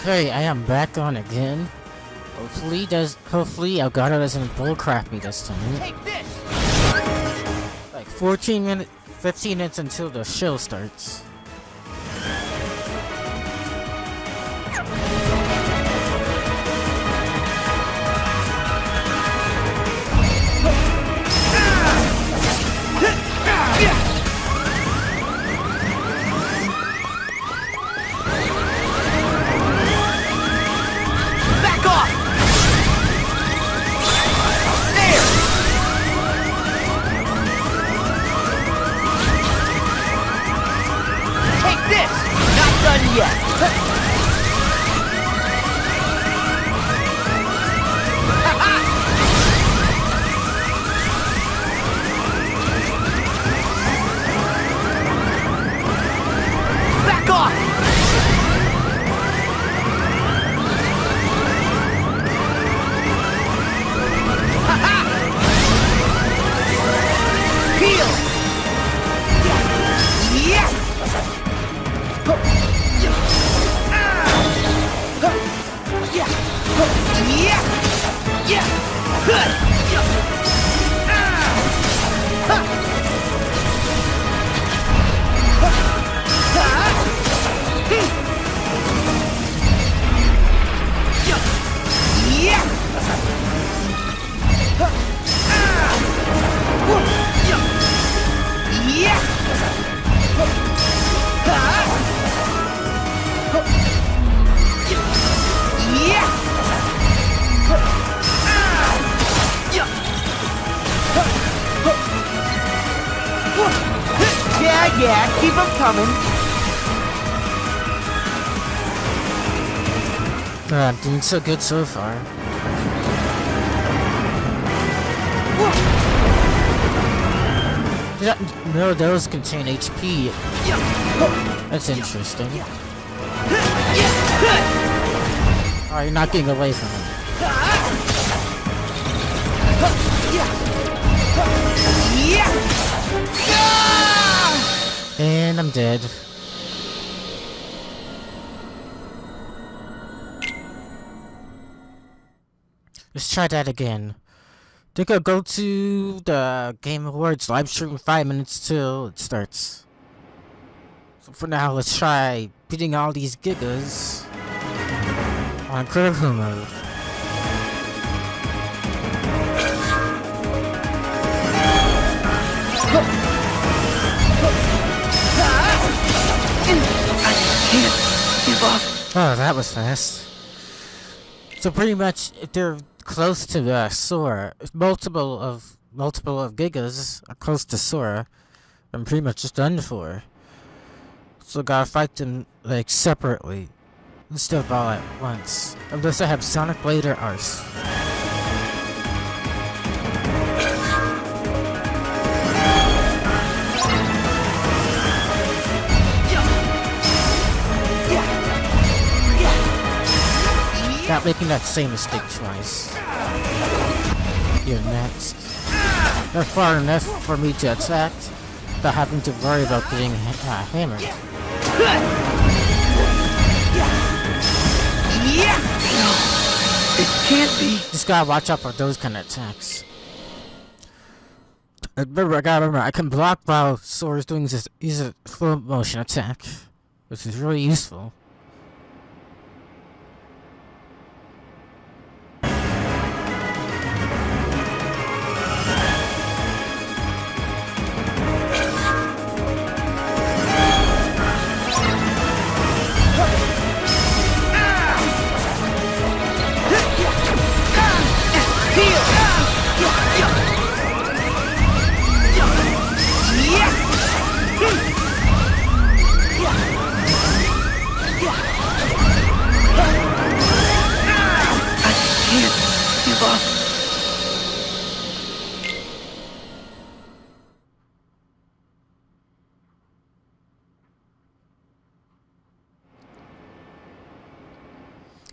Okay, I am back on again. Hopefully Elgato doesn't bullcrap me this time. Take this! Like 15 minutes until the show starts. Back off! There! Take this! Not done yet! Back off! Heal! Yeah! Yeah, keep them coming. I'm doing so good so far. Did I know those contain HP? That's interesting. Oh, you're not getting away from him. And I'm dead. Let's try that again. Think I'll go to the Game Awards live stream 5 minutes till it starts. So for now, let's try beating all these Gigas on critical mode. Oh, that was fast. So pretty much, if they're close to Sora, if multiple of Gigas are close to Sora, I'm pretty much just done for. So gotta fight them like separately instead of all at once, unless I have Sonic Blade or Arce. Not making that same mistake twice. You're next. Not far enough for me to attack without having to worry about getting hammered. No, it can't be. Just gotta watch out for those kind of attacks. I gotta remember, I can block while Sora's doing this. Use a slow motion attack, which is really useful.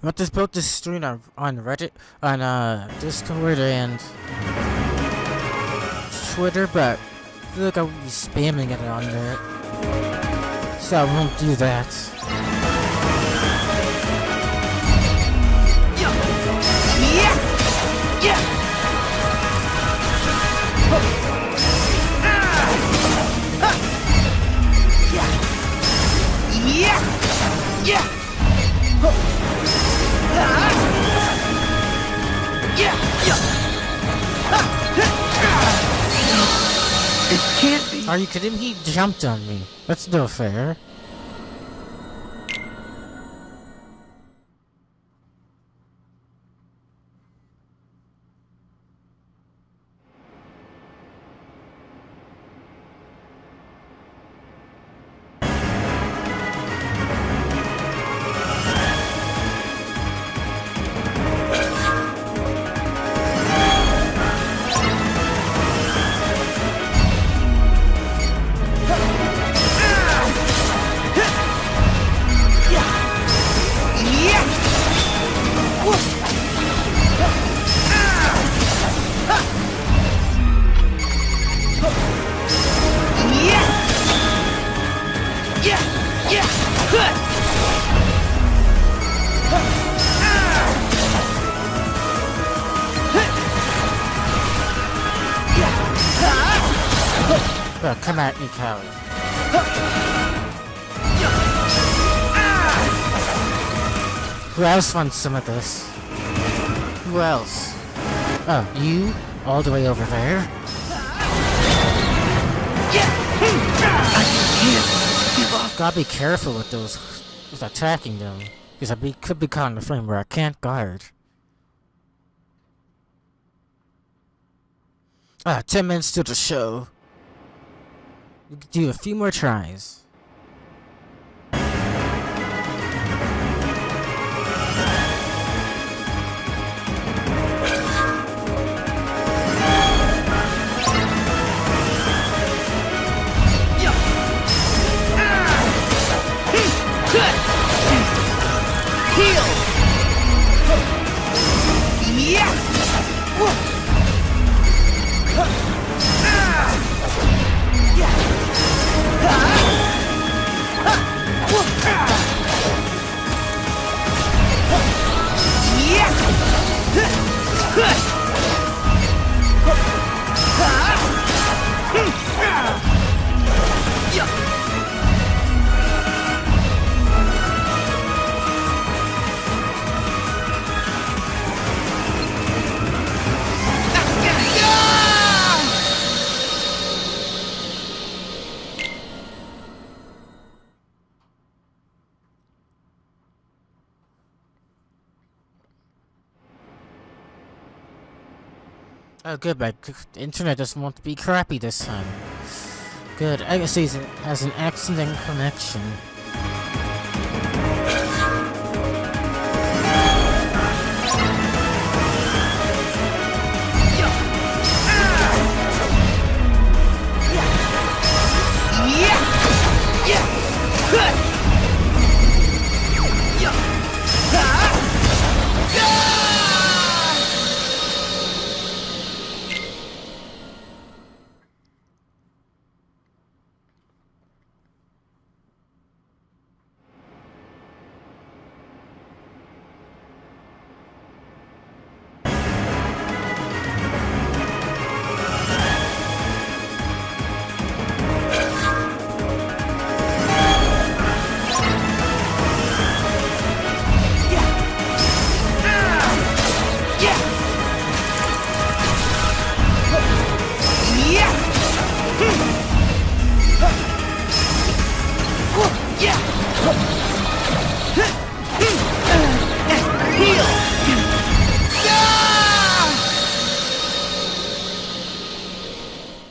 I want to post this stream on Reddit, on Discord and Twitter, but I feel like I would be spamming it on there, so I won't do that. Yeah! Yeah! Yeah! It can't be. Are you kidding me? He jumped on me. That's no fair. Well, come at me, coward. Who else wants some of this? Who else? Oh, you? All the way over there? I can't give up. Gotta be careful with those, with attacking them, because could be caught in a frame where I can't guard. 10 minutes to the show. We could do a few more tries. Oh, good, my internet doesn't want to be crappy this time. Good, I guess it has an excellent connection.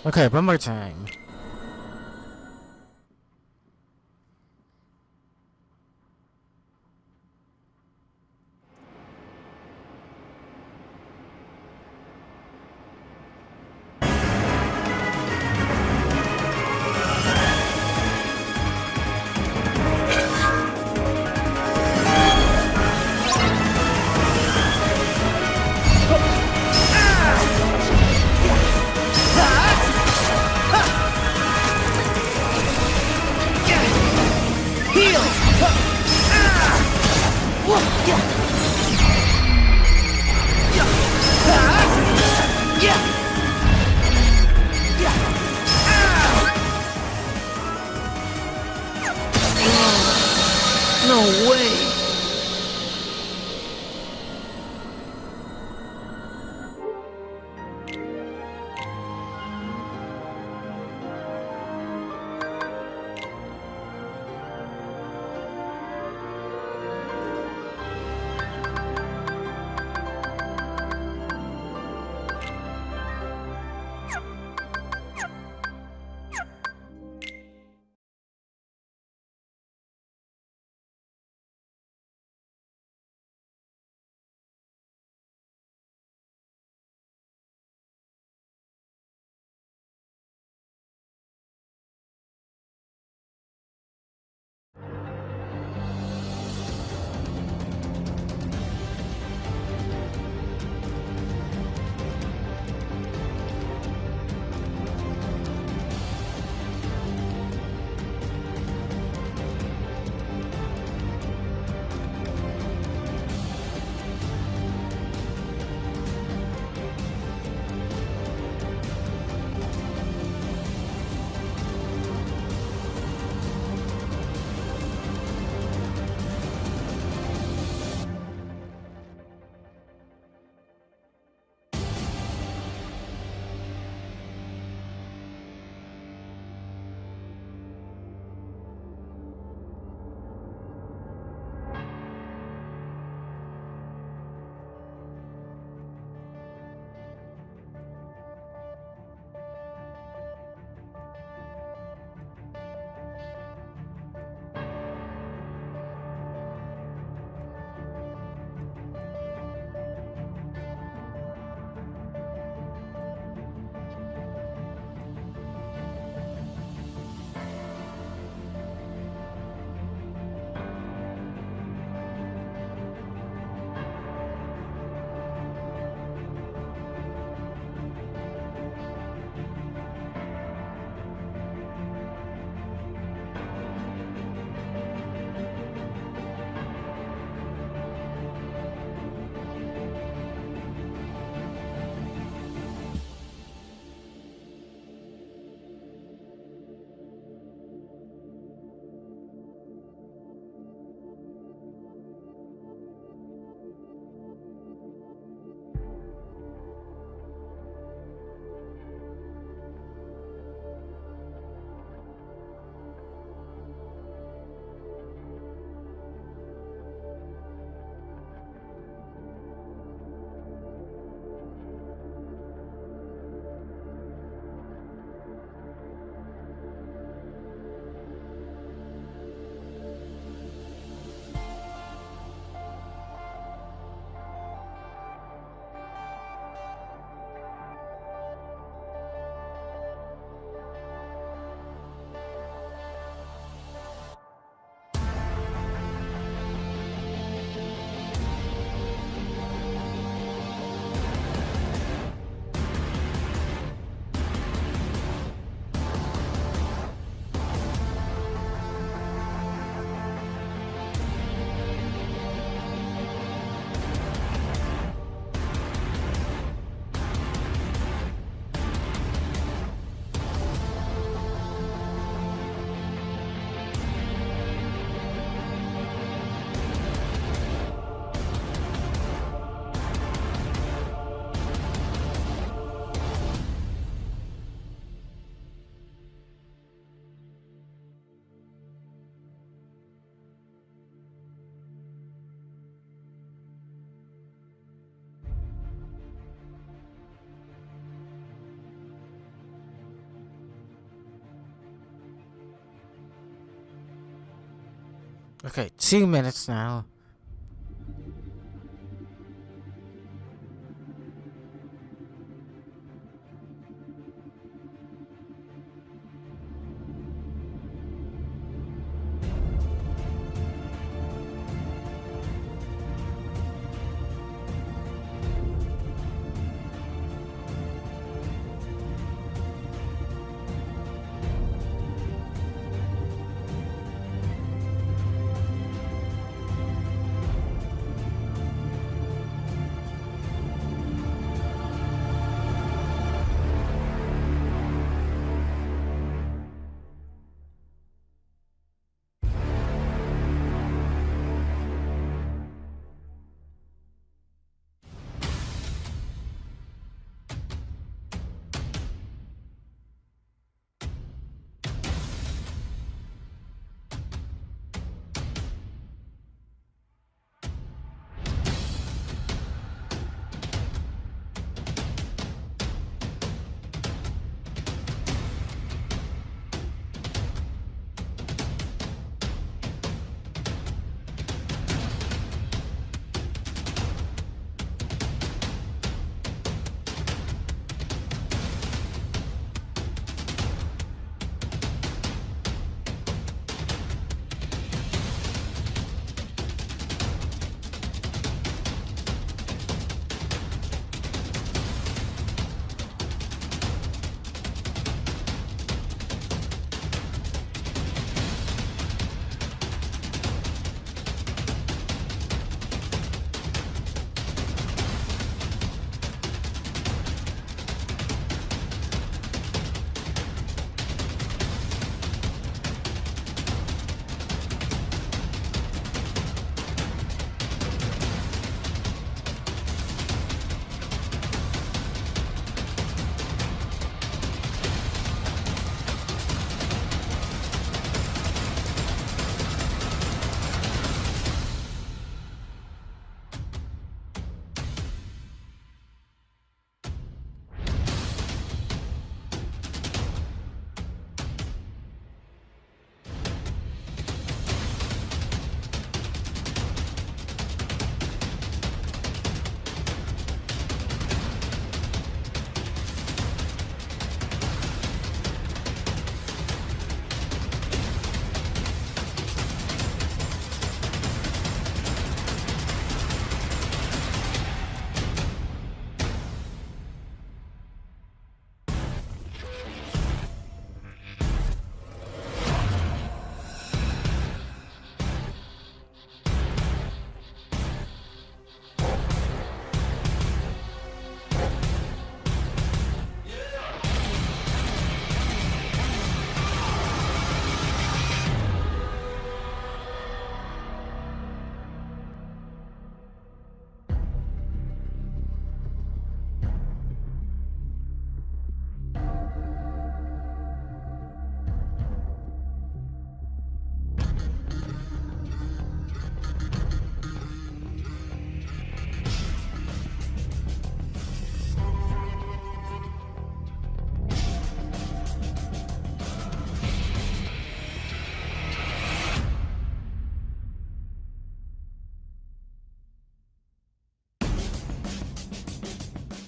Okay, one more time. No way. Okay, 2 minutes now.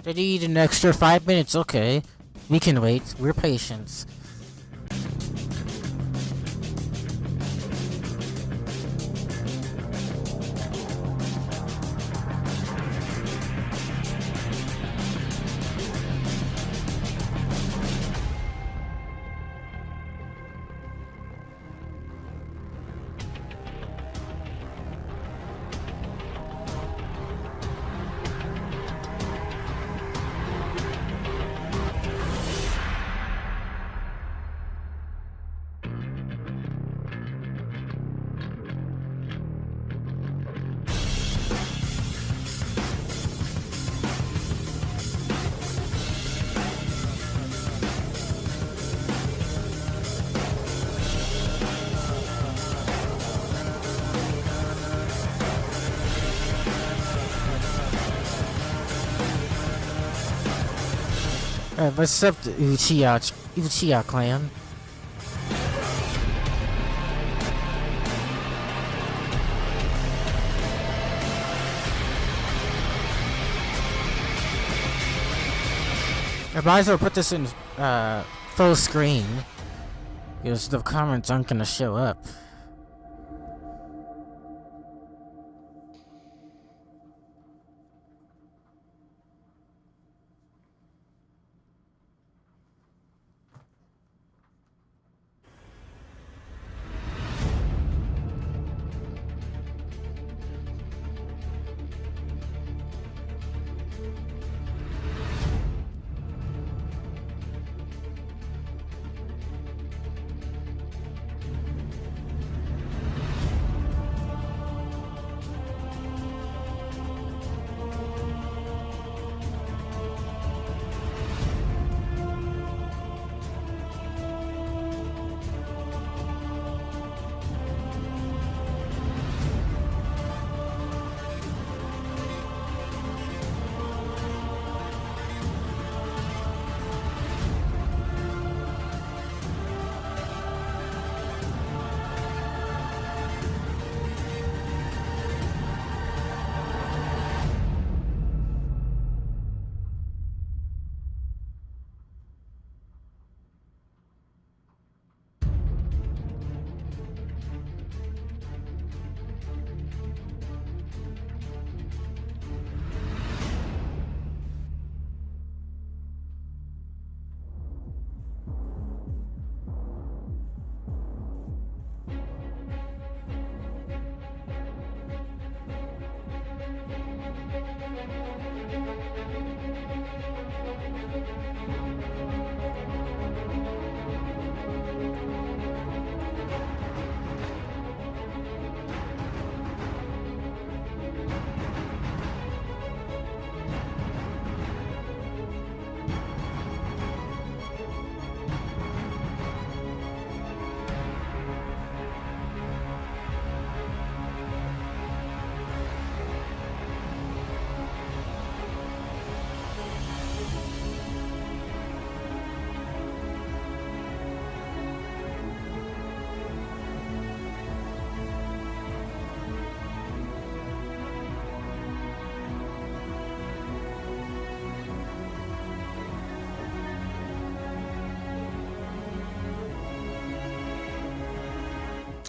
They need an extra 5 minutes, okay. We can wait. We're patient. What's up, the Uchiha clan? I might as well put this in full screen because the comments aren't gonna show up.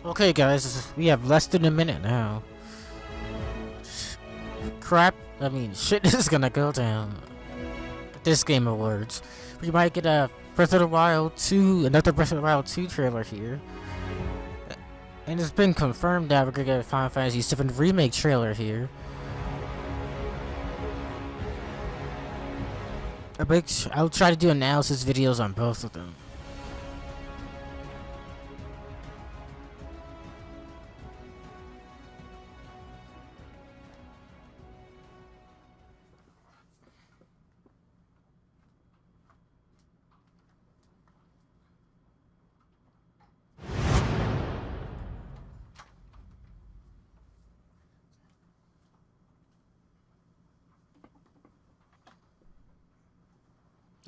Okay, guys, we have less than a minute now. Crap, I mean, shit is gonna go down at this Game Awards. We might get a Breath of the Wild 2, another Breath of the Wild 2 trailer here. And it's been confirmed that we're gonna get a Final Fantasy VII Remake trailer here. I'll try to do analysis videos on both of them.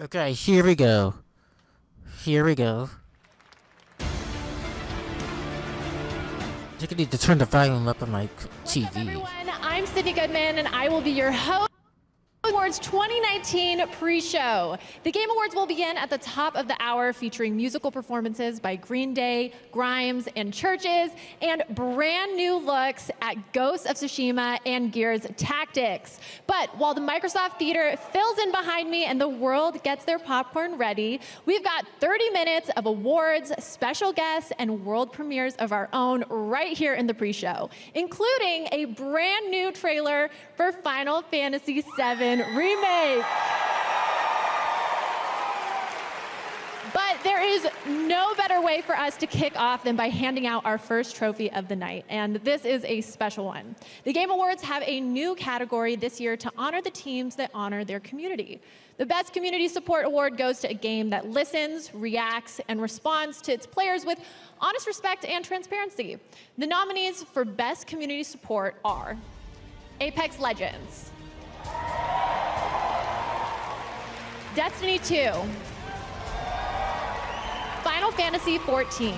Okay, here we go. Here we go. I think I need to turn the volume up on my TV. Everyone, I'm Sydney Goodman, and I will be your host. Awards 2019 pre-show. The Game Awards will begin at the top of the hour, featuring musical performances by Green Day, Grimes, and Churches, and brand new looks at Ghost of Tsushima and Gears Tactics. But while the Microsoft Theater fills in behind me and the world gets their popcorn ready, we've got 30 minutes of awards, special guests, and world premieres of our own right here in the pre-show, including a brand new trailer for Final Fantasy VII Remake. But there is no better way for us to kick off than by handing out our first trophy of the night, and this is a special one. The Game Awards have a new category this year to honor the teams that honor their community. The Best Community Support Award goes to a game that listens, reacts, and responds to its players with honest respect and transparency. The nominees for Best Community Support are Apex Legends, Destiny 2, Final Fantasy XIV,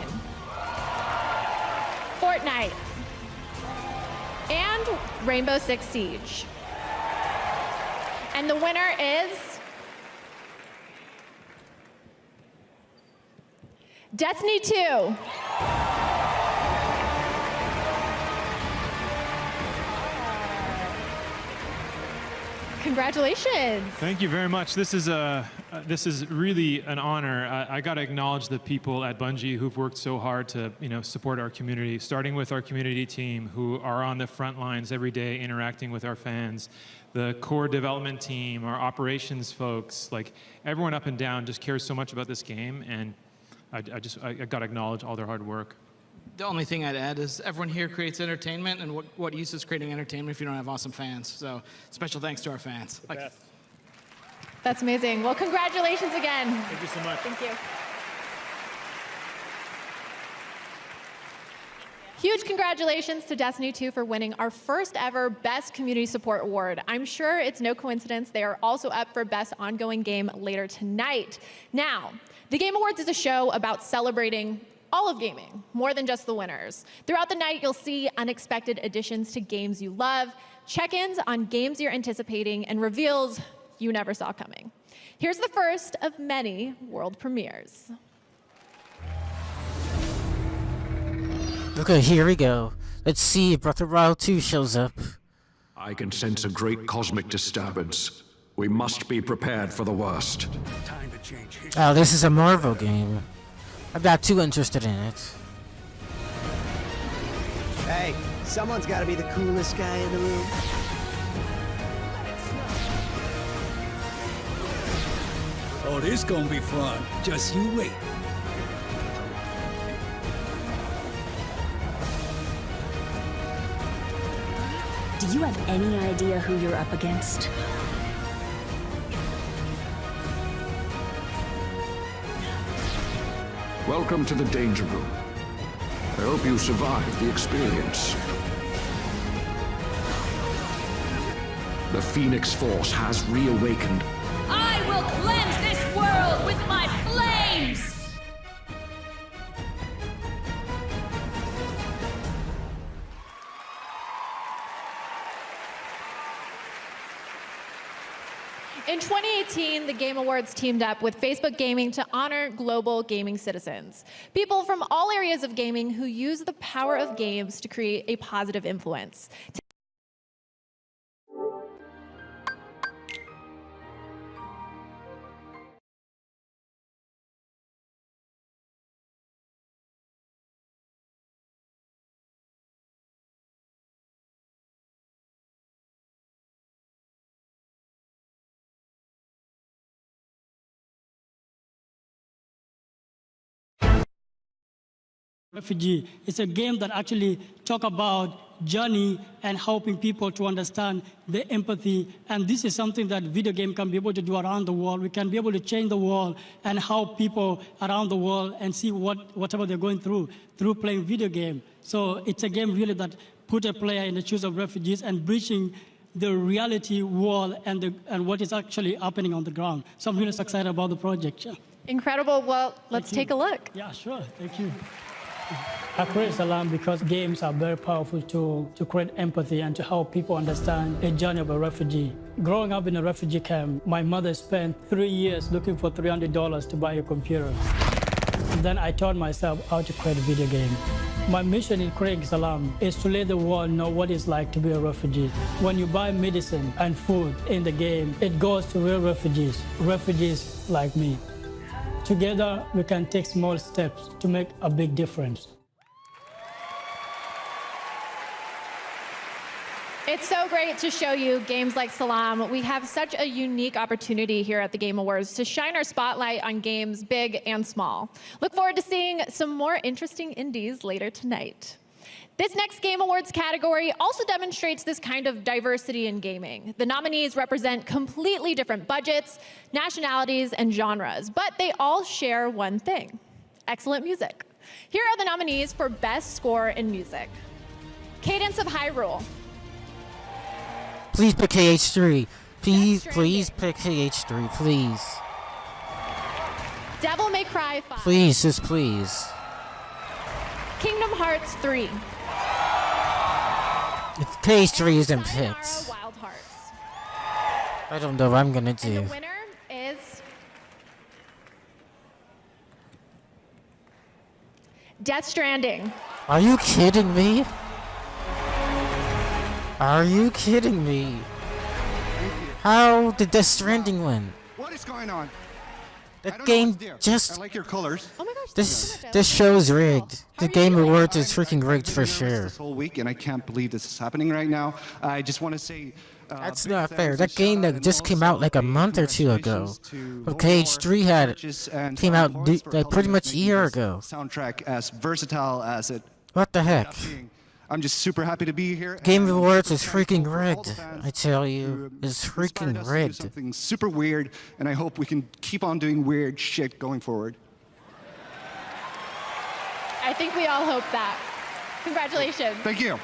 Fortnite, and Rainbow Six Siege. And the winner is Destiny 2. Congratulations. Thank you very much. This is really an honor. I got to acknowledge the people at Bungie who've worked so hard to support our community, starting with our community team who are on the front lines every day interacting with our fans, the core development team, our operations folks, like everyone up and down just cares so much about this game, and I got to acknowledge all their hard work. The only thing I'd add is everyone here creates entertainment, and what use is creating entertainment if you don't have awesome fans? So special thanks to our fans. That's amazing. Well, congratulations again. Thank you so much. Thank you. Huge congratulations to Destiny 2 for winning our first ever Best Community Support Award. I'm sure it's no coincidence they are also up for Best Ongoing Game later tonight. Now, the Game Awards is a show about celebrating all of gaming, more than just the winners. Throughout the night, you'll see unexpected additions to games you love, check-ins on games you're anticipating, and reveals you never saw coming. Here's the first of many world premieres. Okay, here we go. Let's see if Breath of the Wild 2 shows up. I can sense a great cosmic disturbance. We must be prepared for the worst. Oh, this is a Marvel game. I'm not too interested in it. Hey, someone's gotta be the coolest guy in the room. Oh, this gonna be fun. Just you wait. Do you have any idea who you're up against? Welcome to the Danger Room. I hope you survive the experience. The Phoenix Force has reawakened. I will cleanse this world with my flames! In 2018, the Game Awards teamed up with Facebook Gaming to honor global gaming citizens, people from all areas of gaming who use the power of games to create a positive influence. Refugee. It's a game that actually talk about journey and helping people to understand the empathy. And this is something that video game can be able to do around the world. We can be able to change the world and help people around the world and see whatever they're going through playing video game. So it's a game really that put a player in the shoes of refugees and breaching the reality world and what is actually happening on the ground. So I'm really excited about the project. Yeah. Incredible. Well, let's take a look. Yeah, sure. Thank you. I create Salam because games are very powerful to create empathy and to help people understand the journey of a refugee. Growing up in a refugee camp, my mother spent 3 years looking for $300 to buy a computer. Then I taught myself how to create a video game. My mission in creating Salam is to let the world know what it's like to be a refugee. When you buy medicine and food in the game, it goes to real refugees like me. Together, we can take small steps to make a big difference. It's so great to show you games like Salam. We have such a unique opportunity here at the Game Awards to shine our spotlight on games big and small. Look forward to seeing some more interesting indies later tonight. This next Game Awards category also demonstrates this kind of diversity in gaming. The nominees represent completely different budgets, nationalities, and genres, but they all share one thing: excellent music. Here are the nominees for Best Score in Music. Cadence of Hyrule. Please pick KH3. Please pick KH3, please. Devil May Cry 5. Please, just please. Kingdom Hearts 3. If KH3 isn't picked, Sayonara Wild Hearts. I don't know what I'm gonna And do. the winner is Death Stranding. Are you kidding me? Are you kidding me? How did Death Stranding win? What is going on? The I don't know game what's there. just... I like your colors. Oh my gosh. This show is rigged. The Game Awards is freaking rigged for I've been nervous sure. This whole week, and I can't believe this is happening right now. I just want to say. That's big not thanks fair. and That game shout out that and just came out like a also month or two ago. congratulations to Well, Voldemort, KH3 had Churches, and came Tom out Forrest for like pretty helping much a making year this ago. Soundtrack as versatile as it. What the heck? ended up being. I'm just super happy to be here. Game and I'm Awards super is freaking thankful for all the rigged. fans I tell who you, it's inspired freaking us to do rigged. something super weird, and I hope we can keep on doing weird shit going forward. I think we all hope that. Congratulations. Thank you.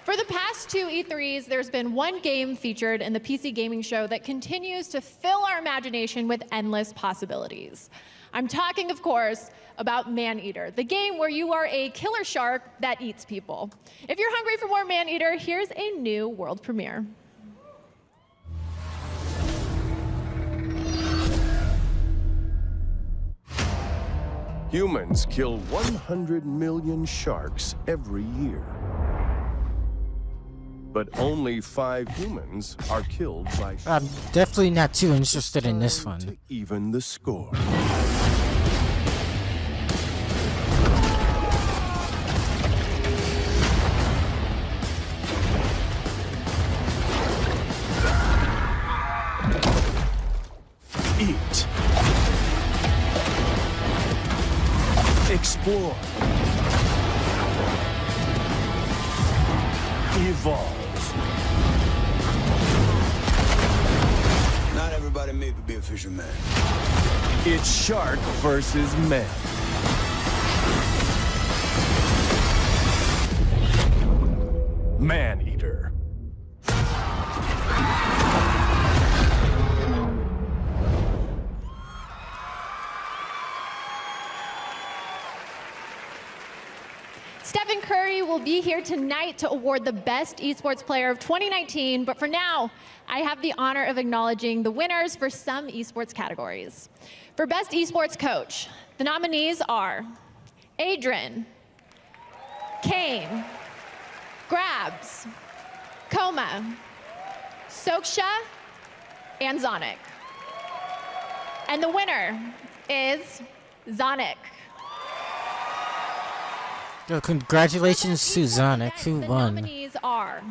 For the past two E3s, there's been one game featured in the PC gaming show that continues to fill our imagination with endless possibilities. I'm talking, of course, about Maneater, the game where you are a killer shark that eats people. If you're hungry for more Maneater, here's a new world premiere. Humans kill 100 million sharks every year. But only 5 humans are killed by sharks. I'm definitely not too interested in this one. To even the score. Eat. Explore. Evolve. Not everybody made to be a fisherman. It's shark versus man. Man-Eater. Stephen Curry will be here tonight to award the Best Esports Player of 2019, but for now, I have the honor of acknowledging the winners for some esports categories. For Best Esports Coach, the nominees are Adrian, Kane, Grabs, Koma, Soksha, and Zonic. And the winner is Zonic. Yo, congratulations to Zonic, who The won. nominees are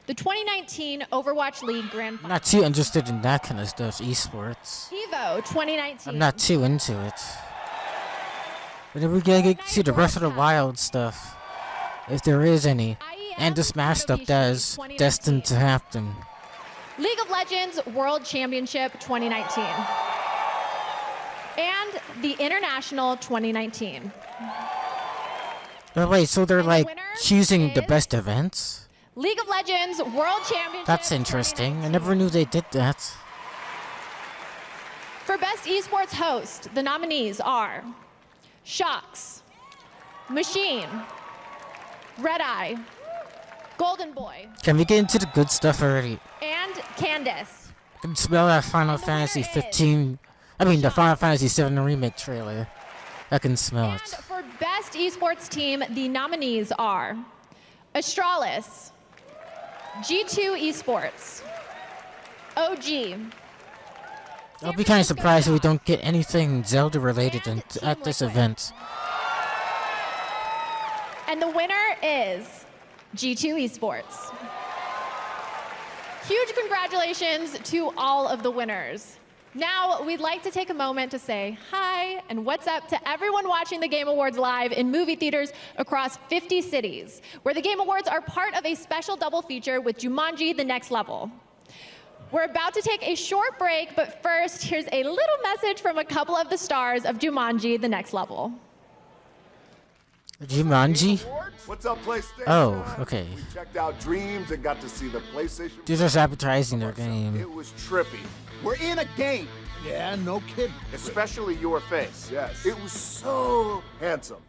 the 2019 Overwatch League Grand Final, Not too interested in that kind of stuff, esports. EVO 2019, I'm not too into it. But then we gotta get to the Breath of the Wild stuff, if there is any, and the Smash stuff that is destined to happen. League of Legends World Championship 2019, and the International 2019. Oh wait, so they're And the like winner choosing the is- best events? League of Legends World Championship. That's interesting. I never knew they did that. For Best Esports Host, the nominees are Shocks, Machine, Red Eye, Golden Boy, Can we get into the good stuff already? and Candace. I can smell that Final Fantasy 15. I mean, the Final Fantasy 7 remake trailer. I can smell And it. for Best Esports Team, the nominees are Astralis, G2 Esports, OG, I'll be kind of surprised if we don't get anything Zelda related at this event. and the winner is G2 Esports. Huge congratulations to all of the winners. Now, we'd like to take a moment to say hi and what's up to everyone watching the Game Awards live in movie theaters across 50 cities, where the Game Awards are part of a special double feature with Jumanji: The Next Level. We're about to take a short break, but first, here's a little message from a couple of the stars of Jumanji: The Next Level. Jumanji? What's up, PlayStation? Oh, okay. We checked out Dreams and got to see the PlayStation. They're just advertising their game. It was trippy. We're in a game. Yeah, no kidding. Especially your face. Yes. It was so handsome.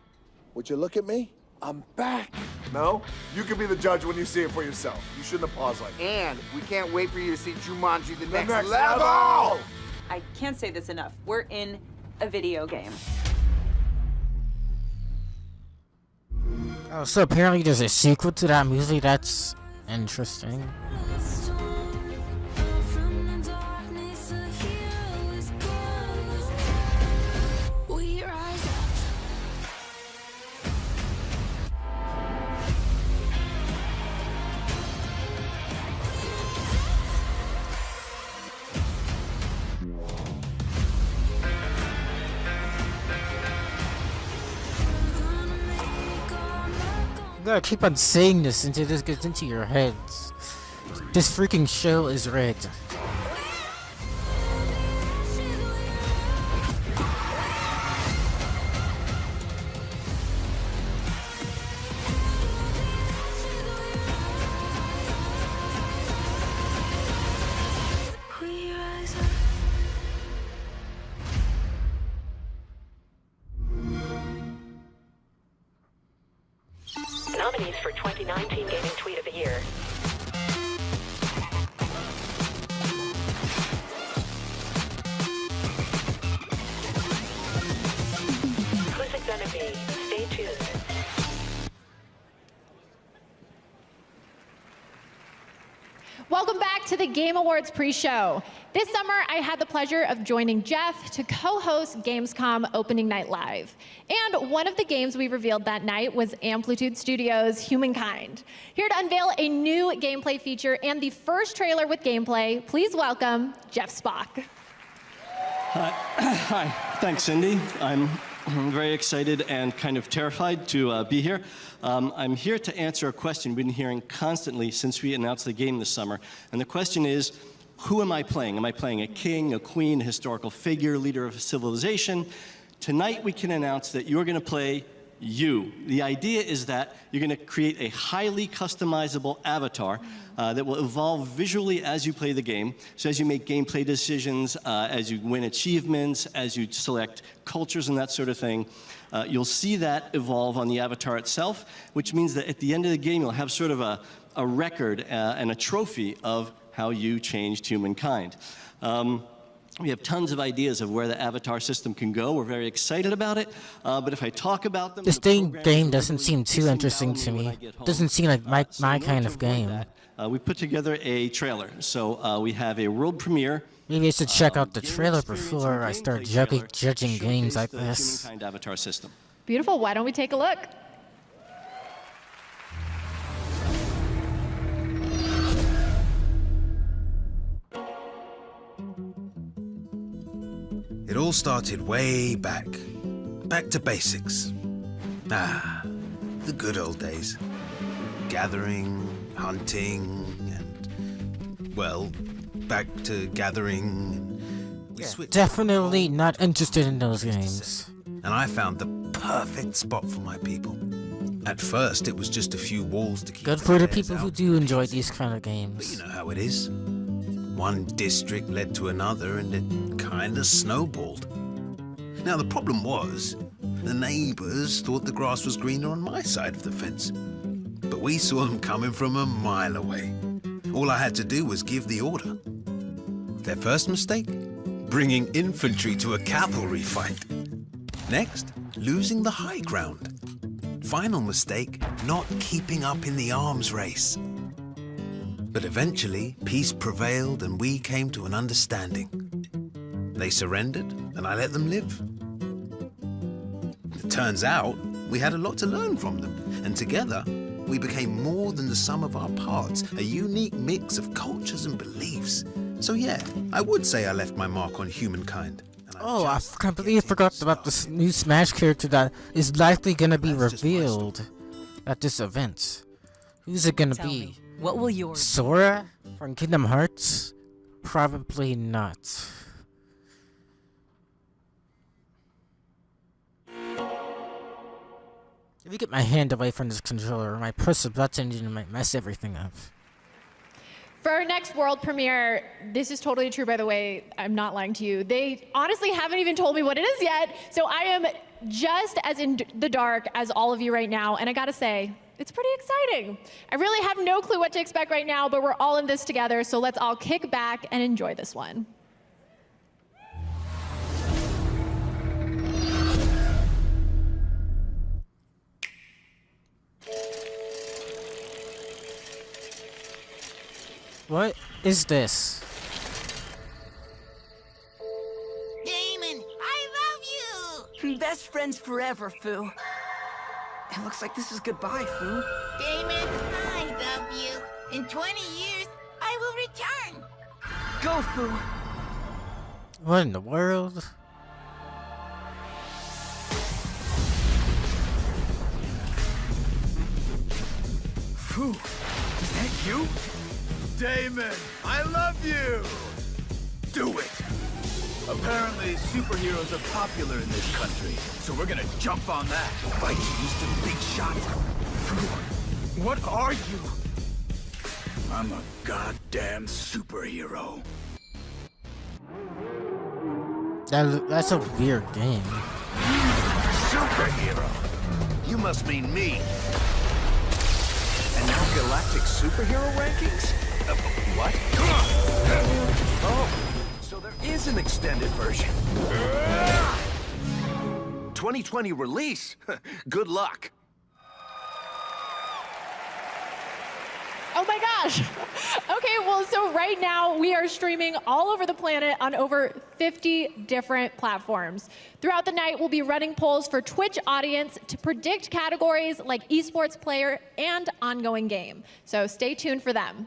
Would you look at me? I'm back. No? You can be the judge when you see it for yourself. You shouldn't have paused like that. And we can't wait for you to see Jumanji: The Next Level! I can't say this enough. We're in a video game. Oh, so apparently there's a sequel to that movie. That's interesting. You gotta keep on saying this until this gets into your heads. This freaking show is rigged. Nominees for 2019 Gaming Tweet of the Year. Who's it gonna be? Stay tuned. Welcome back to the Game Awards pre-show. This summer, I had the pleasure of joining Jeff to co-host Gamescom Opening Night Live. And one of the games we revealed that night was Amplitude Studios' Humankind. Here to unveil a new gameplay feature and the first trailer with gameplay, please welcome Jeff Spock. Hi, thanks, Cindy. I'm very excited and kind of terrified to be here. I'm here to answer a question we've been hearing constantly since we announced the game this summer. And the question is, who am I playing? Am I playing a king, a queen, a historical figure, leader of a civilization? Tonight we can announce that you're going to play you. The idea is that you're going to create a highly customizable avatar that will evolve visually as you play the game. So as you make gameplay decisions, as you win achievements, as you select cultures and that sort of thing, you'll see that evolve on the avatar itself, which means that at the end of the game, you'll have sort of a record and a trophy of how you changed humankind. We have tons of ideas of where the avatar system can go. We're very excited about it. But if I talk about them... This game doesn't seem too interesting to me. Doesn't seem like my kind of game. We put together a trailer. So we have a world premiere. Maybe I should check out the trailer before I start judging games like this. Humankind avatar system. Beautiful. Why don't we take a look? It all started way back. Back to basics. Ah, the good old days. Gathering, hunting, and, well, back to gathering. We switched. Definitely not interested in those games. And I found the perfect spot for my people. At first, it was just a few walls to keep. Good for the people who do enjoy these kind of games. But you know how it is. One district led to another, and it kinda snowballed. Now, the problem was, the neighbors thought the grass was greener on my side of the fence. But we saw them coming from a mile away. All I had to do was give the order. Their first mistake? Bringing infantry to a cavalry fight. Next, losing the high ground. Final mistake, not keeping up in the arms race. But eventually, peace prevailed and we came to an understanding. They surrendered, and I let them live. It turns out, we had a lot to learn from them, and together, we became more than the sum of our parts, a unique mix of cultures and beliefs. So yeah, I would say I left my mark on humankind. Oh, I completely forgot about this new Smash character that is likely gonna be revealed at this event. Who's it gonna be? What will yours? Sora from Kingdom Hearts? Probably not. If you get my hand away from this controller, I might press a button and it might mess everything up. For our next world premiere, this is totally true, by the way, I'm not lying to you. They honestly haven't even told me what it is yet, so I am just as in the dark as all of you right now, and I gotta say, it's pretty exciting. I really have no clue what to expect right now, but we're all in this together, so let's all kick back and enjoy this one. What is this? Damon, I love you! Best friends forever, Fu. It looks like this is goodbye, Fu. Damon, I love you. In 20 years, I will return. Go, Fu. What in the world? Fu, is that you? Damon, I love you! Do it! Apparently, superheroes are popular in this country, so we're gonna jump on that. Like Mr. Big Shot. What are you? I'm a goddamn superhero. That's a weird game. Superhero? You must mean me. And now galactic superhero rankings? What? Oh, so there is an extended version. 2020 release? Good luck. Oh my gosh. Okay, well, so right now we are streaming all over the planet on over 50 different platforms. Throughout the night, we'll be running polls for Twitch audience to predict categories like esports player and ongoing game. So stay tuned for them.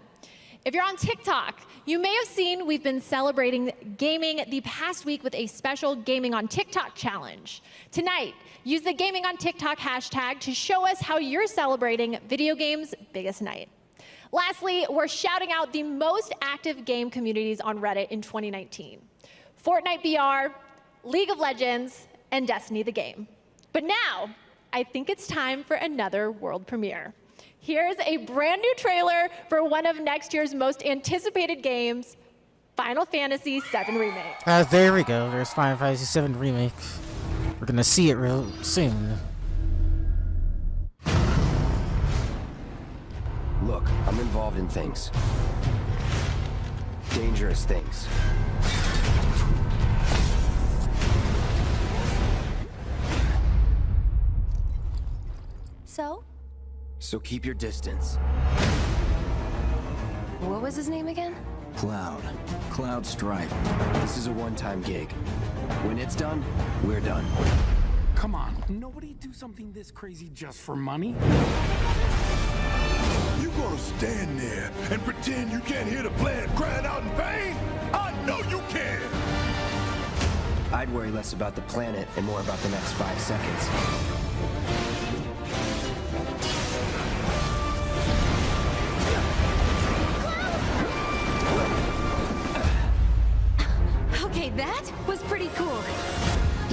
If you're on TikTok, you may have seen we've been celebrating gaming the past week with a special Gaming on TikTok challenge. Tonight, use the Gaming on TikTok hashtag to show us how you're celebrating video games' biggest night. Lastly, we're shouting out the most active game communities on Reddit in 2019. Fortnite BR, League of Legends, and Destiny the game. But now, I think it's time for another world premiere. Here's a brand new trailer for one of next year's most anticipated games, Final Fantasy VII Remake. There we go. There's Final Fantasy VII Remake. We're gonna see it real soon. Look, I'm involved in things. Dangerous things. So keep your distance. What was his name again? Cloud. Cloud Strife. This is a one-time gig. When it's done, we're done. Come on, nobody do something this crazy just for money? You gonna stand there and pretend you can't hear the planet crying out in pain? I know you can! I'd worry less about the planet and more about the next 5 seconds. Okay, that was pretty cool.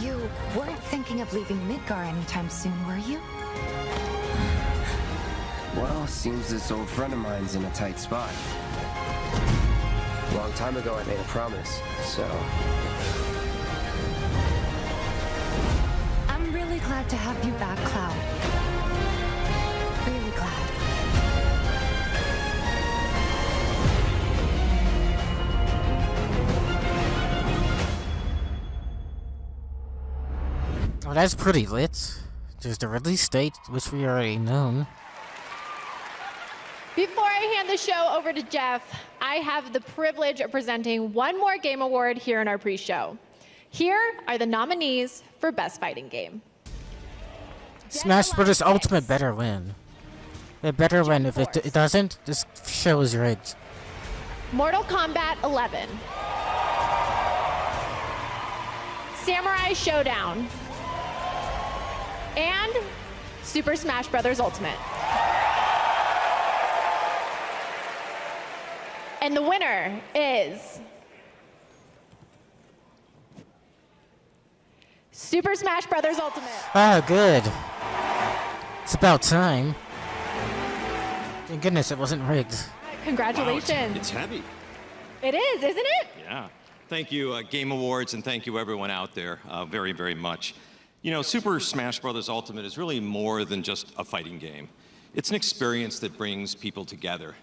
You weren't thinking of leaving Midgar anytime soon, were you? Well, seems this old friend of mine's in a tight spot. A long time ago, I made a promise, so... I'm really glad to have you back, Cloud. Really glad. Oh, that's pretty lit. There's the release date, which we already known. Before I hand the show over to Jeff, I have the privilege of presenting one more game award here in our pre-show. Here are the nominees for Best Fighting Game. Smash Bros. Ultimate better win. It better win. If it doesn't, this show is rigged. Mortal Kombat 11. Samurai Showdown. And Super Smash Bros. Ultimate. And the winner is Super Smash Bros. Ultimate. Ah, good. It's about time. Thank goodness it wasn't rigged. Congratulations. Wow, it's heavy. It is, isn't it? Yeah. Thank you, Game Awards, and thank you everyone out there very, very much. You know, Super Smash Bros. Ultimate is really more than just a fighting game. It's an experience that brings people together.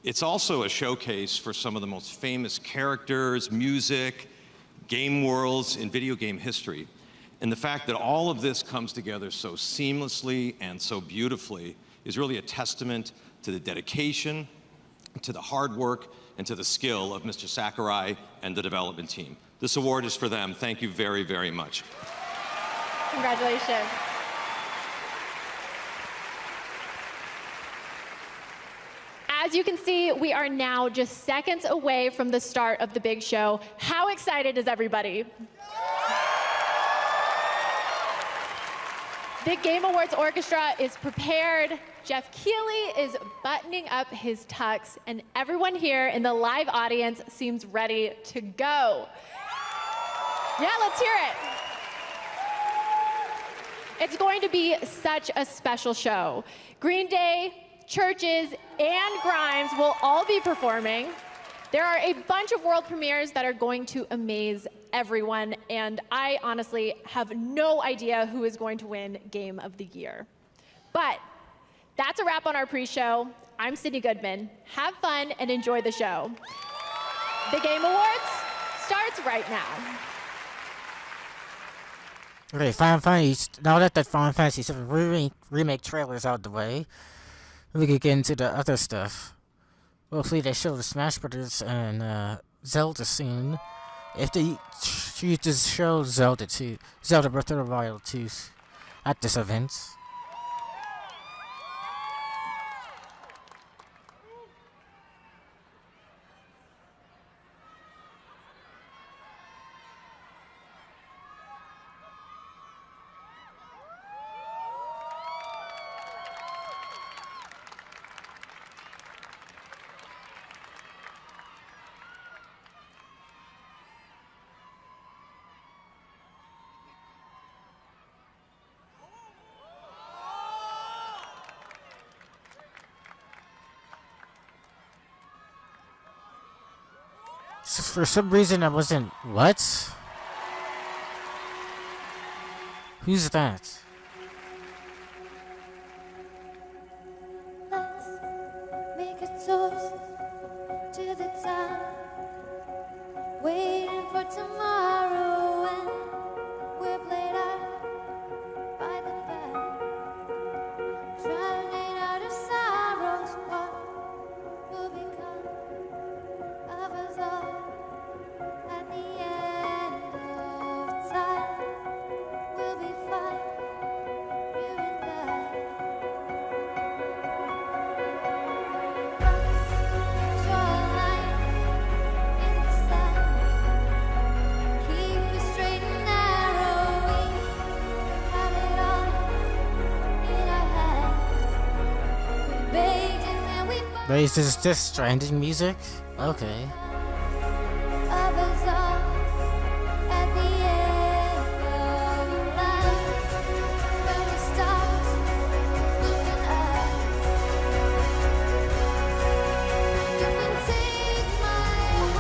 It's also a showcase for some of the most famous characters, music, game worlds in video game history. And the fact that all of this comes together so seamlessly and so beautifully is really a testament to the dedication, to the hard work, and to the skill of Mr. Sakurai and the development team. This award is for them. Thank you very, very much. Congratulations. As you can see, we are now just seconds away from the start of the big show. How excited is everybody? The Game Awards Orchestra is prepared. Jeff Keighley is buttoning up his tux, and everyone here in the live audience seems ready to go. Yeah, let's hear it. It's going to be such a special show. Green Day, Churches, and Grimes will all be performing. There are a bunch of world premieres that are going to amaze everyone, and I honestly have no idea who is going to win Game of the Year. But that's a wrap on our pre-show. I'm Sydney Goodman. Have fun and enjoy the show. The Game Awards starts right now. Okay, Final Fantasy. Now that Final Fantasy VII remake trailer's out of the way, we could get into the other stuff. Hopefully they show the Smash Brothers and Zelda soon. If they choose to show Zelda Breath of the Wild 2 at this event. For some reason I wasn't... What? Who's that? Let's make a toast to the time waiting for tomorrow when we're played out by the band, drowning out of sorrows. What will become of us all? At the end of time, we'll be fine, you and I. Draw a line in the sand, keep it straight and narrow. We have it all in our hands. We begged and then we Wait, is this Death Stranding music? Okay. of us all at the end of the line, when we start looking up. You can take my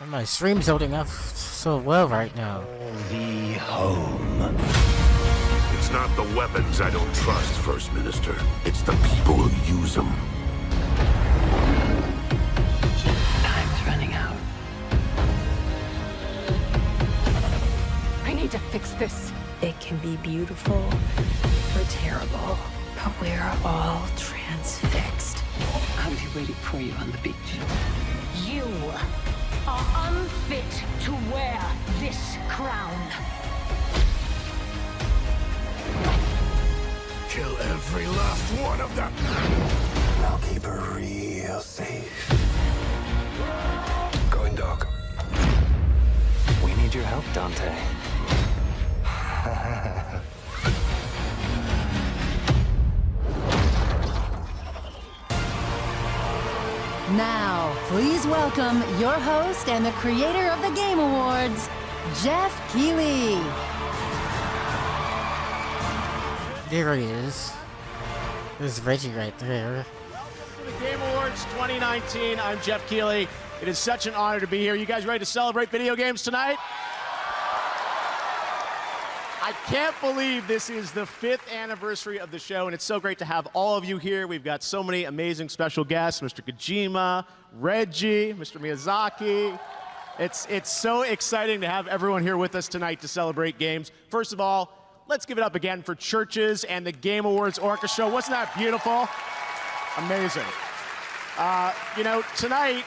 My stream's holding up so well right now. The home. It's not the weapons I don't trust, First Minister. It's the people who use them. Time's running out. I need to fix this. It can be beautiful or terrible, but we're all transfixed. I'll be waiting for you on the beach. You are unfit to wear this crown. Kill every last one of them. I'll keep her real safe. Going dark. We need your help, Dante. Now, please welcome your host and the creator of the Game Awards, Jeff Keighley. There he is. There's Reggie right there. Welcome to the Game Awards 2019. I'm Jeff Keighley. It is such an honor to be here. You guys ready to celebrate video games tonight? I can't believe this is the 5th anniversary of the show, and it's so great to have all of you here. We've got so many amazing special guests, Mr. Kojima, Reggie, Mr. Miyazaki. It's so exciting to have everyone here with us tonight to celebrate games. First of all, let's give it up again for Churches and the Game Awards Orchestra. Wasn't that beautiful? Amazing. Tonight,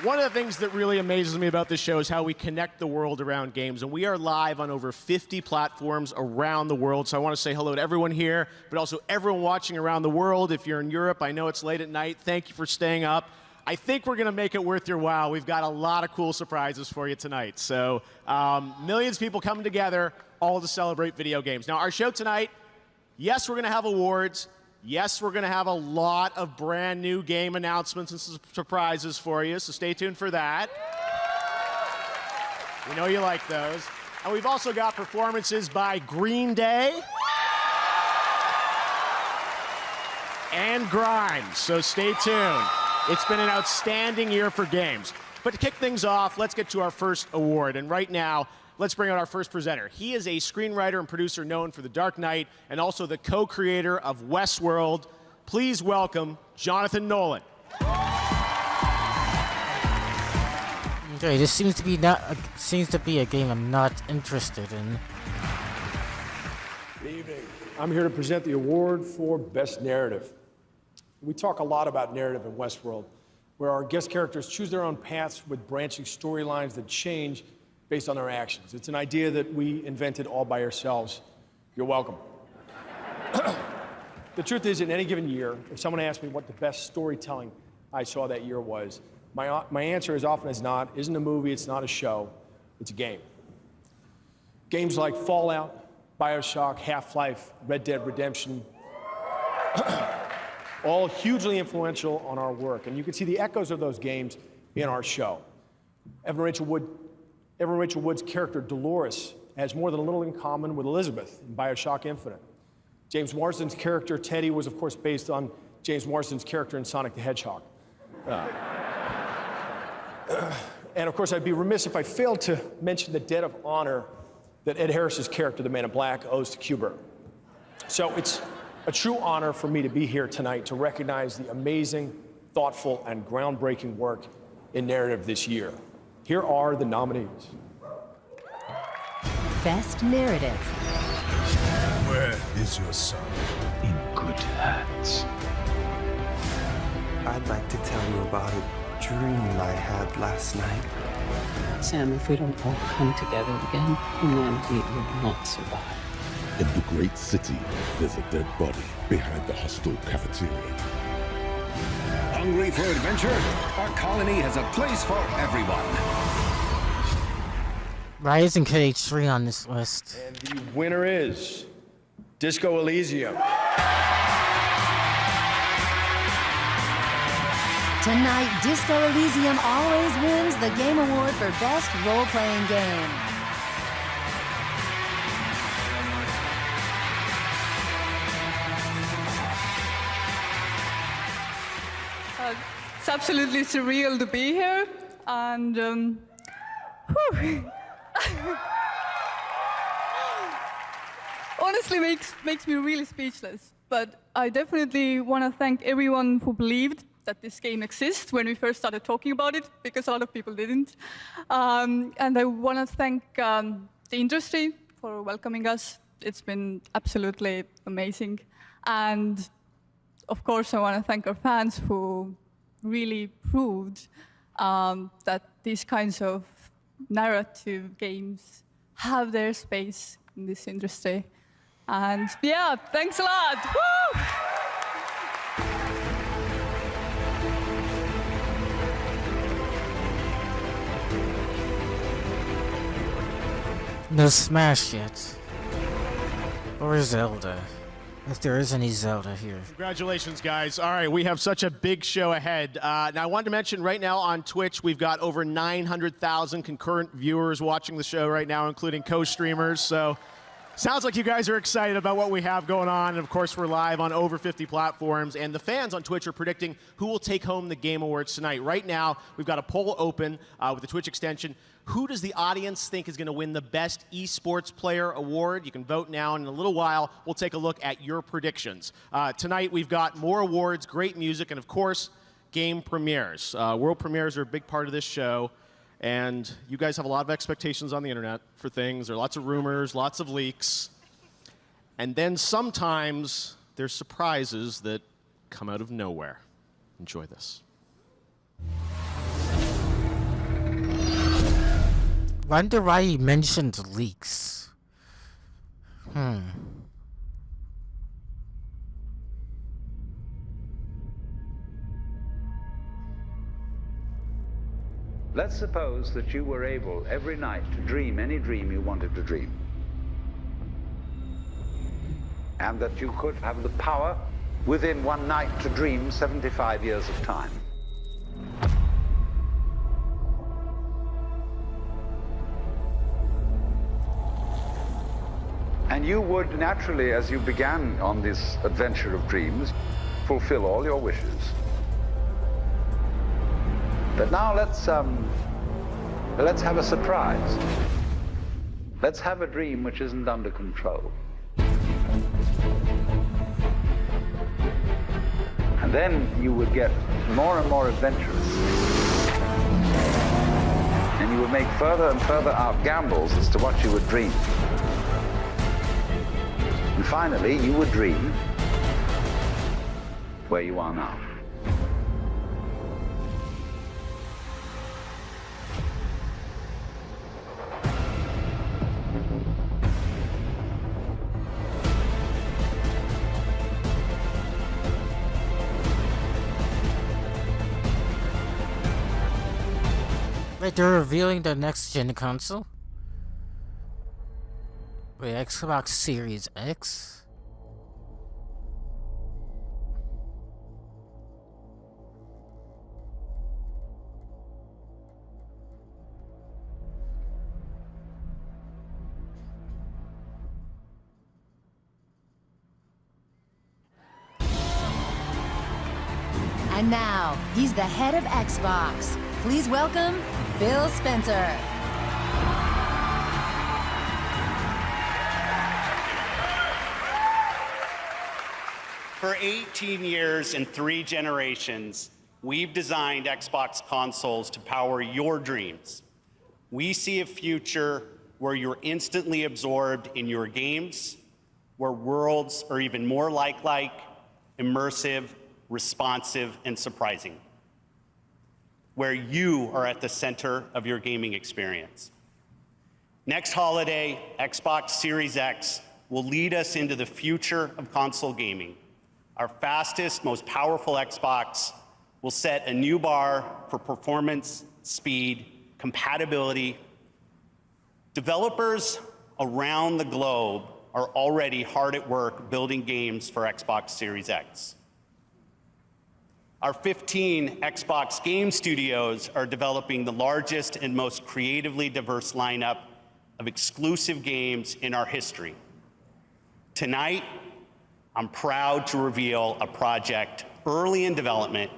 one of the things that really amazes me about this show is how we connect the world around games. And we are live on over 50 platforms around the world. So I want to say hello to everyone here, but also everyone watching around the world. If you're in Europe, I know it's late at night. Thank you for staying up. I think we're going to make it worth your while. We've got a lot of cool surprises for you tonight. So millions of people coming together, all to celebrate video games. Now, our show tonight, yes, we're going to have awards. Yes, we're going to have a lot of brand new game announcements and surprises for you, so stay tuned for that. We know you like those. And we've also got performances by Green Day and Grimes, so stay tuned. It's been an outstanding year for games. But to kick things off, let's get to our first award. And right now, let's bring out our first presenter. He is a screenwriter and producer known for The Dark Knight and also the co-creator of Westworld. Please welcome Jonathan Nolan. Okay, this seems to be a game I'm not interested in. Good evening. I'm here to present the award for Best Narrative. We talk a lot about narrative in Westworld, where our guest characters choose their own paths with branching storylines that change based on their actions. It's an idea that we invented all by ourselves. You're welcome. The truth is, in any given year, if someone asked me what the best storytelling I saw that year was, my answer as often as not isn't a movie, it's not a show, it's a game. Games like Fallout, BioShock, Half-Life, Red Dead Redemption, all hugely influential on our work. And you can see the echoes of those games in our show. Evan Rachel Wood's character, Dolores, has more than a little in common with Elizabeth in BioShock Infinite. James Marsden's character, Teddy, was, of course, based on James Marsden's character in Sonic the Hedgehog. And, of course, I'd be remiss if I failed to mention the debt of honor that Ed Harris's character, the Man in Black, owes to Q*bert. So it's a true honor for me to be here tonight to recognize the amazing, thoughtful, and groundbreaking work in narrative this year. Here are the nominees. Best Narrative. Where is your son? In good hands. I'd like to tell you about a dream I had last night. Sam, if we don't all come together again, humanity will not survive. In the great city, there's a dead body behind the hostel cafeteria. Hungry for adventure? Our colony has a place for everyone. Why isn't KH3 on this list? And the winner is Disco Elysium. Tonight, Disco Elysium always wins the Game Award for Best Role-Playing Game. It's absolutely surreal to be here, and Honestly, makes me really speechless. But I definitely want to thank everyone who believed that this game exists when we first started talking about it, because a lot of people didn't. And I want to thank the industry for welcoming us. It's been absolutely amazing. And of course, I want to thank our fans who really proved that these kinds of narrative games have their space in this industry. And yeah, thanks a lot. Woo! No Smash yet. Or Zelda. If there is any Zelda here. Congratulations, guys. All right, we have such a big show ahead. Now, I wanted to mention right now on Twitch, we've got over 900,000 concurrent viewers watching the show right now, including co-streamers. So sounds like you guys are excited about what we have going on. And of course, we're live on over 50 platforms. And the fans on Twitch are predicting who will take home the Game Awards tonight. Right now, we've got a poll open with the Twitch extension. Who does the audience think is going to win the Best Esports Player Award? You can vote now, and in a little while, we'll take a look at your predictions. Tonight, we've got more awards, great music, and of course, game premieres. World premieres are a big part of this show, and you guys have a lot of expectations on the internet for things. There are lots of rumors, lots of leaks, and then sometimes there's surprises that come out of nowhere. Enjoy this. Wonder why he mentioned leaks. Let's suppose that you were able every night to dream any dream you wanted to dream. And that you could have the power within one night to dream 75 years of time. And you would naturally, as you began on this adventure of dreams, fulfill all your wishes. But now let's have a surprise. Let's have a dream which isn't under control. And then you would get more and more adventurous. And you would make further and further out gambles as to what you would dream. And finally, you would dream where you are now. Wait, they're revealing the next-gen console? Wait, Xbox Series X? And now, he's the head of Xbox. Please welcome Phil Spencer. For 18 years and 3 generations, we've designed Xbox consoles to power your dreams. We see a future where you're instantly absorbed in your games, where worlds are even more lifelike, immersive, responsive, and surprising, where you are at the center of your gaming experience. Next holiday, Xbox Series X will lead us into the future of console gaming. Our fastest, most powerful Xbox will set a new bar for performance, speed, compatibility. Developers around the globe are already hard at work building games for Xbox Series X. Our 15 Xbox game studios are developing the largest and most creatively diverse lineup of exclusive games in our history. Tonight, I'm proud to reveal a project early in development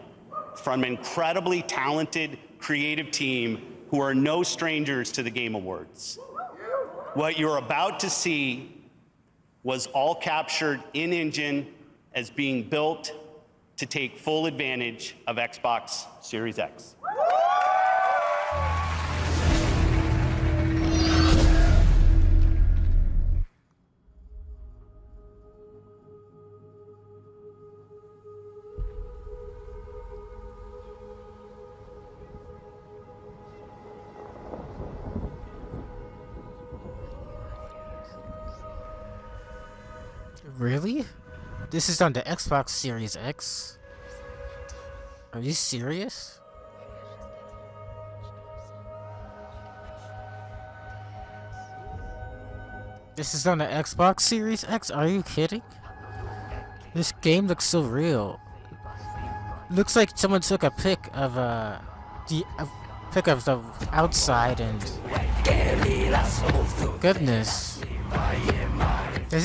from an incredibly talented creative team who are no strangers to the Game Awards. What you're about to see was all captured in-engine as being built to take full advantage of Xbox Series X. Really? This is on the Xbox Series X? Are you serious? This is on the Xbox Series X? Are you kidding? This game looks so real. Looks like someone took a pic of the outside and goodness. This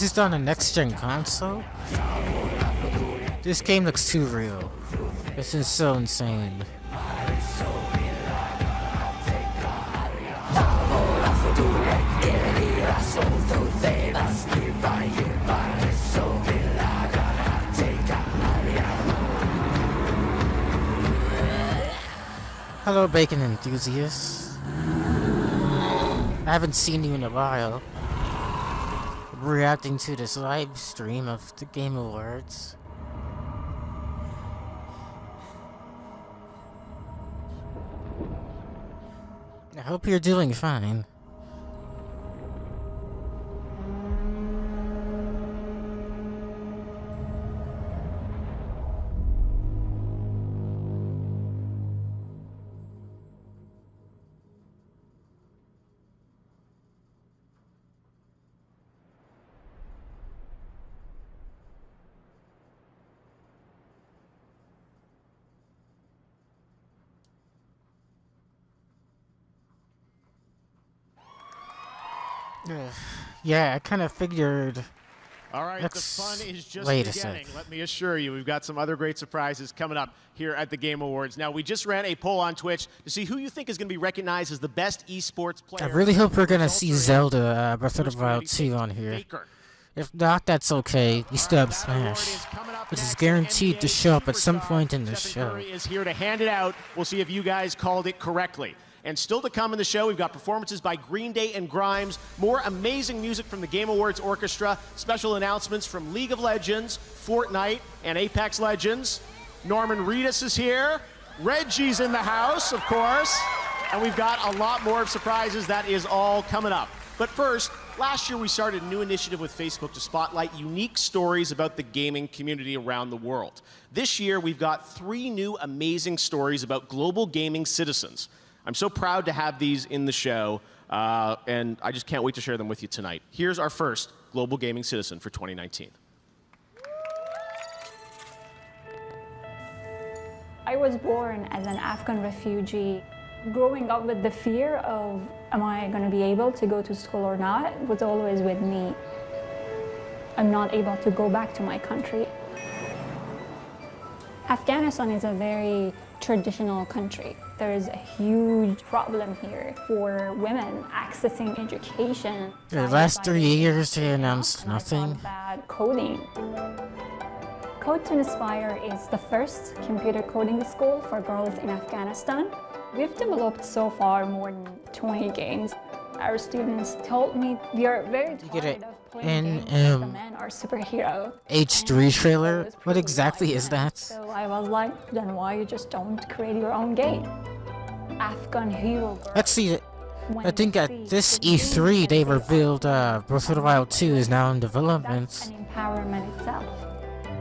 is on the next gen console? This game looks too real. This is so insane. Hello, bacon enthusiasts. I haven't seen you in a while. Reacting to this live stream of the Game Awards. I hope you're doing fine. Yeah, I kind of figured. All right, the fun is just Wait a beginning. sec. Let me assure you, we've got some other great surprises coming up here at the Game Awards. Now, we just ran a poll on Twitch to see who you think is going to be recognized as the best esports player. I really hope we're gonna see Zelda Breath of the Wild 2 on here. If not, that's okay. We still have Smash, which is guaranteed to show up at some point in the show. Curry is here to hand it out. We'll see if you guys called it correctly. And still to come in the show, we've got performances by Green Day and Grimes, more amazing music from the Game Awards Orchestra, special announcements from League of Legends, Fortnite, and Apex Legends. Norman Reedus is here. Reggie's in the house, of course. And we've got a lot more of surprises. That is all coming up. But first, last year we started a new initiative with Facebook to spotlight unique stories about the gaming community around the world. This year, we've got 3 new amazing stories about global gaming citizens. I'm so proud to have these in the show, and I just can't wait to share them with you tonight. Here's our first global gaming citizen for 2019. I was born as an Afghan refugee. Growing up with the fear of, am I going to be able to go to school or not, was always with me. I'm not able to go back to my country. Afghanistan is a very traditional country. There is a huge problem here for women accessing education. The last 3 years they announced nothing. Bad coding. Code to Inspire is the first computer coding school for girls in Afghanistan. We've developed so far more than 20 games. Our students told me we are very tired of playing games where the men are superheroes. H3 trailer? What exactly is that? So I was like, then why you just don't create your own game? Afghan hero girl. Let's see. I think at this E3 they revealed Breath of the Wild 2 is now in development. That's an empowerment itself.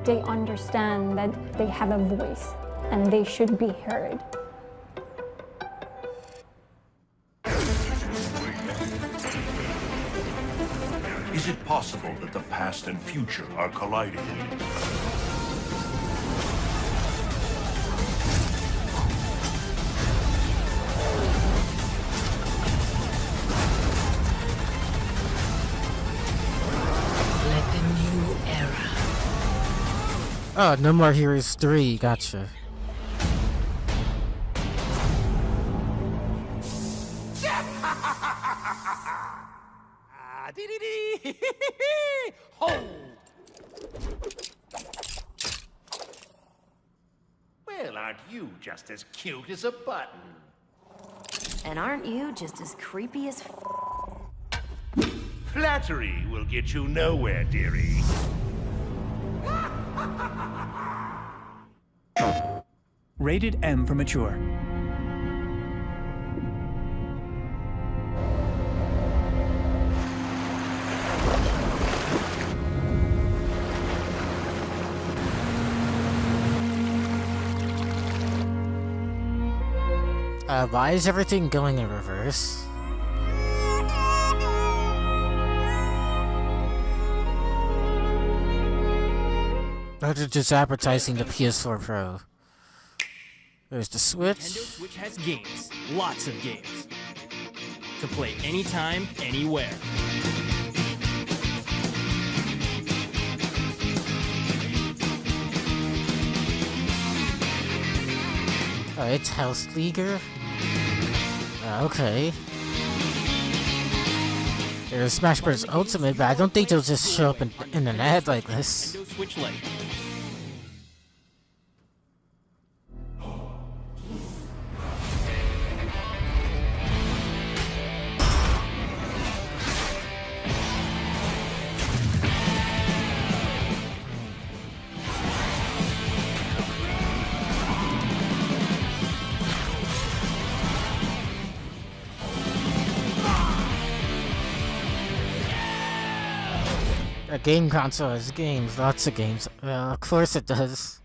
They understand that they have a voice and they should be heard. Is it possible that the past and future are colliding? Like a new era. Oh, No More Heroes 3, gotcha. you just as cute as a button? And aren't you just as creepy as Flattery will get you nowhere, dearie. Rated M for mature. Why is everything going in reverse? Or they're just advertising the PS4 Pro. There's the Switch. Nintendo Switch has games, lots of games, to play anytime, anywhere. Oh, it's House Leaguer? Okay. There's Smash Bros. Ultimate, but I don't think they'll just show up in an ad like this. Nintendo Switch Lite. A game console has games, lots of games. Of course it does.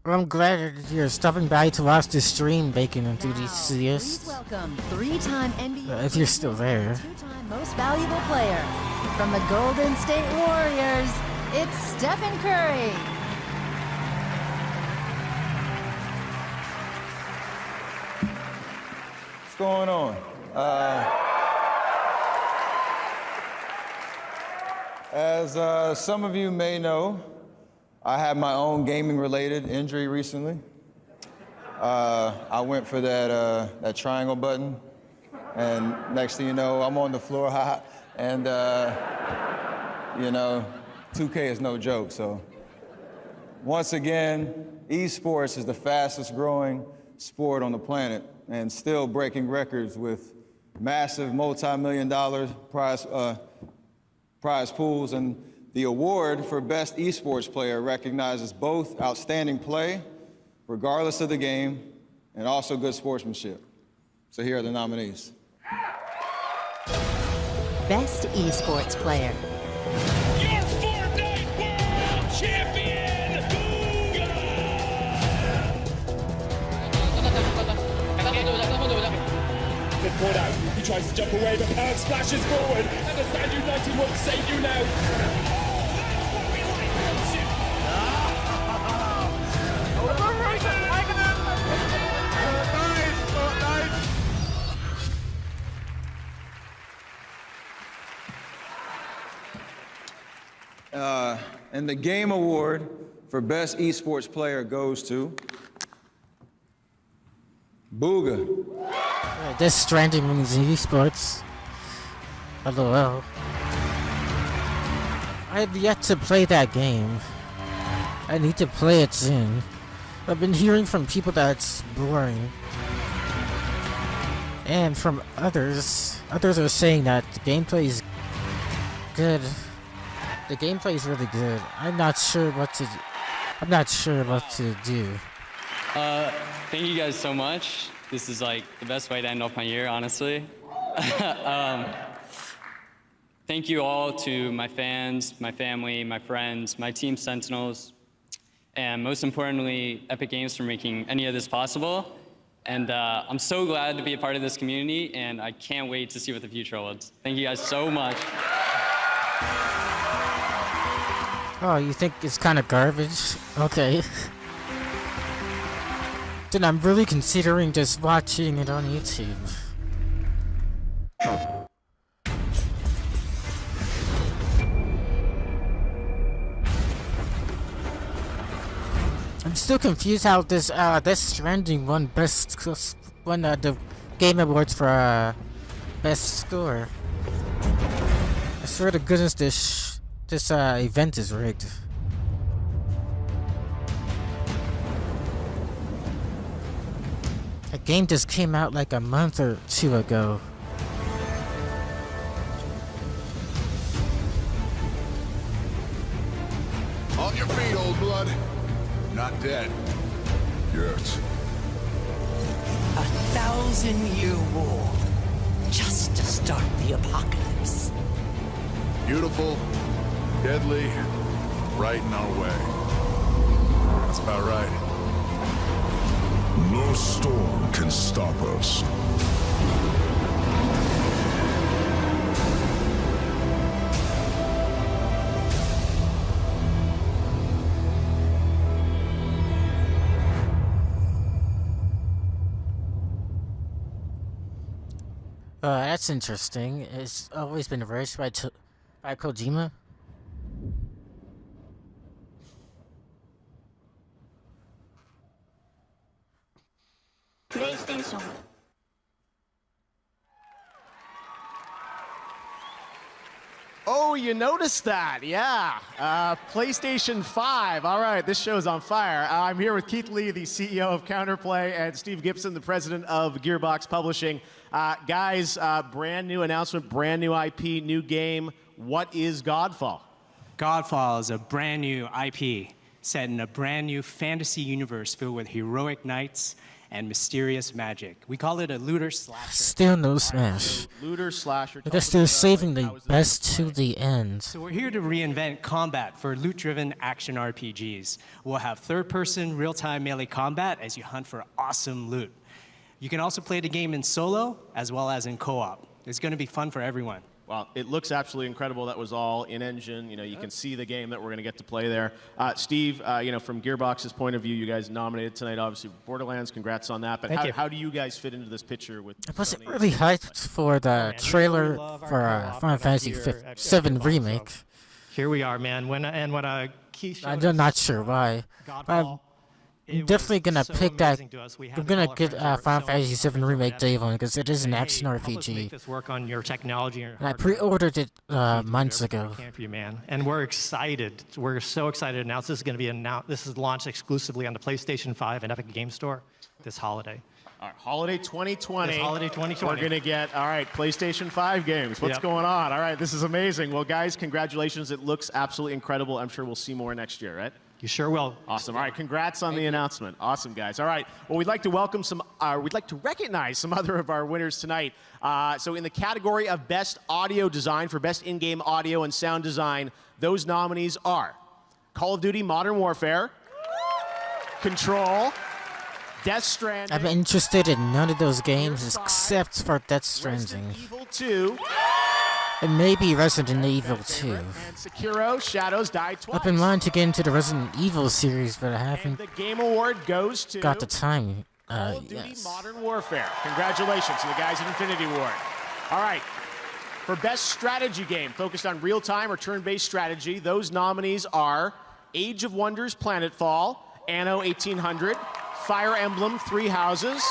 I'm glad you're stopping by to watch this stream, Bacon Enthusiast. Please welcome three-time NBA If you're still there. two-time most valuable player from the Golden State Warriors. It's Stephen Curry. What's going on? As some of you may know, I had my own gaming-related injury recently. I went for that triangle button, and next thing you know, I'm on the floor, and you know, 2K is no joke. So once again, esports is the fastest-growing sport on the planet, and still breaking records with massive multi-million-dollar prize pools, and the award for Best Esports Player recognizes both outstanding play, regardless of the game, and also good sportsmanship. So here are the nominees. Best Esports Player. Your Fortnite World Champion, Booga! Good point out. He tries to jump away, but Pound splashes forward. Understand United won't save you now. And the Game Award for Best Esports Player goes to Booga. This Stranding means esports. LOL. I have yet to play that game. I need to play it soon. I've been hearing from people that it's boring. And from others. Others are saying that the gameplay is good. The gameplay is really good. I'm not sure what to do. Thank you guys so much. This is like the best way to end off my year, honestly. Thank you all to my fans, my family, my friends, my team Sentinels, and most importantly, Epic Games for making any of this possible. And I'm so glad to be a part of this community, and I can't wait to see what the future holds. Thank you guys so much. Oh, you think it's kind of garbage? Okay. Then I'm really considering just watching it on YouTube. I'm still confused how this Death Stranding won the Game Awards for best score. I swear to goodness this event is rigged. The game just came out like a month or two ago. On your feet, old blood. Not dead. Yet. 1,000-year war. Just to start the apocalypse. Beautiful, deadly, right in our way. That's about right. No storm can stop us. That's interesting. It's always been rushed by Kojima. PlayStation. Oh, you noticed that? Yeah. PlayStation 5. All right, this show's on fire. I'm here with Keith Lee, the CEO of Counterplay, and Steve Gibson, the president of Gearbox Publishing. Guys, brand new announcement, brand new IP, new game. What is Godfall? Godfall is a brand new IP set in a brand new fantasy universe filled with heroic knights and mysterious magic. We call it a looter slasher. Still no Smash. Looter slasher. I guess they're saving the best to the end. So we're here to reinvent combat for loot-driven action RPGs. We'll have third-person, real-time melee combat as you hunt for awesome loot. You can also play the game in solo as well as in co-op. It's going to be fun for everyone. Well, it looks absolutely incredible. That was all in-engine. You know, you can see the game that we're going to get to play there. Steve, you know, from Gearbox's point of view, you guys nominated tonight, obviously, Borderlands. Congrats on that. But how do you guys fit into this picture with? I wasn't really hyped for the trailer for Final Fantasy VII Remake. Here we are, man. When Keith showed I'm not sure why. I'm definitely gonna pick that. I'm gonna get Final Fantasy VII Remake Day One because it is an action RPG. Make this work on your technology. And I pre-ordered it months ago. For you, man. And we're excited. We're so excited to announce this is going to be This is launched exclusively on the PlayStation 5 and Epic Games Store this holiday. All right, holiday 2020. This holiday 2020. We're going to get, all right, PlayStation 5 games. What's going on? All right, this is amazing. Well, guys, congratulations. It looks absolutely incredible. I'm sure we'll see more next year, right? You sure will. Awesome. All right, congrats on the announcement. Awesome, guys. All right, well, we'd like to welcome we'd like to recognize some other of our winners tonight. So in the category of Best Audio Design for Best In-Game Audio and Sound Design, those nominees are Call of Duty Modern Warfare, Control, Death Stranding. I'm interested in none of those games except for Death Stranding. Resident Evil 2. And maybe Resident Evil 2. And Sekiro: Shadows Die Twice. I've been wanting to get into the Resident Evil series, but I haven't the Game Award goes to got the time. Call of Duty Modern Warfare. Congratulations to the guys at Infinity Ward. All right. For Best Strategy Game, focused on real-time or turn-based strategy, those nominees are Age of Wonders Planetfall, Anno 1800, Fire Emblem 3 Houses,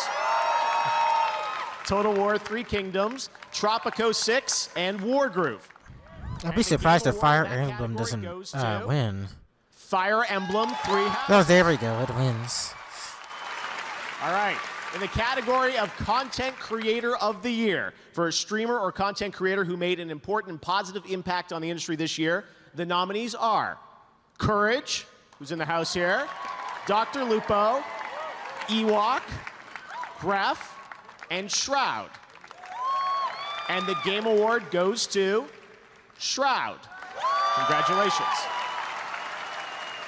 Total War 3 Kingdoms, Tropico 6, and Wargroove. I'd be surprised if Fire Emblem doesn't win. Fire Emblem 3 Houses. Oh, there we go. It wins. All right. In the category of Content Creator of the Year, for a streamer or content creator who made an important and positive impact on the industry this year, the nominees are Courage, who's in the house here, Dr. Lupo, Ewok, Gref, and Shroud. And the Game Award goes to Shroud. Congratulations.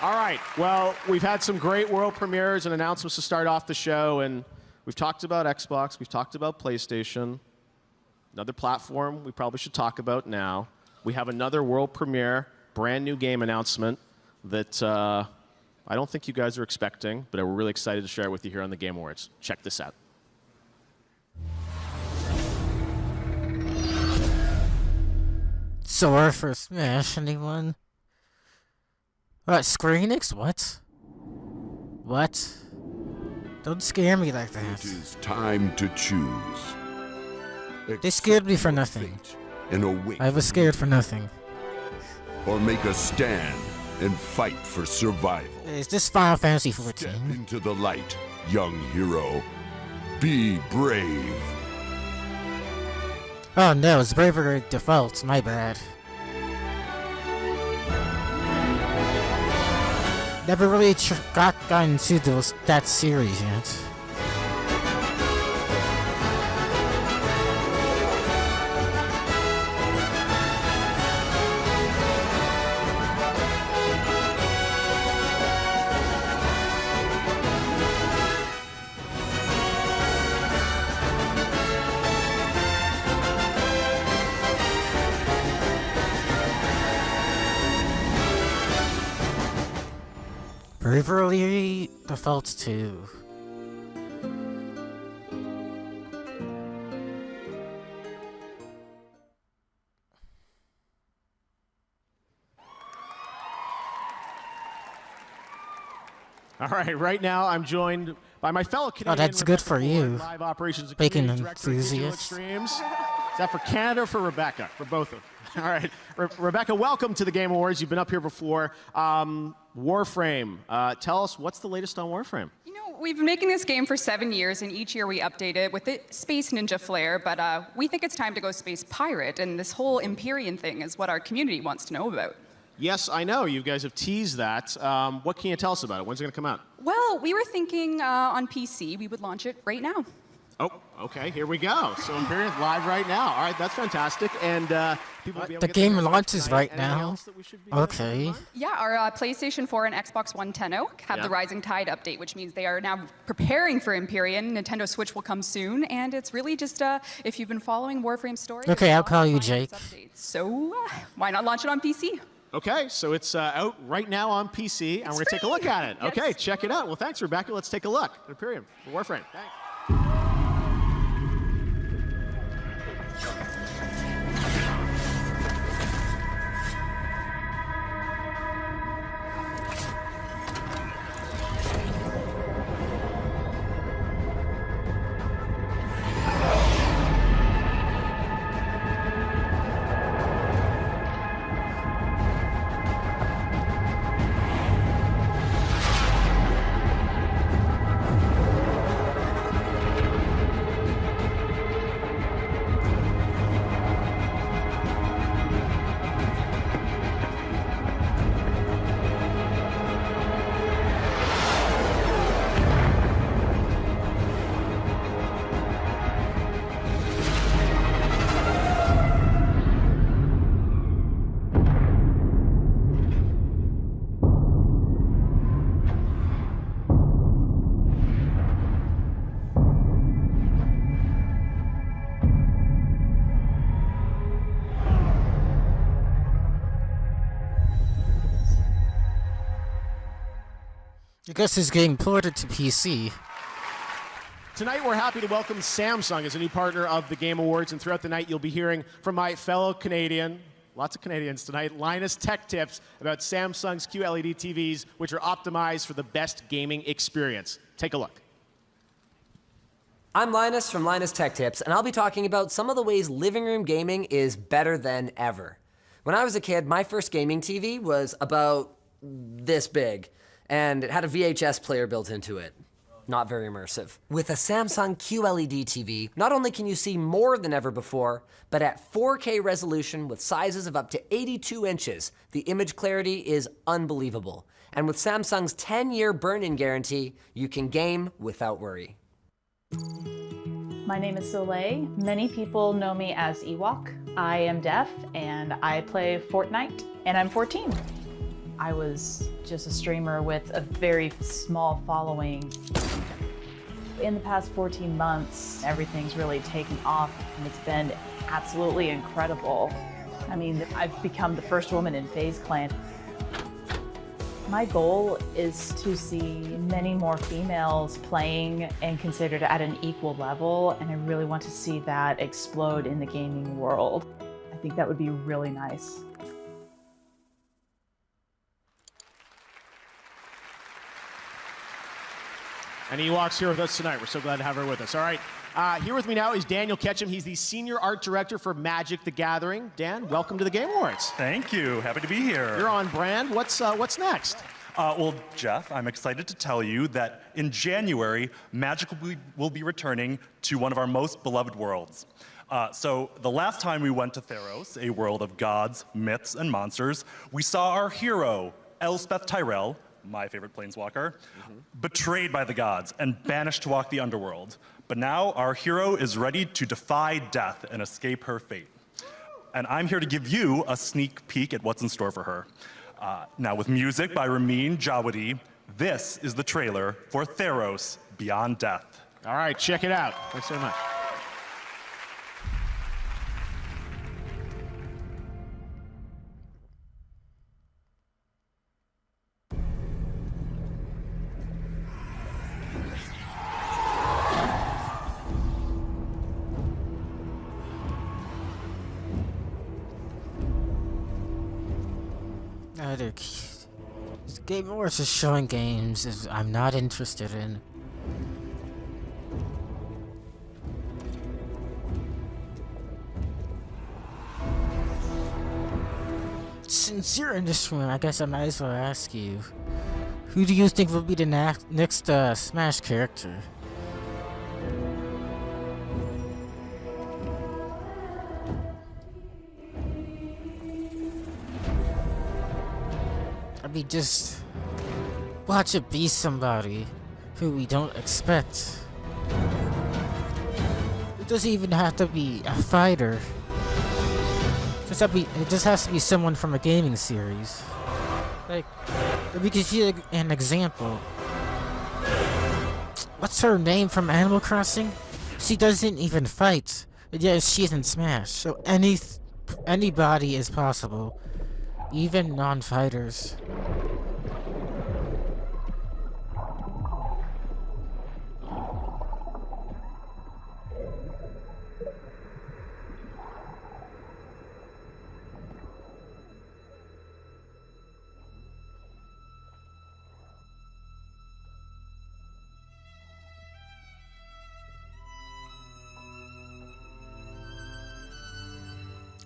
All right. Well, we've had some great world premieres and announcements to start off the show, and we've talked about Xbox, we've talked about PlayStation. Another platform we probably should talk about now. We have another world premiere, brand new game announcement that I don't think you guys are expecting, but we're really excited to share it with you here on the Game Awards. Check this out. Sora for Smash, anyone? What, Square Enix? What? What? Don't scare me like that. It is time to choose. They scared me for nothing. And awake. I was scared for nothing. Or make a stand and fight for survival. Is this Final Fantasy XIV? Step into the light, young hero. Be brave. Oh no, it's Bravery Default. My bad. Never really gotten to that series yet. Bravery Default 2. All right now I'm joined by my fellow Canadian. Oh, that's good for you. Live operations Bacon Director of Digital enthusiast. Extremes. Is that for Canada or for Rebecca? For both of them. All right, Rebecca, welcome to the Game Awards. You've been up here before. Warframe. Tell us, what's the latest on Warframe? You know, we've been making this game for 7 years, and each year we update it with the Space Ninja flair, but we think it's time to go Space Pirate, and this whole Empyrean thing is what our community wants to know about. Yes, I know. You guys have teased that. What can you tell us about it? When's it going to come out? Well, we were thinking on PC we would launch it right now. Oh, okay. Here we go. So Empyrean's live right now. All right, that's fantastic. And people will be able to The get game their launches tonight. right Anything now. else that we should be Okay. Yeah, our PlayStation 4 and Xbox One Tenno have Yeah. the Rising Tide update, which means they are now preparing for Empyrean. Nintendo Switch will come soon, and it's really just, if you've been following Warframe's story... Okay, I'll call you Jake. So, why not launch it on PC? Okay, so it's out right now on PC, and we're going to take a look at it. Yes. Okay, check it out. Well, thanks, Rebecca. Let's take a look at Empyrean for Warframe. Thanks. I guess it's getting ported to PC. Tonight, we're happy to welcome Samsung as a new partner of the Game Awards, and throughout the night, you'll be hearing from my fellow Canadian, lots of Canadians tonight, Linus Tech Tips about Samsung's QLED TVs, which are optimized for the best gaming experience. Take a look. I'm Linus from Linus Tech Tips, and I'll be talking about some of the ways living room gaming is better than ever. When I was a kid, my first gaming TV was about this big, and it had a VHS player built into it. Not very immersive. With a Samsung QLED TV, not only can you see more than ever before, but at 4K resolution with sizes of up to 82 inches, the image clarity is unbelievable. And with Samsung's 10-year burn-in guarantee, you can game without worry. My name is Soleil. Many people know me as Ewok. I am deaf and I play Fortnite, and I'm 14. I was just a streamer with a very small following. In the past 14 months, everything's really taken off, and it's been absolutely incredible. I mean, I've become the first woman in FaZe Clan. My goal is to see many more females playing and considered at an equal level, and I really want to see that explode in the gaming world. I think that would be really nice. And Ewok's here with us tonight. We're so glad to have her with us. All right, here with me now is Daniel Ketchum. He's the Senior Art Director for Magic the Gathering. Dan, welcome to the Game Awards. Thank you. Happy to be here. You're on brand. What's next? Well, Jeff, I'm excited to tell you that in January, Magic will be returning to one of our most beloved worlds. So the last time we went to Theros, a world of gods, myths, and monsters, we saw our hero, Elspeth Tyrell, my favorite planeswalker, betrayed by the gods and banished to walk the underworld. But now our hero is ready to defy death and escape her fate. And I'm here to give you a sneak peek at what's in store for her. Now with music by Ramin Djawadi, this is the trailer for Theros Beyond Death. All right, check it out. Thanks so much. This Game Awards is showing games I'm not interested in. Since you're in this room, I guess I might as well ask you, who do you think will be the next Smash character? I mean, just watch it be somebody who we don't expect. It doesn't even have to be a fighter. It just has to be someone from a gaming series. Like, we could see an example. What's her name from Animal Crossing? She doesn't even fight. Yeah, she's in Smash. So anybody is possible. Even non-fighters.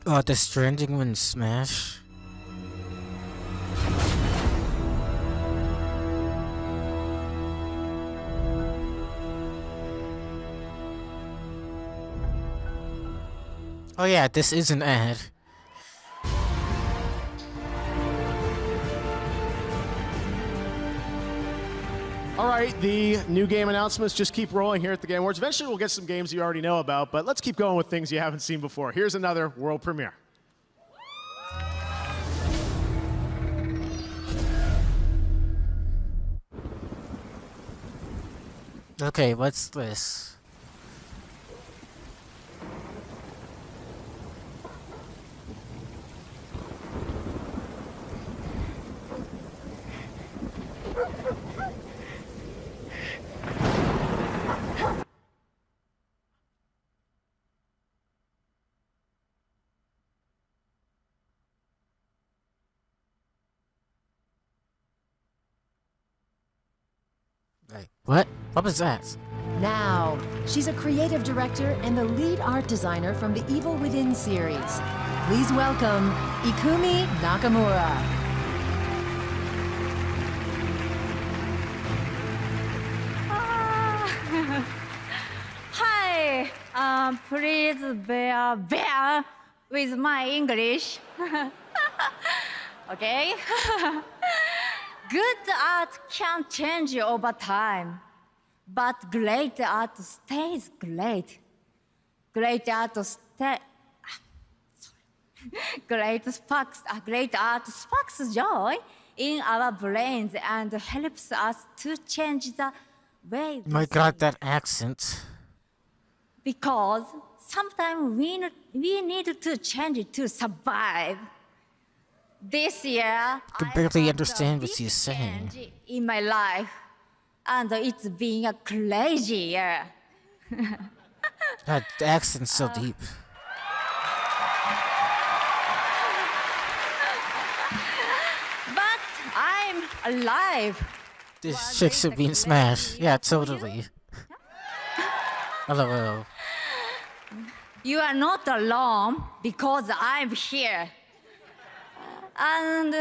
Oh, the Stranding wins Smash. Oh yeah, this is an ad. All right, the new game announcements just keep rolling here at the Game Awards. Eventually we'll get some games you already know about, but let's keep going with things you haven't seen before. Here's another world premiere. Okay, what's this? What? What was that? Now, she's a creative director and the lead art designer from the Evil Within series. Please welcome Ikumi Nakamura. Hi, please bear with my English. Okay? Good art can change over time, but great art stays great. Great art great art sparks joy in our brains and helps us to change the way we My God, that accent. because sometimes we need to change it to survive. This year, I can barely understand what you're saying. in my life, and it's been a crazy year. That accent's so deep. But I'm alive. This chicks are being smashed. Yeah, totally. LOL. You are not alone because I'm here. And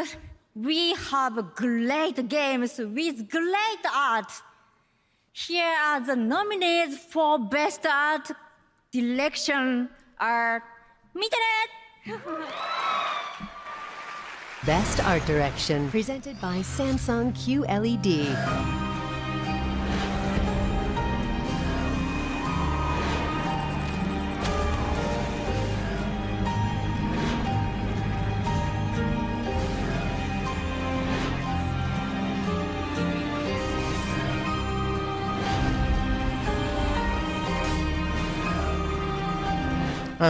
we have great games with great art. Here are the nominees for Best Art Direction are Best Art Direction, presented by Samsung QLED.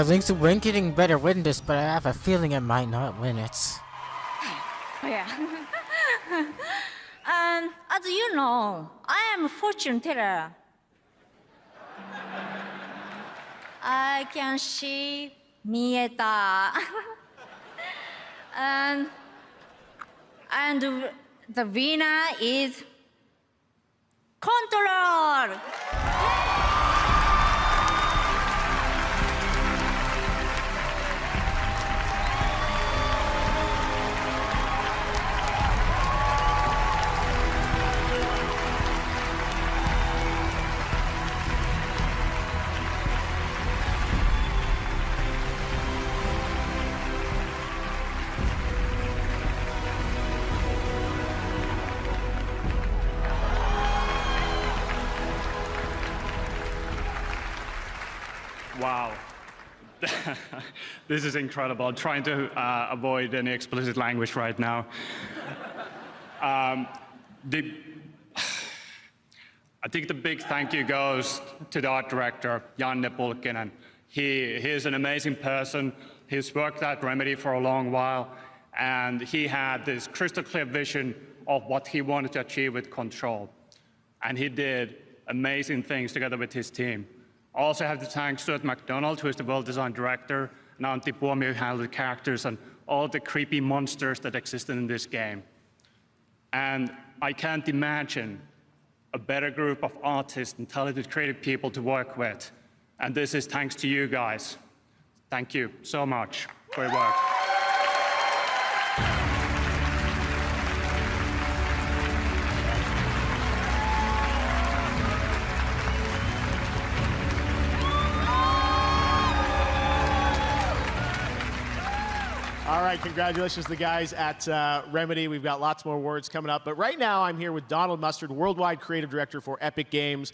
Link's Win getting better win this, but I have a feeling I might not win it. Yeah. As you know, I am a fortune teller. I can see Mieta. and the winner is Control. Wow. This is incredible. I'm trying to avoid any explicit language right now. I think the big thank you goes to the art director, Janne Pulkkinen. He is an amazing person. He's worked at Remedy for a long while, and he had this crystal clear vision of what he wanted to achieve with Control. And he did amazing things together with his team. I also have to thank Stuart McDonald, who is the world design director, and Antti Puomi, who handled the characters and all the creepy monsters that existed in this game. And I can't imagine a better group of artists and talented creative people to work with. And this is thanks to you guys. Thank you so much for your work. All right, congratulations to the guys at Remedy. We've got lots more awards coming up. But right now, I'm here with Donald Mustard, Worldwide Creative Director for Epic Games.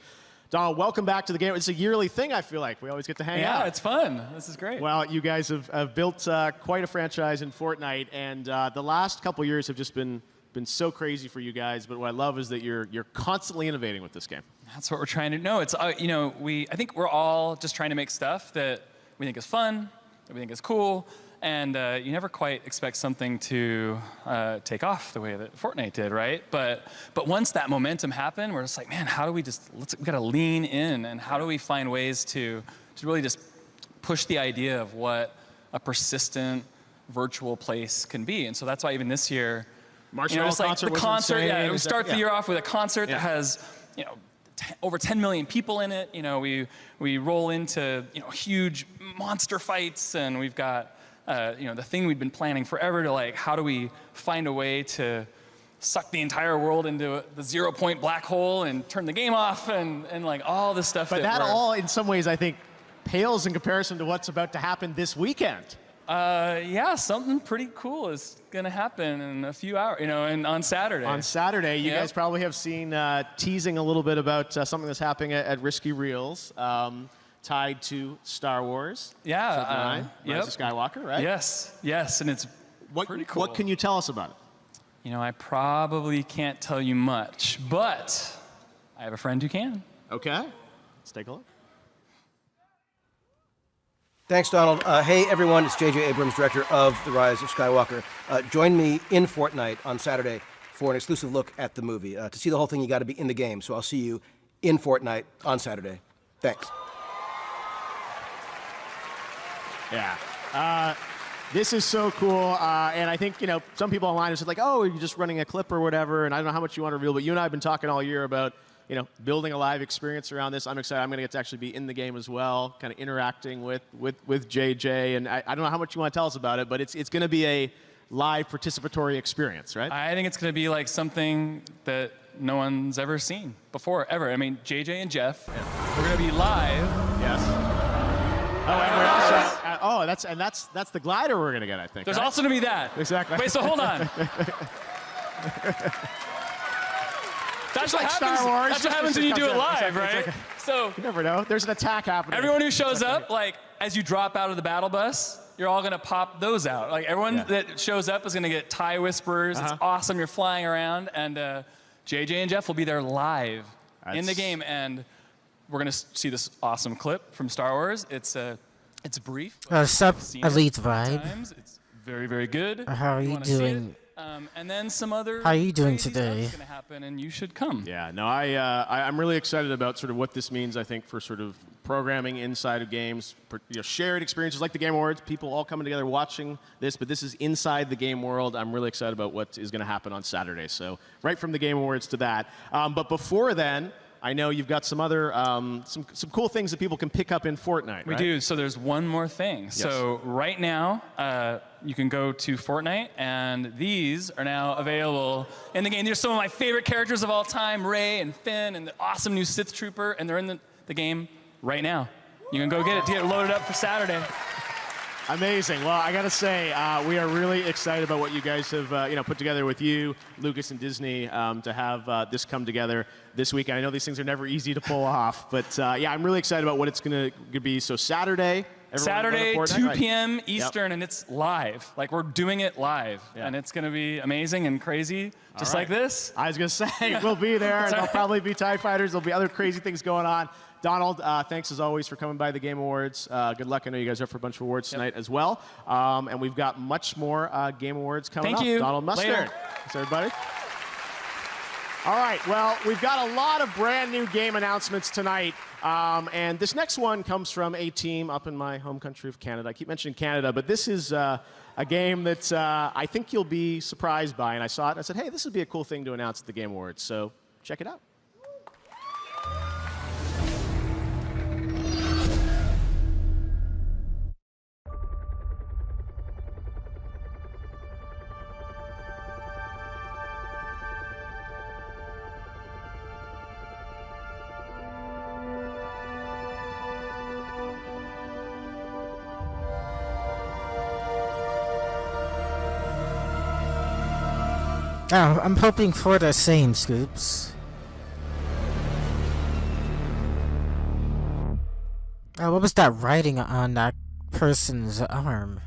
Donald, welcome back to the game. It's a yearly thing, I feel like. We always get to hang out. Yeah, it's fun. This is great. Well, you guys have built quite a franchise in Fortnite, and the last couple years have just been so crazy for you guys. But what I love is that you're constantly innovating with this game. That's what we're trying to know. It's I think we're all just trying to make stuff that we think is fun, that we think is cool. And you never quite expect something to take off the way that Fortnite did, right? But once that momentum happened, we're just like, man, how do we we gotta lean in, and how do we find ways to really just push the idea of what a persistent virtual place can be? And so that's why even this year, Marshmallow concert was concert, insane. we start the year off with a concert Yeah. that has, over 10 million people in it. We roll into, huge monster fights, and we've got, the thing we've been planning forever to how do we find a way to suck the entire world into the 0-point black hole and turn the game off and all this stuff. But that all, in some ways, I think, pales in comparison to what's about to happen this weekend. Yeah, something pretty cool is gonna happen in a few hours, and on Saturday. On Saturday, you guys probably have seen teasing a little bit about something that's happening at Risky Reels, tied to Star Wars. Yeah. Rise of Skywalker, right? Yes, and it's pretty cool. What can you tell us about it? You know, I probably can't tell you much, but I have a friend who can. Okay. Let's take a look. Thanks, Donald. Hey, everyone. It's J.J. Abrams, director of The Rise of Skywalker. Join me in Fortnite on Saturday for an exclusive look at the movie. To see the whole thing, you got to be in the game. So I'll see you in Fortnite on Saturday. Thanks. Yeah. This is so cool. And I think, you know, some people online have said, like, oh, you're just running a clip or whatever. And I don't know how much you want to reveal, but you and I have been talking all year about, you know, building a live experience around this. I'm excited. I'm going to get to actually be in the game as well, kind of interacting with JJ. And I don't know how much you want to tell us about it, but it's going to be a live participatory experience, right? I think it's going to be like something that no one's ever seen before, ever. I mean, JJ and Jeff, we're going to be live. Yes. Oh, and we're also, that's the glider we're going to get, I think. There's right? also going to be that. Exactly. Wait, so hold on. That's what like happens. Star Wars. That's what happens when you do it live, right? Exactly. So you never know. There's an attack happening. Everyone who shows up, like as you drop out of the battle bus, you're all gonna pop those out. Like everyone that shows up is gonna get tie whisperers. It's awesome. You're flying around, and JJ and Jeff will be there live in the game, and we're gonna see this awesome clip from Star Wars. It's brief. Sup, Seen it Elite a few Vibe. times. It's very, very good. How are you wanna see it. doing? And then some other. How are you doing crazy today? stuff's gonna happen, and you should come. Yeah, no, I'm really excited about sort of what this means, I think, for sort of programming inside of games, shared experiences like the Game Awards, people all coming together watching this, but this is inside the game world. I'm really excited about what is going to happen on Saturday. So right from the Game Awards to that. But before then, I know you've got some other, some cool things that people can pick up in Fortnite, We right? do. So there's one more thing. Yes. So right now, you can go to Fortnite, and these are now available in the game. These are some of my favorite characters of all time, Rey and Finn, and the awesome new Sith Trooper, and they're in the game right now. You can go get it to get loaded up for Saturday. Amazing. Well, I got to say, we are really excited about what you guys have put together with you, Lucas and Disney, to have this come together this weekend. I know these things are never easy to pull off, but yeah, I'm really excited about what it's going to be. So Saturday, Saturday, 2 p.m. Eastern, Yep. and it's live. Like, we're doing it live, and it's going to be amazing and crazy, just All like right. this. I was going to say, we'll be there, and there'll probably be TIE Fighters. There'll be other crazy things going on. Donald, thanks as always for coming by the Game Awards. Good luck. I know you guys are up for a bunch of awards tonight as well. And we've got much more Game Awards coming up. Thank you. Donald Mustard. Later. Thanks, everybody. All right, well, we've got a lot of brand new game announcements tonight. And this next one comes from a team up in my home country of Canada. I keep mentioning Canada, but this is a game that I think you'll be surprised by. And I saw it and I said, hey, this would be a cool thing to announce at the Game Awards. So check it out. Oh, I'm hoping for the same, Scoops. Oh, what was that writing on that person's arm?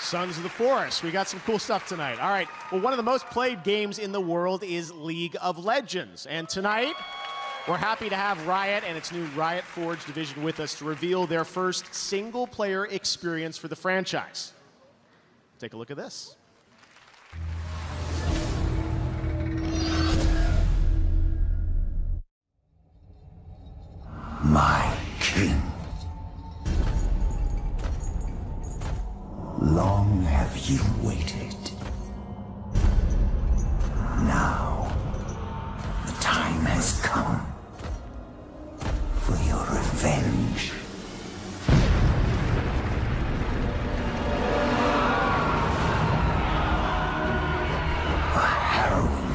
Sons of the Forest. We got some cool stuff tonight. All right. Well, one of the most played games in the world is League of Legends. And tonight, we're happy to have Riot and its new Riot Forge division with us to reveal their first single-player experience for the franchise. Take a look at this. My king. Long have you waited. Now, the time has come for your revenge. A harrowing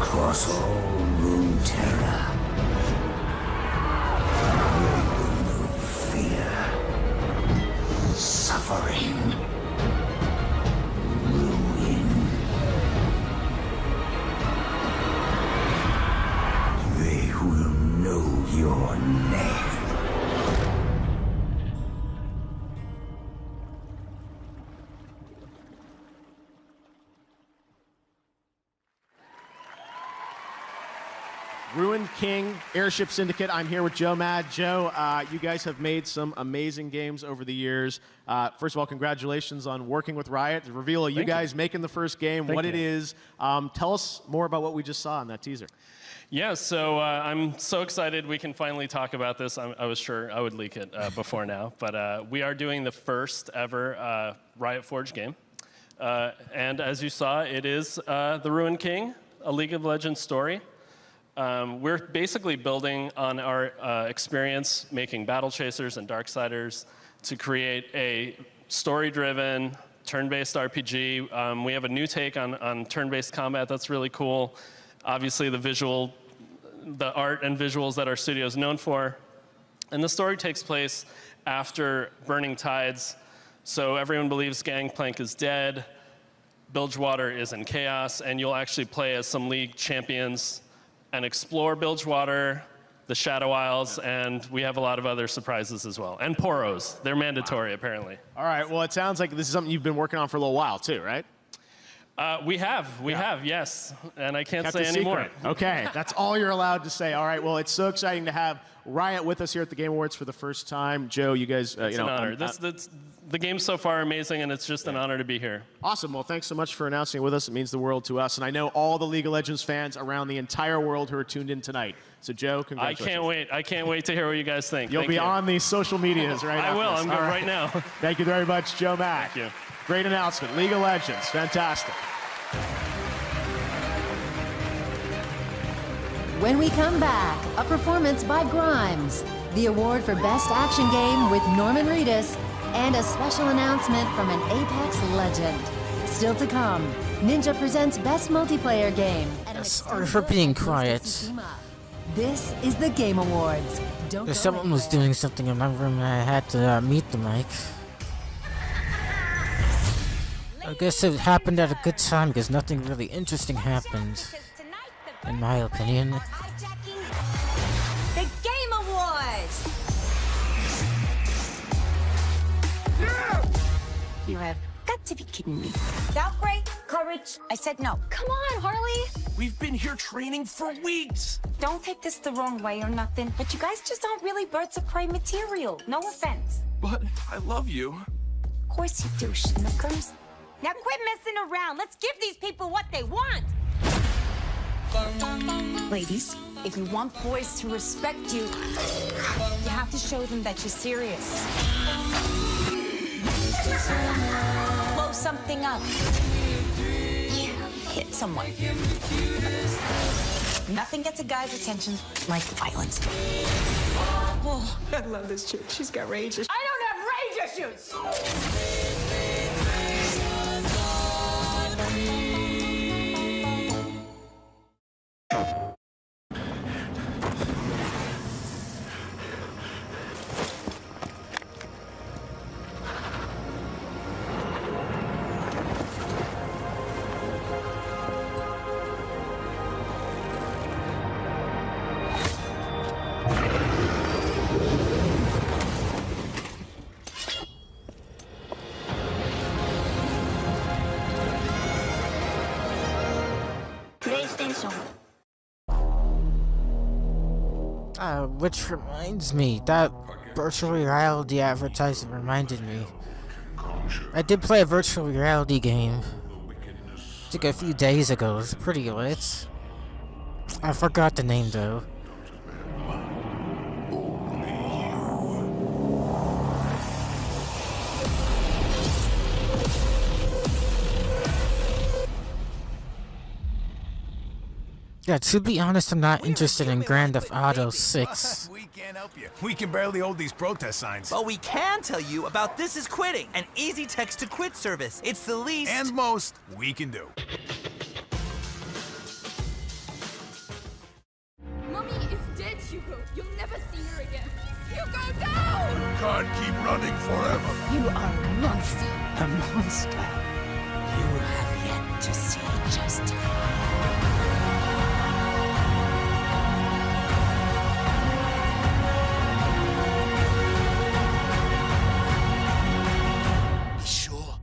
across all Runeterra. Suffering, ruin. They will know your name. Ruin King, Airship Syndicate. I'm here with Joe Mad. Joe, you guys have made some amazing games over the years. First of all, congratulations on working with Riot. The reveal of you guys making the first game, what it is. Tell us more about what we just saw in that teaser. Yeah, so I'm so excited we can finally talk about this. I was sure I would leak it before now, but we are doing the first ever Riot Forge game. And as you saw, it is The Ruin King, a League of Legends story. We're basically building on our experience making Battle Chasers and Darksiders to create a story-driven, turn-based RPG. We have a new take on turn-based combat that's really cool. Obviously, the art and visuals that our studio is known for. And the story takes place after Burning Tides. So everyone believes Gangplank is dead, Bilgewater is in chaos, and you'll actually play as some League champions and explore Bilgewater, the Shadow Isles, and we have a lot of other surprises as well. And Poros. They're mandatory, apparently. All right, well, it sounds like this is something you've been working on for a little while, too, right? We have, yes. And I can't say any more. Okay, that's all you're allowed to say. All right, well, it's so exciting to have Riot with us here at the Game Awards for the first time. Joe, you guys, It's an honor. The game's so far amazing, and it's just an honor to be here. Awesome. Well, thanks so much for announcing it with us. It means the world to us. And I know all the League of Legends fans around the entire world who are tuned in tonight. So, Joe, congratulations. I can't wait to hear what you guys think. You'll be on these social medias right I after will. this. I'm good right now. Thank you very much, Joe Mack. Thank you. Great announcement. League of Legends. Fantastic. When we come back, a performance by Grimes, the award for Best Action Game with Norman Reedus, and a special announcement from an Apex legend. Still to come, Ninja presents Best Multiplayer Game. Sorry for being quiet. This is the Game Awards. Don't If someone was doing something in my room and I had to mute the mic. I guess it happened at a good time because nothing really interesting happened, in my opinion. The Game Awards! You have got to be kidding me. Doubt, great courage. I said no. Come on, Harley. We've been here training for weeks. Don't take this the wrong way or nothing, but you guys just aren't really birds of prey material. No offense. But I love you. Of course you do, Schnookums. Now quit messing around. Let's give these people what they want. Ladies, if you want boys to respect you, you have to show them that you're serious. Blow something up. Hit someone. Nothing gets a guy's attention like violence. Oh, I love this chick. She's got rage issues. I don't have rage issues! PlayStation. Which reminds me, that virtual reality advertisement reminded me. I did play a virtual reality game, I think a few days ago. It was pretty lit. I forgot the name though. Yeah, to be honest, I'm not interested in Grand Theft Auto 6. We can't help you. We can barely hold these protest signs. But we can tell you about This Is Quitting, an easy text-to-quit service. It's the least... and most we can do. Mommy is dead, Hugo. You'll never see her again. Hugo, no! You can't keep running forever. You are a monster. A monster. You have yet to see just how. Be sure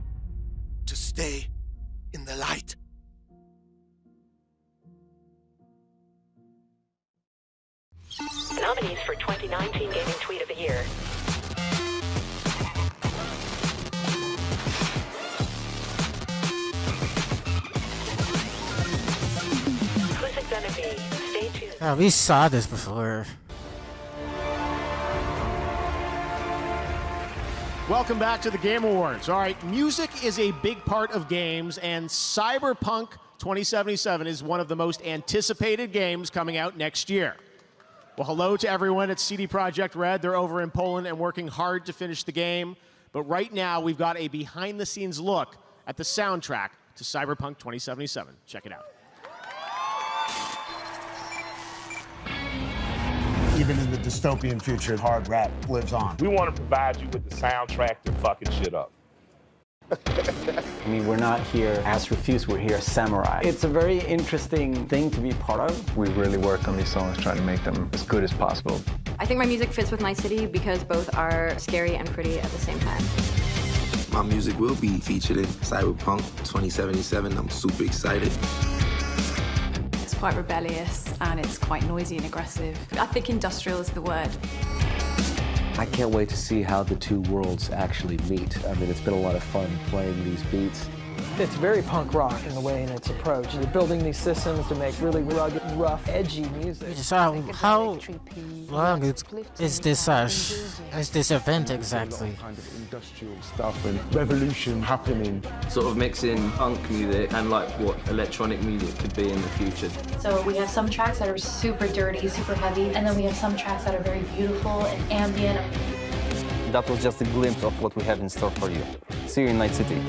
to stay in the light. Nominees for 2019 Gaming Tweet of the Year. Who's it gonna be? Stay tuned. Yeah, we saw this before. Welcome back to the Game Awards. All right, music is a big part of games, and Cyberpunk 2077 is one of the most anticipated games coming out next year. Well, hello to everyone at CD Projekt Red. They're over in Poland and working hard to finish the game. But right now, we've got a behind-the-scenes look at the soundtrack to Cyberpunk 2077. Check it out. Even in the dystopian future, hard rap lives on. We want to provide you with the soundtrack to fucking shit up. I mean, we're not here as Refuse, we're here as Samurai. It's a very interesting thing to be part of. We really work on these songs, trying to make them as good as possible. I think my music fits with my city because both are scary and pretty at the same time. My music will be featured in Cyberpunk 2077. I'm super excited. It's quite rebellious and it's quite noisy and aggressive. I think industrial is the word. I can't wait to see how the two worlds actually meet. I mean, it's been a lot of fun playing these beats. It's very punk rock in the way in its approach. They're building these systems to make really rugged, rough, edgy music. So how long is this event exactly? Kind of industrial stuff and revolution happening. Sort of mixing punk music and like what electronic music could be in the future. So we have some tracks that are super dirty, super heavy, and then we have some tracks that are very beautiful and ambient. That was just a glimpse of what we have in store for you. See you in Night City.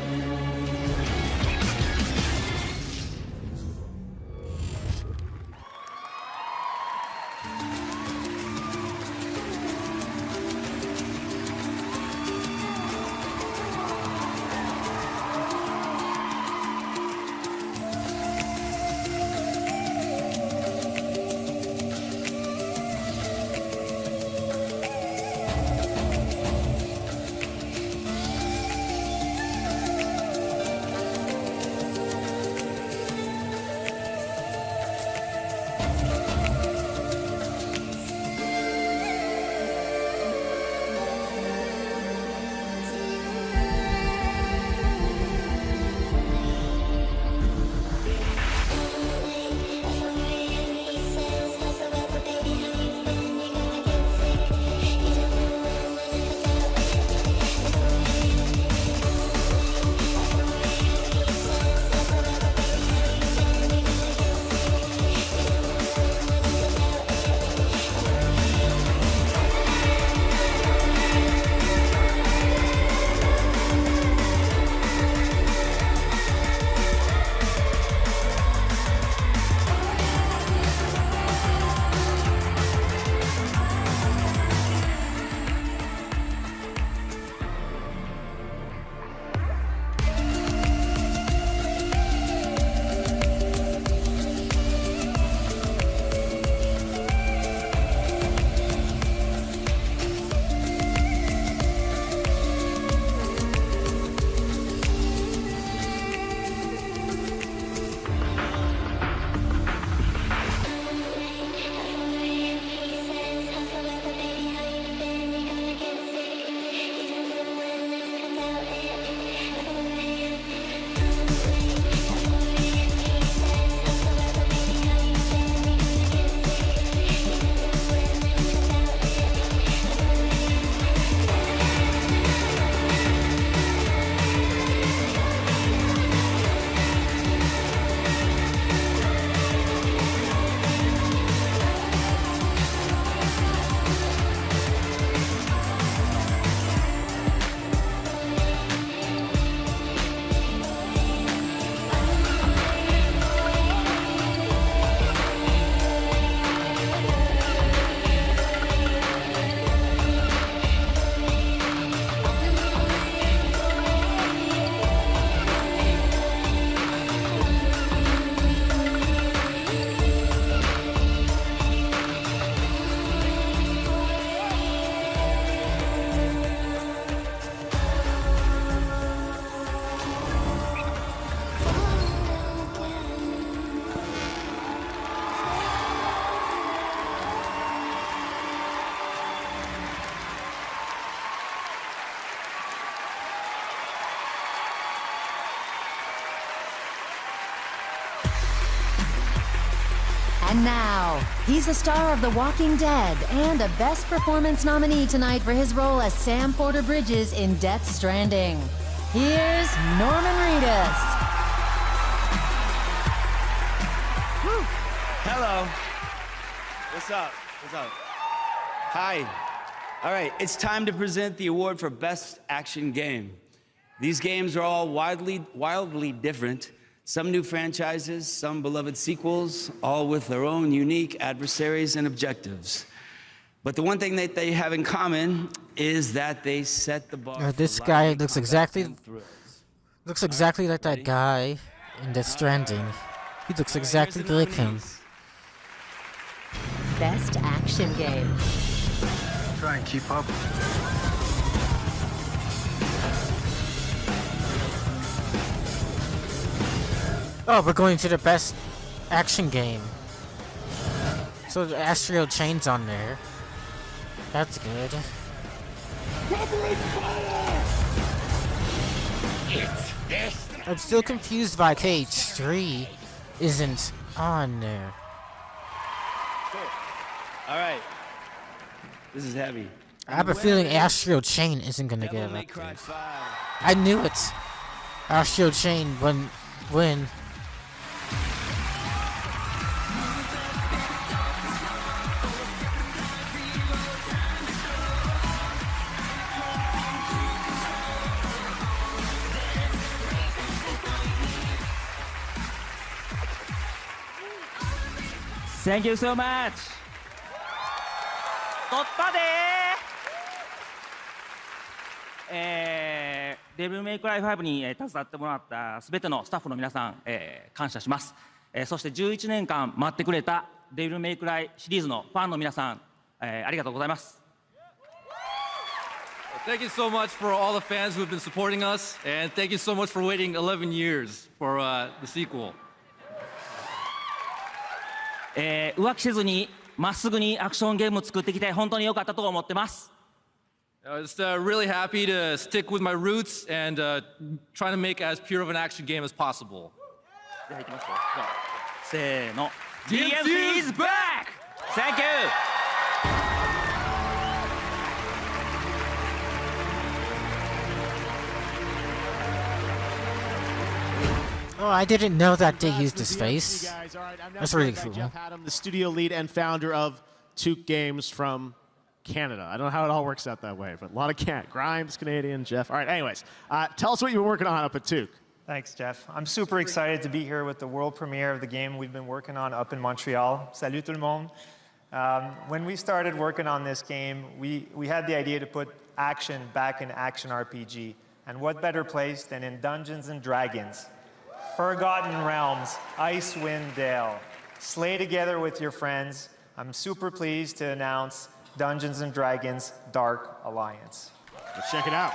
And now, he's the star of The Walking Dead and a Best Performance nominee tonight for his role as Sam Porter Bridges in Death Stranding. Here's Norman Reedus. Hello. What's up? What's up? Hi. All right, it's time to present the award for Best Action Game. These games are all wildly different. Some new franchises, some beloved sequels, all with their own unique adversaries and objectives. But the one thing that they have in common is that they set the bar. This guy looks exactly like that guy in Death Stranding. He looks exactly like him. Best Action Game. Try and keep up. Oh, we're going to the Best Action Game. So the Astral Chain's on there. That's good. I'm still confused why KH3 isn't on there. Cool. All right. This is heavy. I have a feeling Astral Chain isn't gonna get elected. I knew it. Astral Chain wouldn't win. Thank you so much. 取ったでデビルメイクライ5に携わってもらったすべてのスタッフの皆さん、感謝します。そして11年間待ってくれたデビルメイクライシリーズのファンの皆さん、ありがとうございます。Thank you so much for all the fans who have been supporting us, and thank you so much for waiting 11 years for the sequel. 浮気せずにまっすぐにアクションゲームを作ってきて本当に良かったと思ってます。Just really happy to stick with my roots and trying to make as pure of an action game as possible. じゃあ行きますよ。せーの。DMC is back! Thank you! Oh, I didn't know that they used his face. That's really cool. Jeff Adam, the studio lead and founder of Took Games from Canada. I don't know how it all works out that way, but a lot of Grimes, Canadian, Jeff. All right, anyways, tell us what you've been working on up at Took. Thanks, Jeff. I'm super excited to be here with the world premiere of the game we've been working on up in Montreal. Salut tout le monde. When we started working on this game, we had the idea to put action back in action RPG. And what better place than in Dungeons & Dragons? Forgotten Realms, Icewind Dale. Slay together with your friends. I'm super pleased to announce Dungeons & Dragons Dark Alliance. Let's check it out.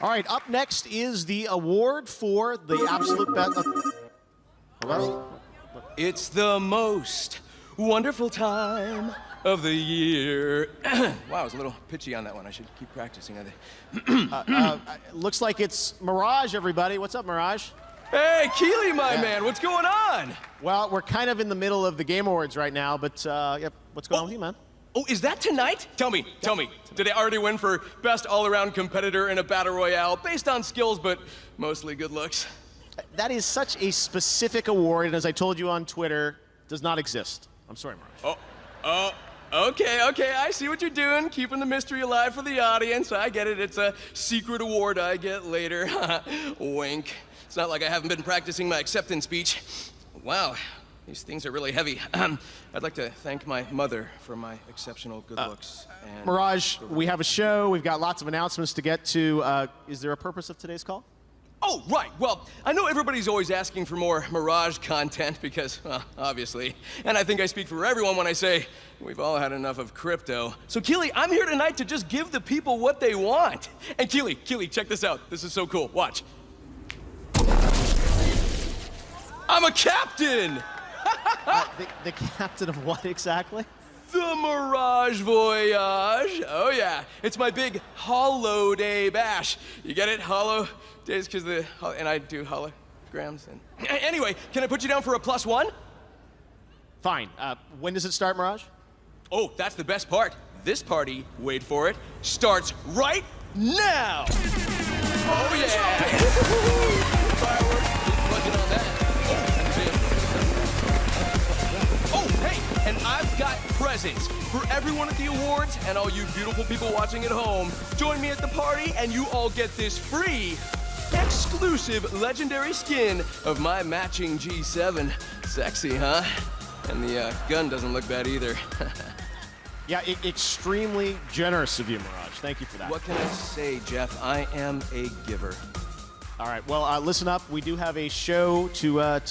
All right, up next is the award for the absolute best. Hello? It's the most wonderful time of the year. Wow, I was a little pitchy on that one. I should keep practicing. Looks like it's Mirage, everybody. What's up, Mirage? Hey, Keely, my man, what's going on? Well, we're kind of in the middle of the Game Awards right now, but what's going on with you, man? Oh, is that tonight? Tell me. Did I already win for best all-around competitor in a battle royale based on skills, but mostly good looks? That is such a specific award, and as I told you on Twitter, does not exist. I'm sorry, Mirage. Okay, I see what you're doing, keeping the mystery alive for the audience. I get it, it's a secret award I get later. Wink. It's not like I haven't been practicing my acceptance speech. Wow, these things are really heavy. I'd like to thank my mother for my exceptional good looks. And Mirage, we have a show. We've got lots of announcements to get to. Is there a purpose of today's call? Oh, right. Well, I know everybody's always asking for more Mirage content because, well, obviously, and I think I speak for everyone when I say we've all had enough of crypto. So, Keely, I'm here tonight to just give the people what they want. And Keely, check this out. This is so cool. Watch. I'm a captain! The captain of what exactly? The Mirage Voyage. Oh, yeah. It's my big Holo Day bash. You get it? Holo Days, because and I do holograms. And anyway, can I put you down for a +1? Fine. When does it start, Mirage? Oh, that's the best part. This party, wait for it, starts right now. Oh, yeah. Fireworks. Buzzing on that. Oh, hey, and I've got presents for everyone at the awards and all you beautiful people watching at home. Join me at the party and you all get this free, exclusive legendary skin of my matching G7. Sexy, huh? And the gun doesn't look bad either. Yeah, extremely generous of you, Mirage. Thank you for that. What can I say, Jeff? I am a giver. All right, well, listen up. We do have a show to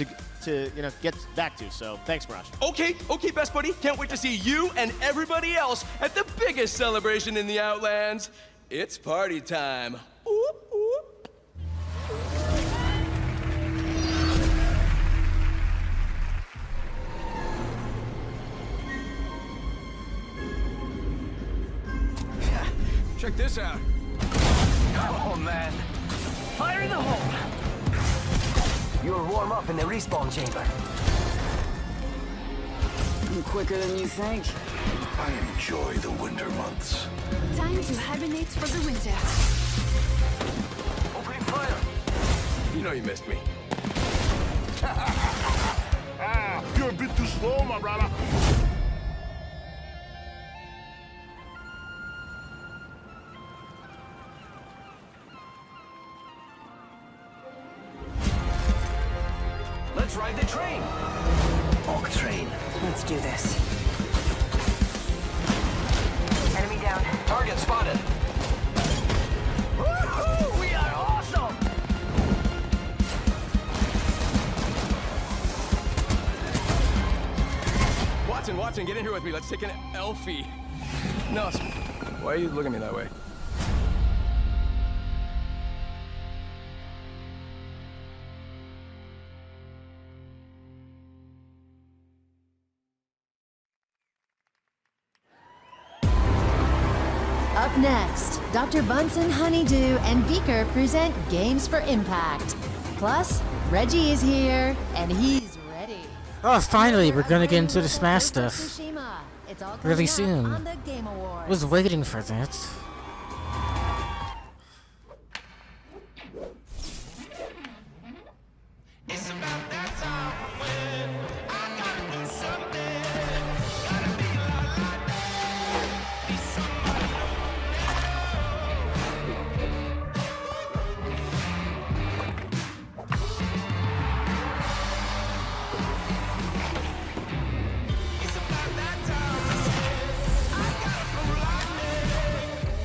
get back to, so thanks, Mirage. Okay, best buddy. Can't wait to see you and everybody else at the biggest celebration in the Outlands. It's party time. Oop, oop. Check this out. Oh, man. Fire in the hole! You'll warm up in the respawn chamber. Quicker than you think. I enjoy the winter months. Time to hibernate for the winter. Opening fire! You know you missed me. You're a bit too slow, my brother. Let's ride the train! Oak train. Let's do this. Enemy down. Target spotted. Woohoo! We are awesome! Watson, get in here with me. Let's take an Elfie. No, why are you looking at me that way? Up next, Dr. Bunsen, Honeydew, and Beaker present Games for Impact. Plus, Reggie is here, and he's ready. Oh, finally, we're gonna get into the Smash stuff Tsushima. It's all really coming up soon. on the Game Awards. I was waiting for that. It's about that time when I gotta do something. Gotta be like that. Be somebody. It's about that time when I gotta go like me. I could be something without you now. It's about that time when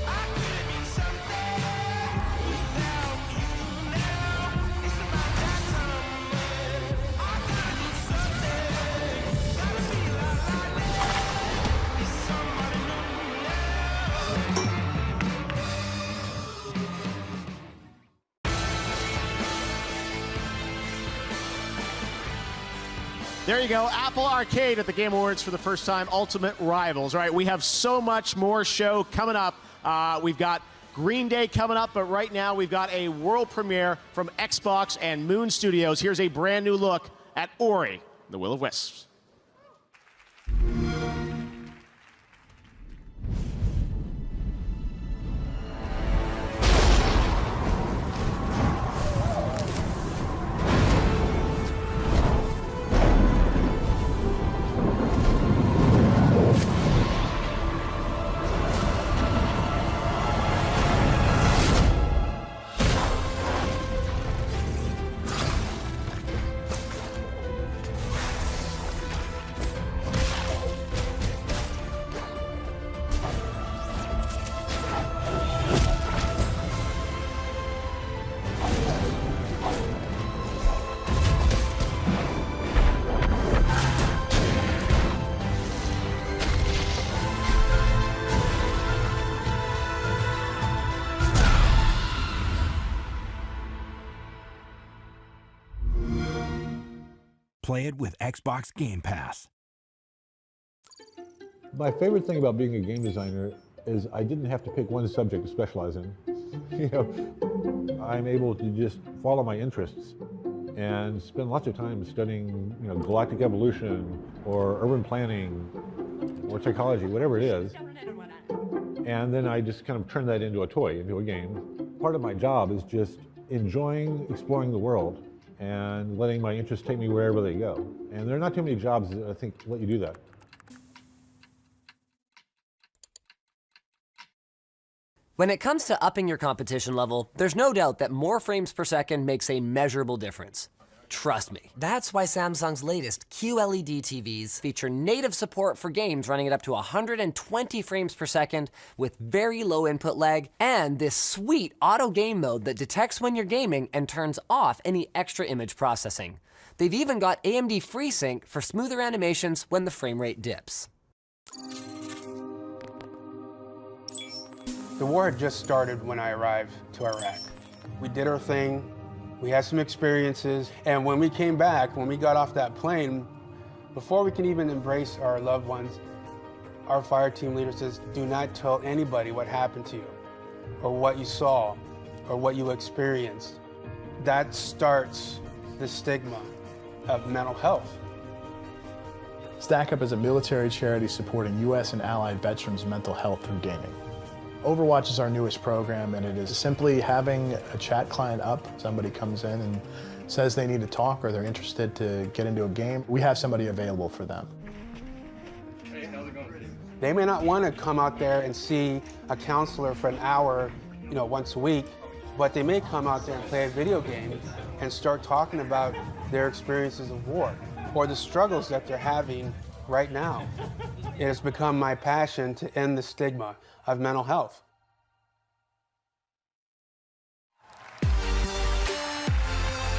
I gotta do something. Gotta be like that. Be somebody new There you go, Apple Arcade at the Game Awards for the first time, Ultimate Rivals. All right, we have so much more show coming up. We've got Green Day coming up, but right now we've got a world premiere from Xbox and Moon Studios. Here's a brand new look at Ori, the Will of Wisps. Play it with Xbox Game Pass. My favorite thing about being a game designer is I didn't have to pick one subject to specialize in. You know, I'm able to just follow my interests and spend lots of time studying, you know, galactic evolution or urban planning or psychology, whatever it is. And then I just kind of turn that into a toy, into a game. Part of my job is just enjoying exploring the world and letting my interests take me wherever they go. And there are not too many jobs that I think let you do that. When it comes to upping your competition level, there's no doubt that more frames per second makes a measurable difference. Trust me. That's why Samsung's latest QLED TVs feature native support for games running at up to 120 frames per second with very low input lag, and this sweet auto game mode that detects when you're gaming and turns off any extra image processing. They've even got AMD FreeSync for smoother animations when the frame rate dips. The war had just started when I arrived to Iraq. We did our thing. We had some experiences, and when we came back, when we got off that plane, before we can even embrace our loved ones, our fire team leader says, do not tell anybody what happened to you, or what you saw, or what you experienced. That starts the stigma of mental health. Stack Up is a military charity supporting U.S. and allied veterans' mental health through gaming. Overwatch is our newest program, and it is simply having a chat client up. Somebody comes in and says they need to talk or they're interested to get into a game. We have somebody available for them. Hey, how's it going? They may not want to come out there and see a counselor for an hour, you know, once a week, but they may come out there and play a video game and start talking about their experiences of war or the struggles that they're having right now. It has become my passion to end the stigma of mental health.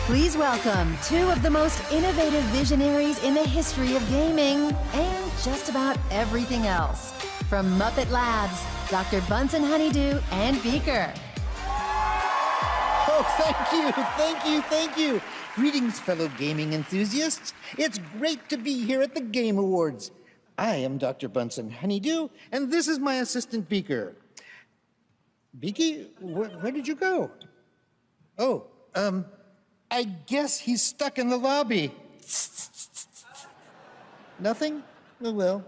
Please welcome two of the most innovative visionaries in the history of gaming and just about everything else. From Muppet Labs, Dr. Bunsen Honeydew and Beaker. Oh, thank you. Greetings, fellow gaming enthusiasts. It's great to be here at the Game Awards. I am Dr. Bunsen Honeydew, and this is my assistant, Beaker. Beaky, where did you go? Oh, I guess he's stuck in the lobby. Nothing? Oh, well.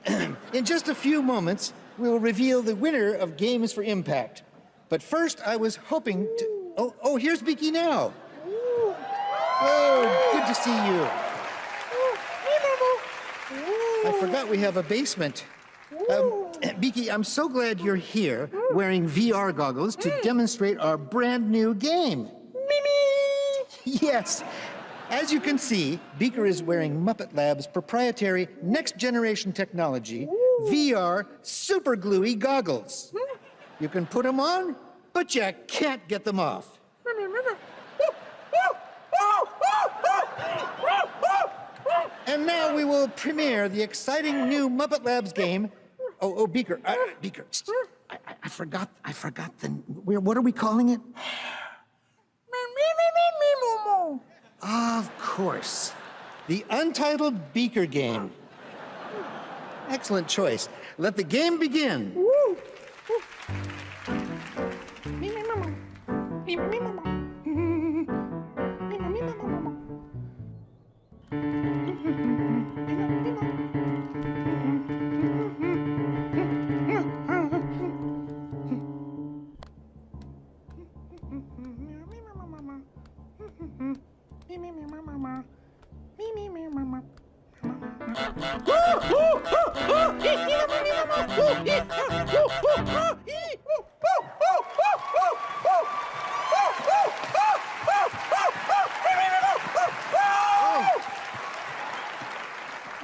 In just a few moments, we'll reveal the winner of Games for Impact. But first, I was hoping to... Oh, here's Beaky now. Oh, good to see you. I forgot we have a basement. Beaky, I'm so glad you're here wearing VR goggles to demonstrate our brand new game. Yes. As you can see, Beaker is wearing Muppet Labs' proprietary next-generation technology, VR super gluey goggles. You can put them on, but you can't get them off. And now we will premiere the exciting new Muppet Labs game. Oh, Beaker, Beaker, I forgot the. What are we calling it? Of course, the Untitled Beaker game. Excellent choice. Let the game begin.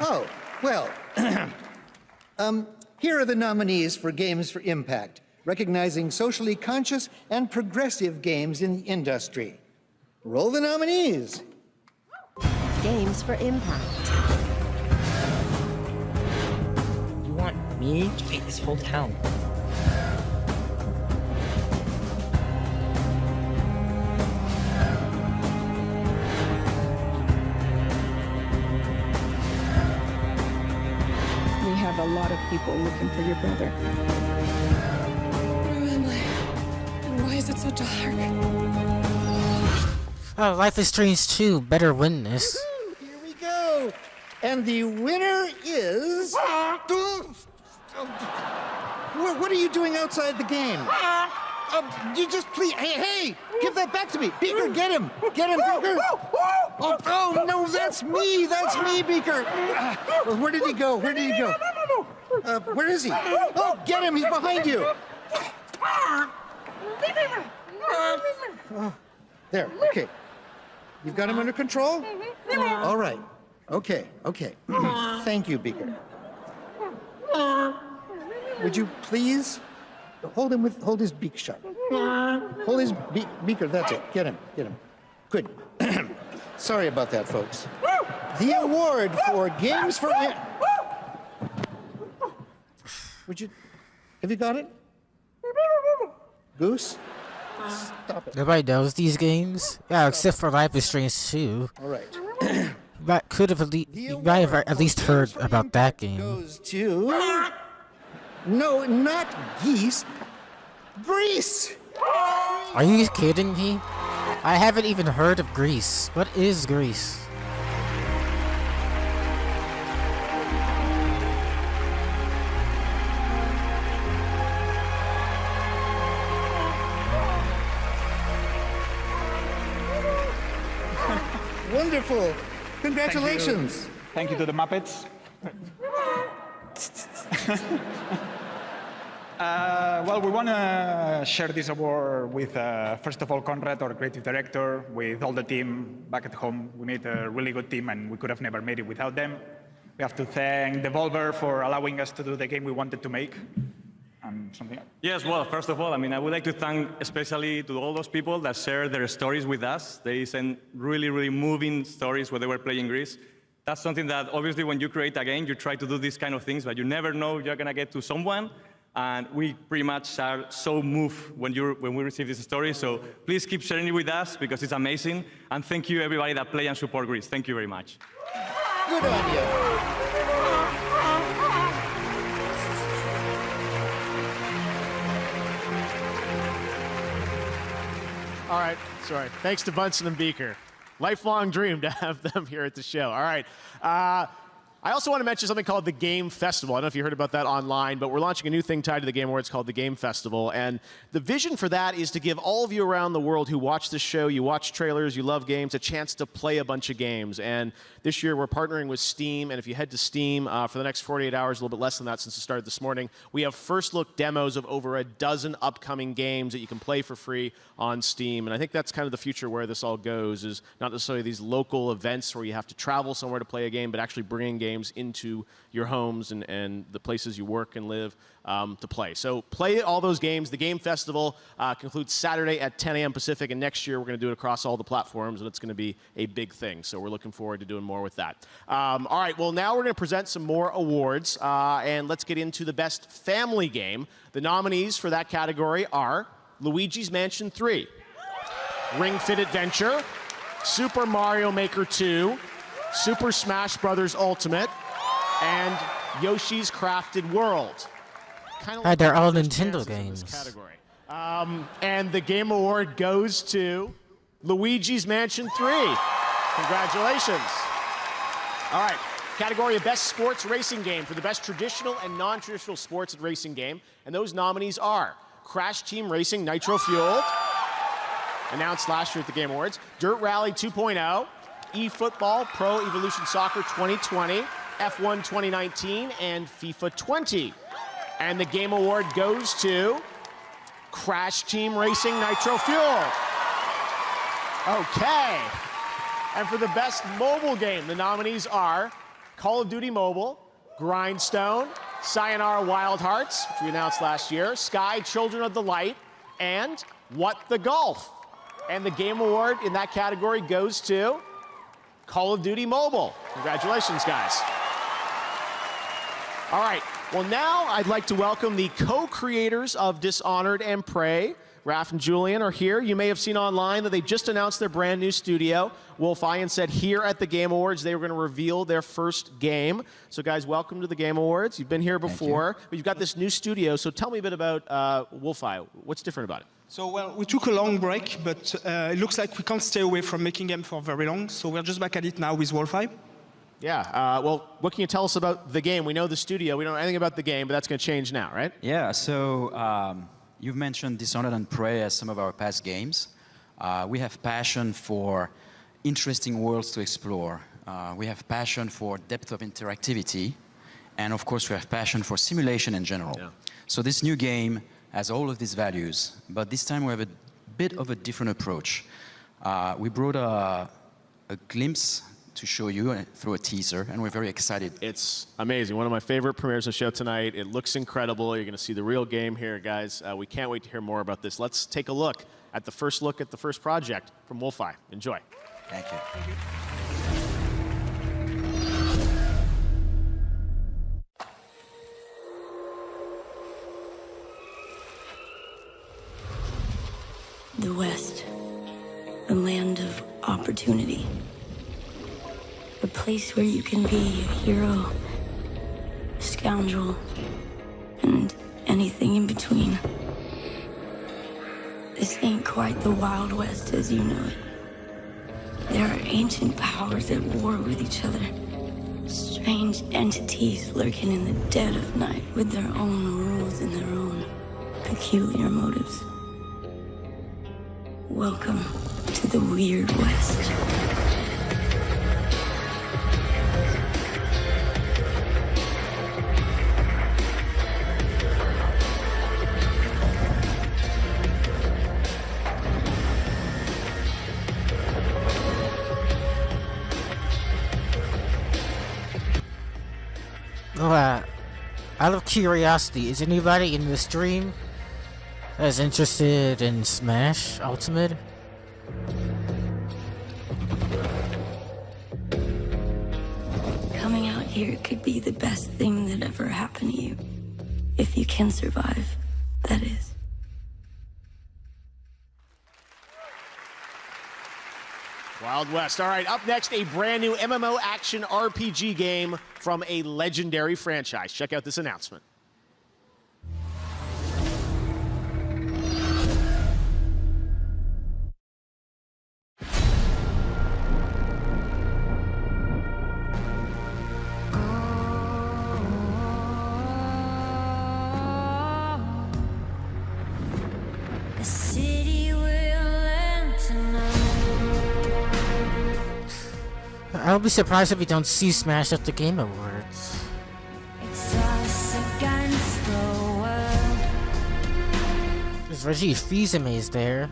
Oh, well, here are the nominees for Games for Impact, recognizing socially conscious and progressive games in the industry. Roll the nominees. Games for Impact. You want me to paint this whole town? lot of people looking for your brother. Where am I? And why is it so dark? Oh, Life is Strange 2 better win this. Here we go. And the winner is... What are you doing outside the game? You just please... Hey, give that back to me. Beaker, get him. Get him, Beaker. Oh, no, that's me, Beaker. Where did he go? Where is he? Oh, get him, he's behind you. There, okay. You've got him under control? All right. Okay. Thank you, Beaker. Would you please hold his beak shut? Hold his Beaker, that's it. Get him. Good. Sorry about that, folks. The award for Games for... Have you got it? Goose? Stop it. Nobody knows these games? Yeah, except for Life is Strange 2. All right. You might have at least heard about that game. Goes to... No, not geese. Greece! Are you kidding me? I haven't even heard of Greece. What is Greece? Wonderful. Congratulations. Thank you to the Muppets. Well, we want to share this award with, first of all, Conrad, our creative director, with all the team back at home. We made a really good team, and we could have never made it without them. We have to thank Devolver for allowing us to do the game we wanted to make. Yes, well, first of all, I would like to thank especially to all those people that shared their stories with us. They sent really, really moving stories when they were playing Greece. That's something that obviously when you create a game, you try to do these kind of things, but you never know you're going to get to someone. And we pretty much are so moved when we receive this story. So please keep sharing it with us because it's amazing. And thank you, everybody that play and support Greece. Thank you very much. Good on you. All right, sorry. Thanks to Bunsen and Beaker. Lifelong dream to have them here at the show. All right. I also want to mention something called the Game Festival. I don't know if you heard about that online, but we're launching a new thing tied to the Game Awards called the Game Festival. And the vision for that is to give all of you around the world who watch this show, you watch trailers, you love games, a chance to play a bunch of games. And this year we're partnering with Steam. And if you head to Steam for the next 48 hours, a little bit less than that since it started this morning, we have first look demos of over a dozen upcoming games that you can play for free on Steam. And I think that's kind of the future where this all goes, is not necessarily these local events where you have to travel somewhere to play a game, but actually bringing games into your homes and the places you work and live to play. So play all those games. The Game Festival concludes Saturday at 10 a.m. Pacific, and next year we're going to do it across all the platforms, and it's going to be a big thing. So we're looking forward to doing more with that. All right, well, now we're going to present some more awards, and let's get into the Best Family Game. The nominees for that category are Luigi's Mansion 3, Ring Fit Adventure, Super Mario Maker 2, Super Smash Bros. Ultimate, and Yoshi's Crafted World. They're all Nintendo games. Category. And the Game Award goes to Luigi's Mansion 3. Congratulations. All right, category of Best Sports Racing Game for the best traditional and non-traditional sports and racing game. And those nominees are Crash Team Racing Nitro Fueled, announced last year at the Game Awards, Dirt Rally 2.0, eFootball Pro Evolution Soccer 2020, F1 2019, and FIFA 20. And the Game Award goes to Crash Team Racing Nitro Fueled. Okay. And for the best mobile game, the nominees are Call of Duty Mobile, Grindstone, Sayonara Wild Hearts, which we announced last year, Sky Children of the Light, and What the Golf. And the Game Award in that category goes to Call of Duty Mobile. Congratulations, guys. All right, well, now I'd like to welcome the co-creators of Dishonored and Prey, Raph and Julian are here. You may have seen online that they just announced their brand new studio. Wolf Ian said here at the Game Awards they were going to reveal their first game. So guys, welcome to the Game Awards. You've been here before, but you've got this new studio. So tell me a bit about Wolf Ian. What's different about it? So, well, we took a long break, but it looks like we can't stay away from making games for very long. So we're just back at it now with Wolfeye. Yeah, well, what can you tell us about the game? We know the studio, we don't know anything about the game, but that's going to change now, right? Yeah, so you've mentioned Dishonored and Prey as some of our past games. We have passion for interesting worlds to explore. We have passion for depth of interactivity. And of course, we have passion for simulation in general. Yeah. So this new game has all of these values, but this time we have a bit of a different approach. We brought a glimpse to show you through a teaser, and we're very excited. It's amazing. One of my favorite premieres of the show tonight. It looks incredible. You're going to see the real game here, guys. We can't wait to hear more about this. Let's take a look at the first project from Wolfeye. Enjoy. Thank you. The West, the land of opportunity. A place where you can be a hero, a scoundrel, and anything in between. This ain't quite the Wild West as you know it. There are ancient powers at war with each other. Strange entities lurking in the dead of night with their own rules and their own peculiar motives. Welcome to the Weird West. Out of curiosity, is anybody in the stream that's interested in Smash Ultimate? Coming out here could be the best thing that ever happened to you. If you can survive, that is. Wild West. All right, up next, a brand new MMO action RPG game from a legendary franchise. Check out this announcement. The city will end tonight. I'll be surprised if we don't see Smash at the Game Awards. It's us against the world. Because Reggie Fils-Aimé's there.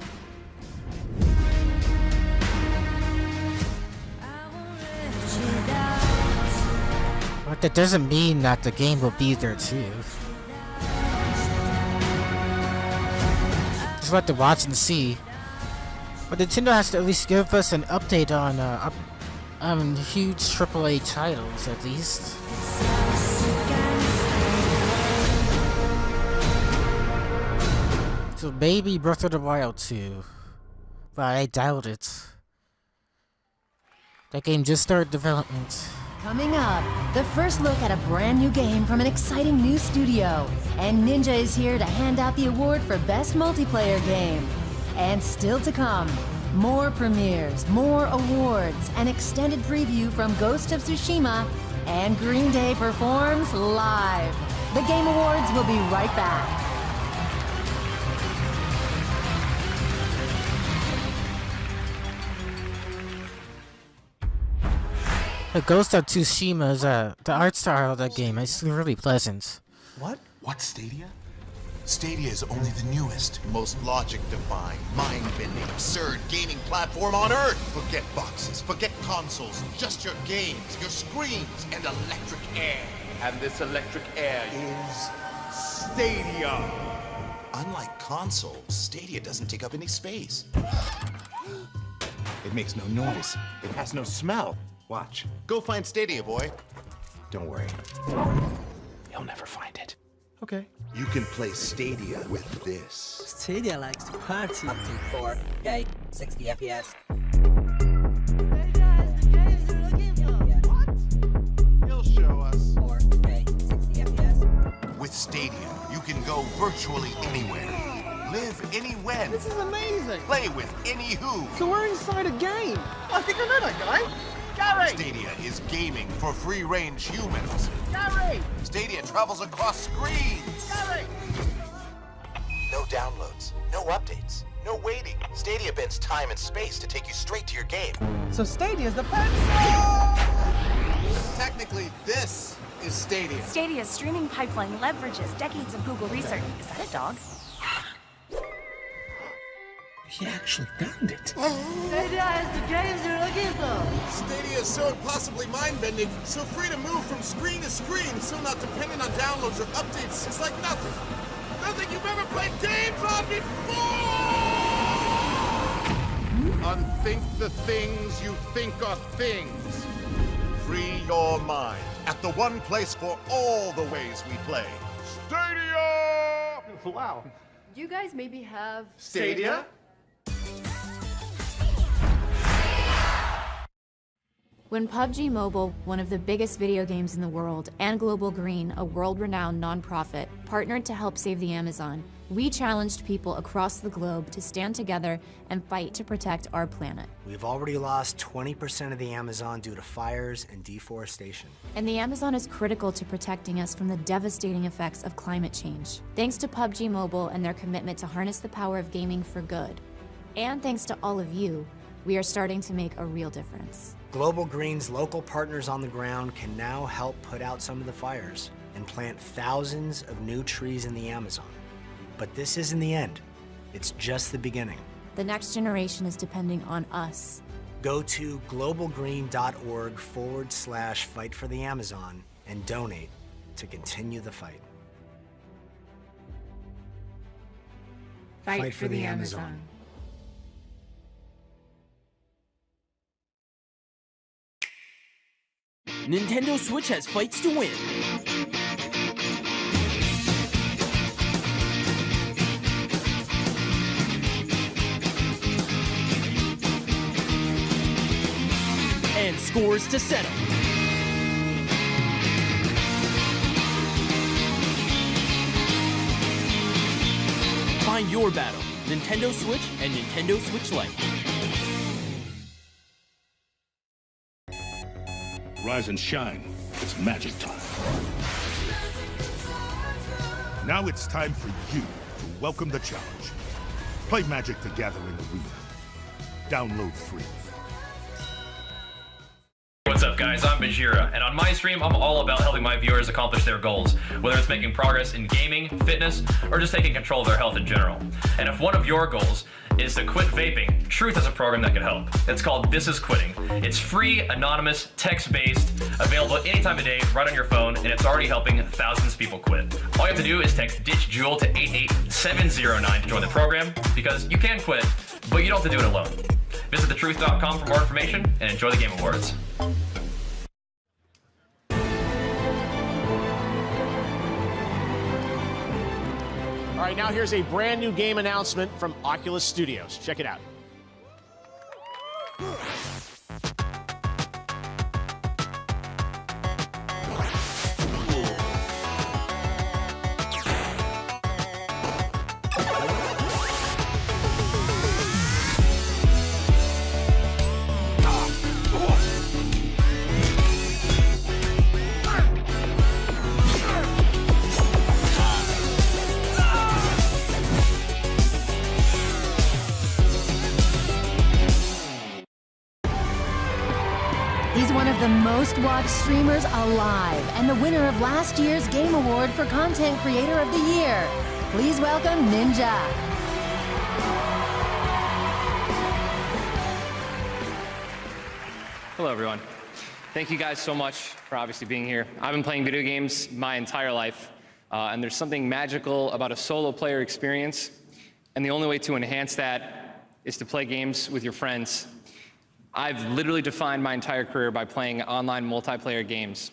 But that doesn't mean that the game will be there too. Just have to watch and see. But Nintendo has to at least give us an update on huge AAA titles at least. So maybe Breath of the Wild 2, but I doubt it. That game just started development. Coming up, the first look at a brand new game from an exciting new studio. And Ninja is here to hand out the award for Best Multiplayer Game. And still to come, more premieres, more awards, an extended preview from Ghost of Tsushima, and Green Day performs live. The Game Awards will be right back. The Ghost of Tsushima is the art style of that game. It's really pleasant. What? What, Stadia? Stadia is only the newest, most logic-defying, mind-bending, absurd gaming platform on Earth. Forget boxes, forget consoles, just your games, your screens, and electric air. And this electric air is Stadia. Unlike consoles, Stadia doesn't take up any space. It makes no noise. It has no smell. Watch. Go find Stadia, boy. Don't worry. You'll never find it. Okay. You can play Stadia with this. Stadia likes to party. Up to 4K, 60 FPS. He'll show us. 4K, 60 FPS. With Stadia, you can go virtually anywhere. Live anywhere. This is amazing. Play with any who. So we're inside a game. I think I know that guy. Gary! Stadia is gaming for free-range humans. Gary! Stadia travels across screens. Gary! No downloads, no updates, no waiting. Stadia bends time and space to take you straight to your game. So Stadia's the pencil! Technically, this is Stadia. Stadia's streaming pipeline leverages decades of Google research. Is that a dog? He actually found it. Stadia is the games you're looking for. Stadia is so impossibly mind-bending, so free to move from screen to screen, so not dependent on downloads or updates. It's like nothing. Nothing you've ever played games on before! Unthink the things you think are things. Free your mind at the one place for all the ways we play. Stadia! Wow. You guys maybe have Stadia? When PUBG Mobile, one of the biggest video games in the world, and Global Green, a world-renowned nonprofit, partnered to help save the Amazon, we challenged people across the globe to stand together and fight to protect our planet. We've already lost 20% of the Amazon due to fires and deforestation. And the Amazon is critical to protecting us from the devastating effects of climate change. Thanks to PUBG Mobile and their commitment to harness the power of gaming for good. And thanks to all of you, we are starting to make a real difference. Global Green's local partners on the ground can now help put out some of the fires and plant thousands of new trees in the Amazon. But this isn't the end. It's just the beginning. The next generation is depending on us. Go to globalgreen.org/fight for the Amazon and donate to continue the fight. Fight for the Amazon. Nintendo Switch has fights to win. And scores to settle. Find your battle, Nintendo Switch and Nintendo Switch Lite. Rise and shine. It's magic time. Now it's time for you to welcome the challenge. Play Magic the Gathering Arena. Download free. What's up, guys? I'm Bajira, and on my stream, I'm all about helping my viewers accomplish their goals, whether it's making progress in gaming, fitness, or just taking control of their health in general. And if one of your goals is to quit vaping, Truth has a program that can help. It's called This Is Quitting. It's free, anonymous, text-based, available anytime of day, right on your phone, and it's already helping thousands of people quit. All you have to do is text Ditch Jewel to 88709 to join the program, because you can quit, but you don't have to do it alone. Visit thetruth.com for more information, and enjoy the Game Awards. All right, now here's a brand new game announcement from Oculus Studios. Check it out. He's one of the most watched streamers alive and the winner of last year's Game Award for Content Creator of the Year. Please welcome Ninja. Hello, everyone. Thank you guys so much for obviously being here. I've been playing video games my entire life, and there's something magical about a solo player experience, and the only way to enhance that is to play games with your friends. I've literally defined my entire career by playing online multiplayer games,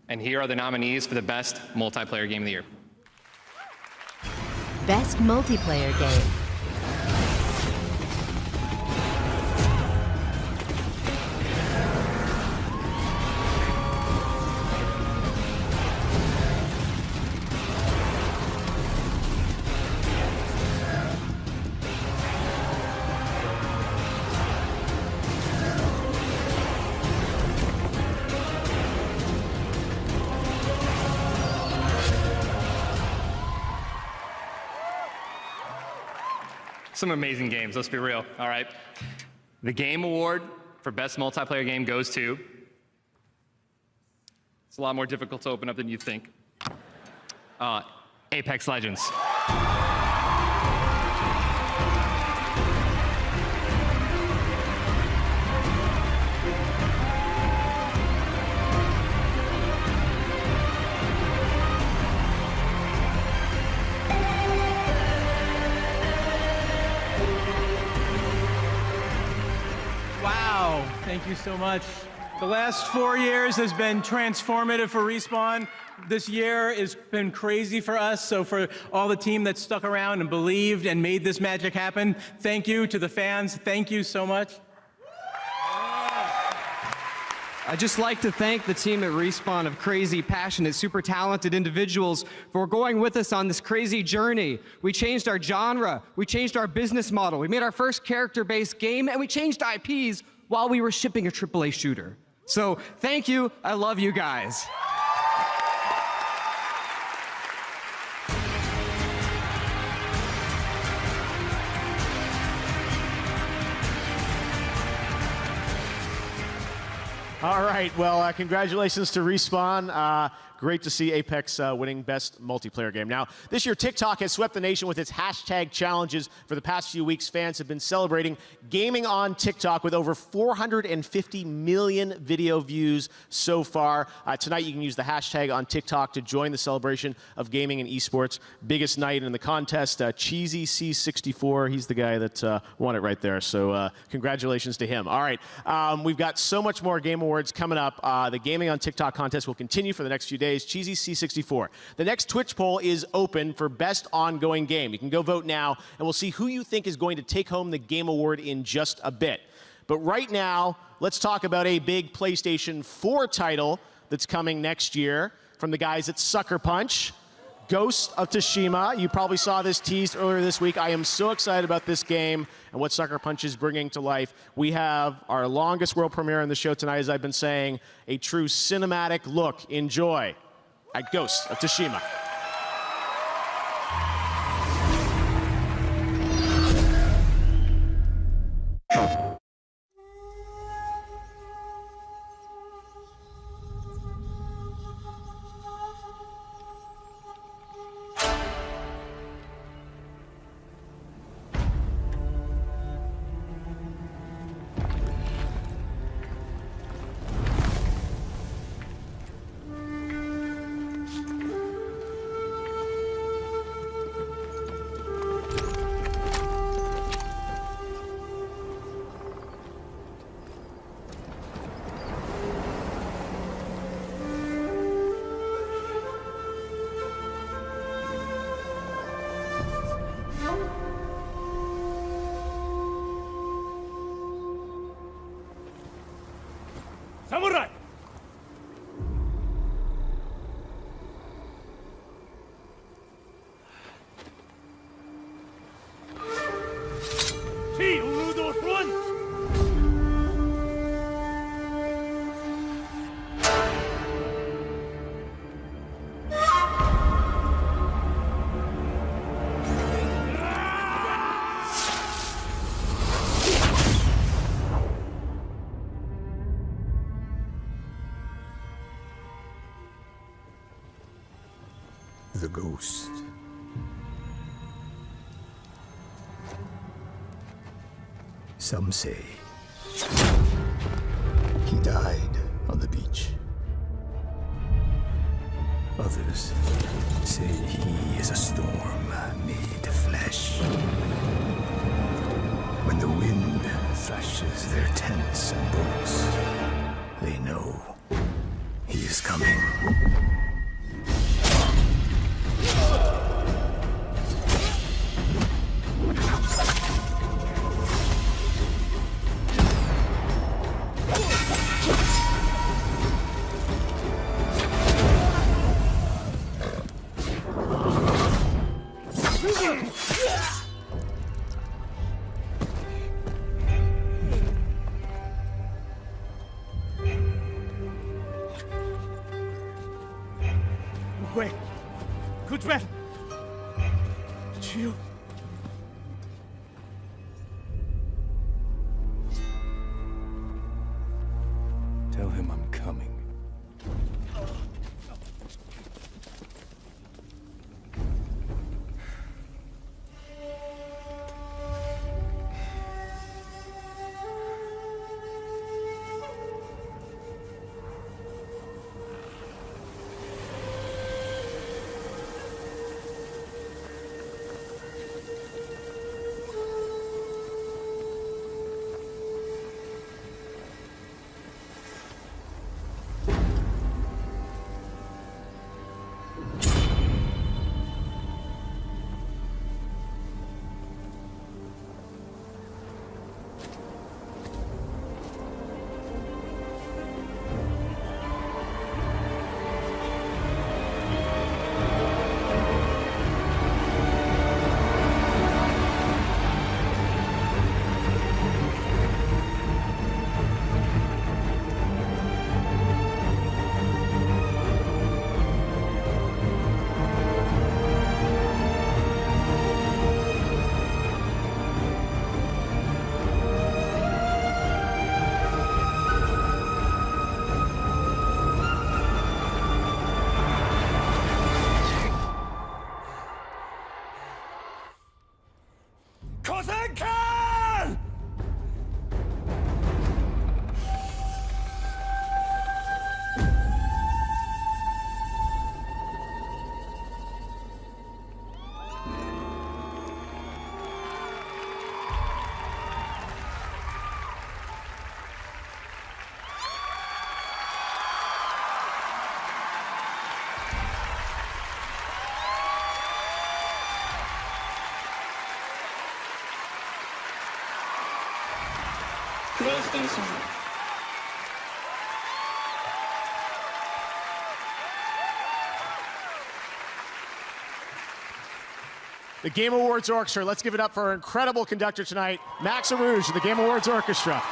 and here are the nominees for the best multiplayer game of the year. Best Multiplayer Game. Some amazing games, let's be real, all right? The Game Award for Best Multiplayer Game goes to... It's a lot more difficult to open up than you think. Apex Legends. Wow, thank you so much. The last 4 years has been transformative for Respawn. This year has been crazy for us, so for all the team that stuck around and believed and made this magic happen, thank you. To the fans, thank you so much. I'd just like to thank the team at Respawn of crazy, passionate, super talented individuals for going with us on this crazy journey. We changed our genre, we changed our business model, we made our first character-based game, and we changed IPs while we were shipping a AAA shooter. So thank you, I love you guys. All right, well, congratulations to Respawn. Great to see Apex winning Best Multiplayer Game. Now, this year, TikTok has swept the nation with its hashtag challenges. For the past few weeks, fans have been celebrating gaming on TikTok with over 450 million video views so far. Tonight, you can use the hashtag on TikTok to join the celebration of gaming and esports. Biggest night in the contest, Cheesy C64. He's the guy that won it right there. So congratulations to him. All right, we've got so much more Game Awards coming up. The Gaming on TikTok contest will continue for the next few days. Cheesy C64. The next Twitch poll is open for Best Ongoing Game. You can go vote now, and we'll see who you think is going to take home the Game Award in just a bit. But right now, let's talk about a big PlayStation 4 title that's coming next year from the guys at Sucker Punch. Ghost of Tsushima. You probably saw this teased earlier this week. I am so excited about this game and what Sucker Punch is bringing to life. We have our longest world premiere on the show tonight, as I've been saying, a true cinematic look. Enjoy at Ghost of Tsushima. Samurai! The ghost. Some say he died on the beach. Others say he is a storm made flesh. When the wind thrashes their tents and boats, they know he is coming. Wait. Gudren! It's you. Tell him I'm coming. Kozenkan! PlayStation. The Game Awards Orchestra. Let's give it up for our incredible conductor tonight, Max Arouge, the Game Awards Orchestra.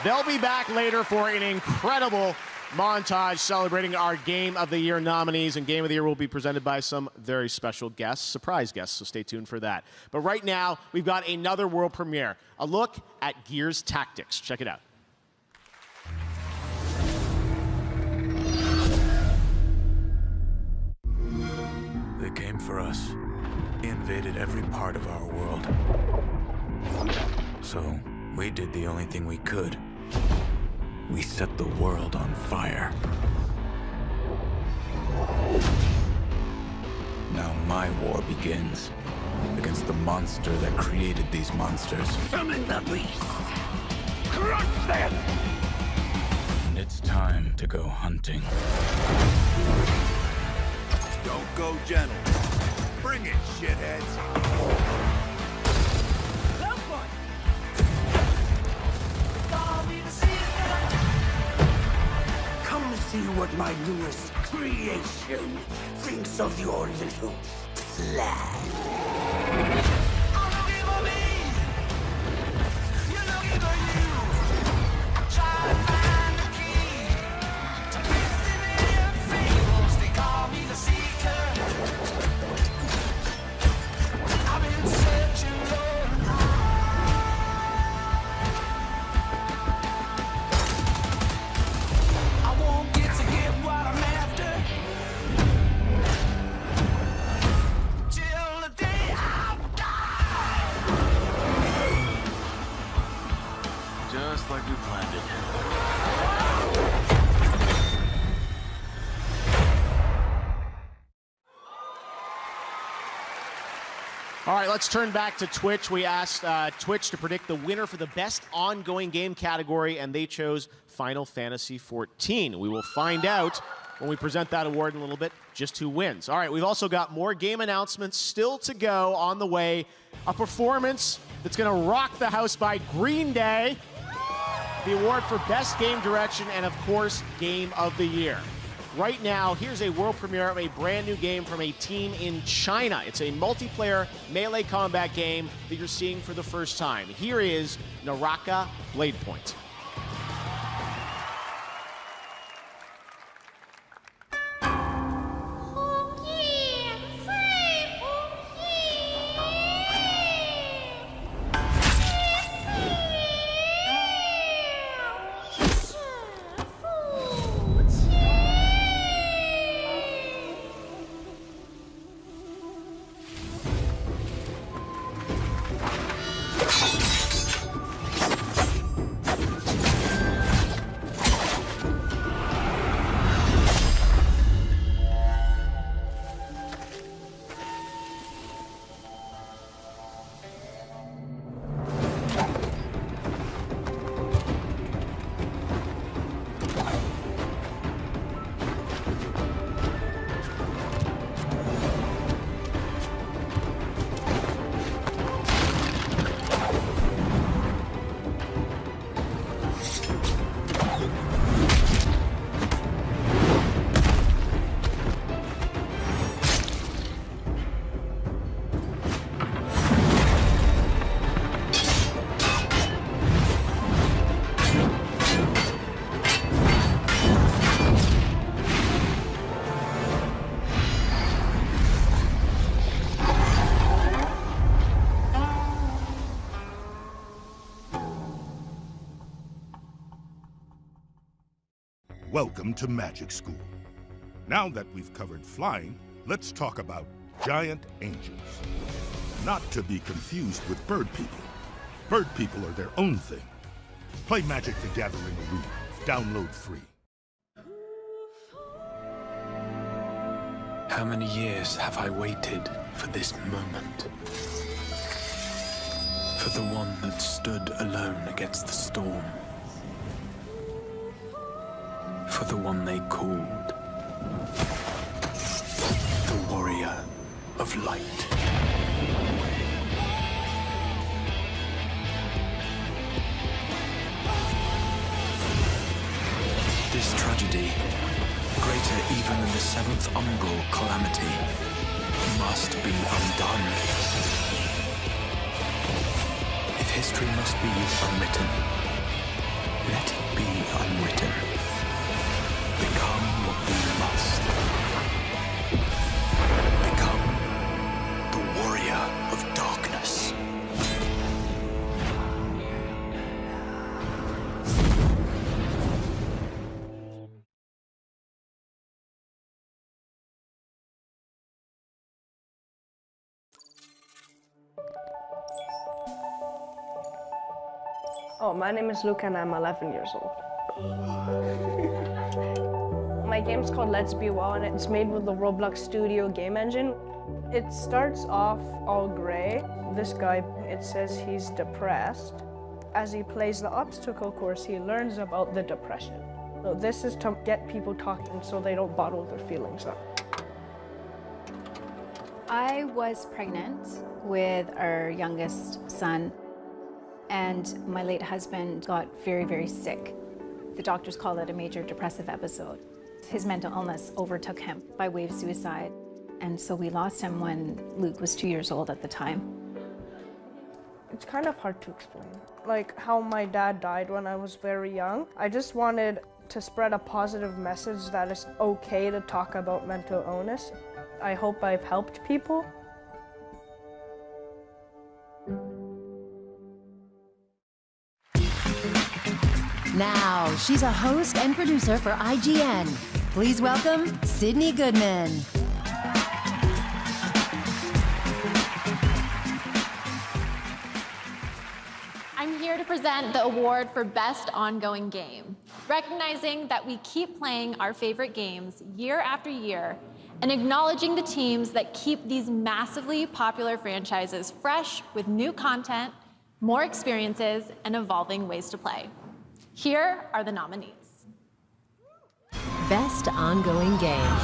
They'll be back later for an incredible montage celebrating our Game of the Year nominees, and Game of the Year will be presented by some very special guests, surprise guests, so stay tuned for that. But right now, we've got another world premiere, a look at Gears Tactics. Check it out. They came for us. They invaded every part of our world. So, we did the only thing we could. We set the world on fire. Now my war begins against the monster that created these monsters. Summon the beast! Crush them! And it's time to go hunting. Don't go gentle. Bring it, shitheads. Come see what my newest creation thinks of your little plan. Just like we planned it. All right, let's turn back to Twitch. We asked Twitch to predict the winner for the best ongoing game category, and they chose Final Fantasy XIV. We will find out when we present that award in a little bit just who wins. All right, we've also got more game announcements still to go on the way. A performance that's going to rock the house by Green Day, the award for Best Game Direction, and of course, Game of the Year. Right now, here's a world premiere of a brand new game from a team in China. It's a multiplayer melee combat game that you're seeing for the first time. Here is Naraka Blade Point. welcome to Magic School. Now that we've covered flying, let's talk about giant angels. Not to be confused with bird people. Bird people are their own thing. Play Magic the Gathering Arena. Download free. How many years have I waited for this moment? For the one that stood alone against the storm. For the one they called the Warrior of Light. This tragedy, greater even than the seventh umbral calamity, must be undone. If history must be unwritten, let it be unwritten. Become what we must. Become the Warrior of Darkness. Oh, my name is Luca and I'm 11 years old. My game's called Let's Be Well and it's made with the Roblox Studio game engine. It starts off all gray. This guy, it says he's depressed. As he plays the obstacle course, he learns about the depression. So this is to get people talking so they don't bottle their feelings up. I was pregnant with our youngest son, and my late husband got very, very sick. The doctors call it a major depressive episode. His mental illness overtook him by way of suicide, and so we lost him when Luke was 2 years old at the time. It's kind of hard to explain. Like how my dad died when I was very young. I just wanted to spread a positive message that it's okay to talk about mental illness. I hope I've helped people. Now, she's a host and producer for IGN. Please welcome Sydney Goodman. I'm here to present the award for Best Ongoing Game, recognizing that we keep playing our favorite games year after year and acknowledging the teams that keep these massively popular franchises fresh with new content, more experiences, and evolving ways to play. Here are the nominees. Best Ongoing Game.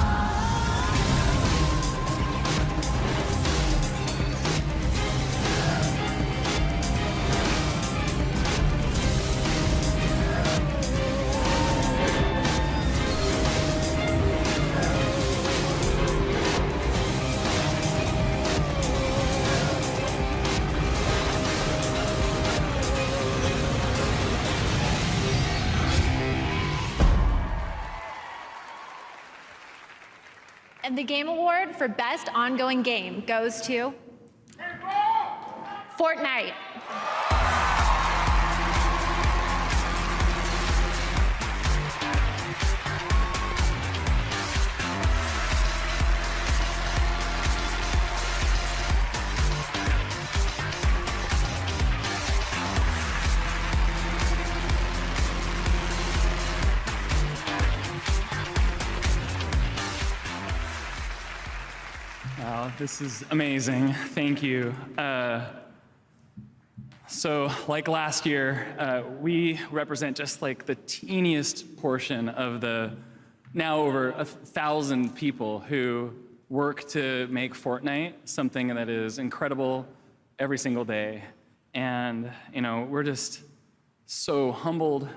And the Game Award for Best Ongoing Game goes to Fortnite. Wow, this is amazing. Thank you. So, like last year, we represent just like the teeniest portion of the now over 1,000 people who work to make Fortnite something that is incredible every single day. And, you know, we're just so humbled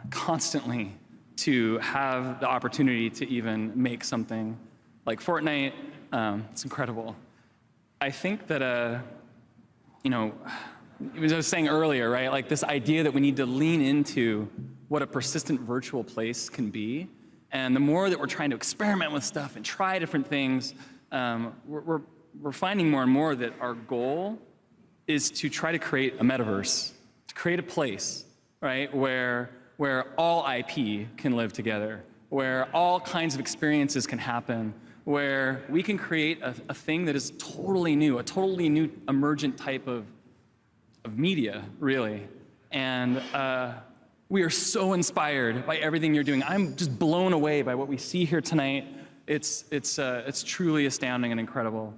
constantly to have the opportunity to even make something like Fortnite. It's incredible. I think that, you know, as I was saying earlier, right, like this idea that we need to lean into what a persistent virtual place can be. And the more that we're trying to experiment with stuff and try different things, we're finding more and more that our goal is to try to create a metaverse, to create a place, right, where where all IP can live together, where all kinds of experiences can happen, where we can create a thing that is totally new, a totally new emergent type of media, really. And we are so inspired by everything you're doing. I'm just blown away by what we see here tonight. It's truly astounding and incredible.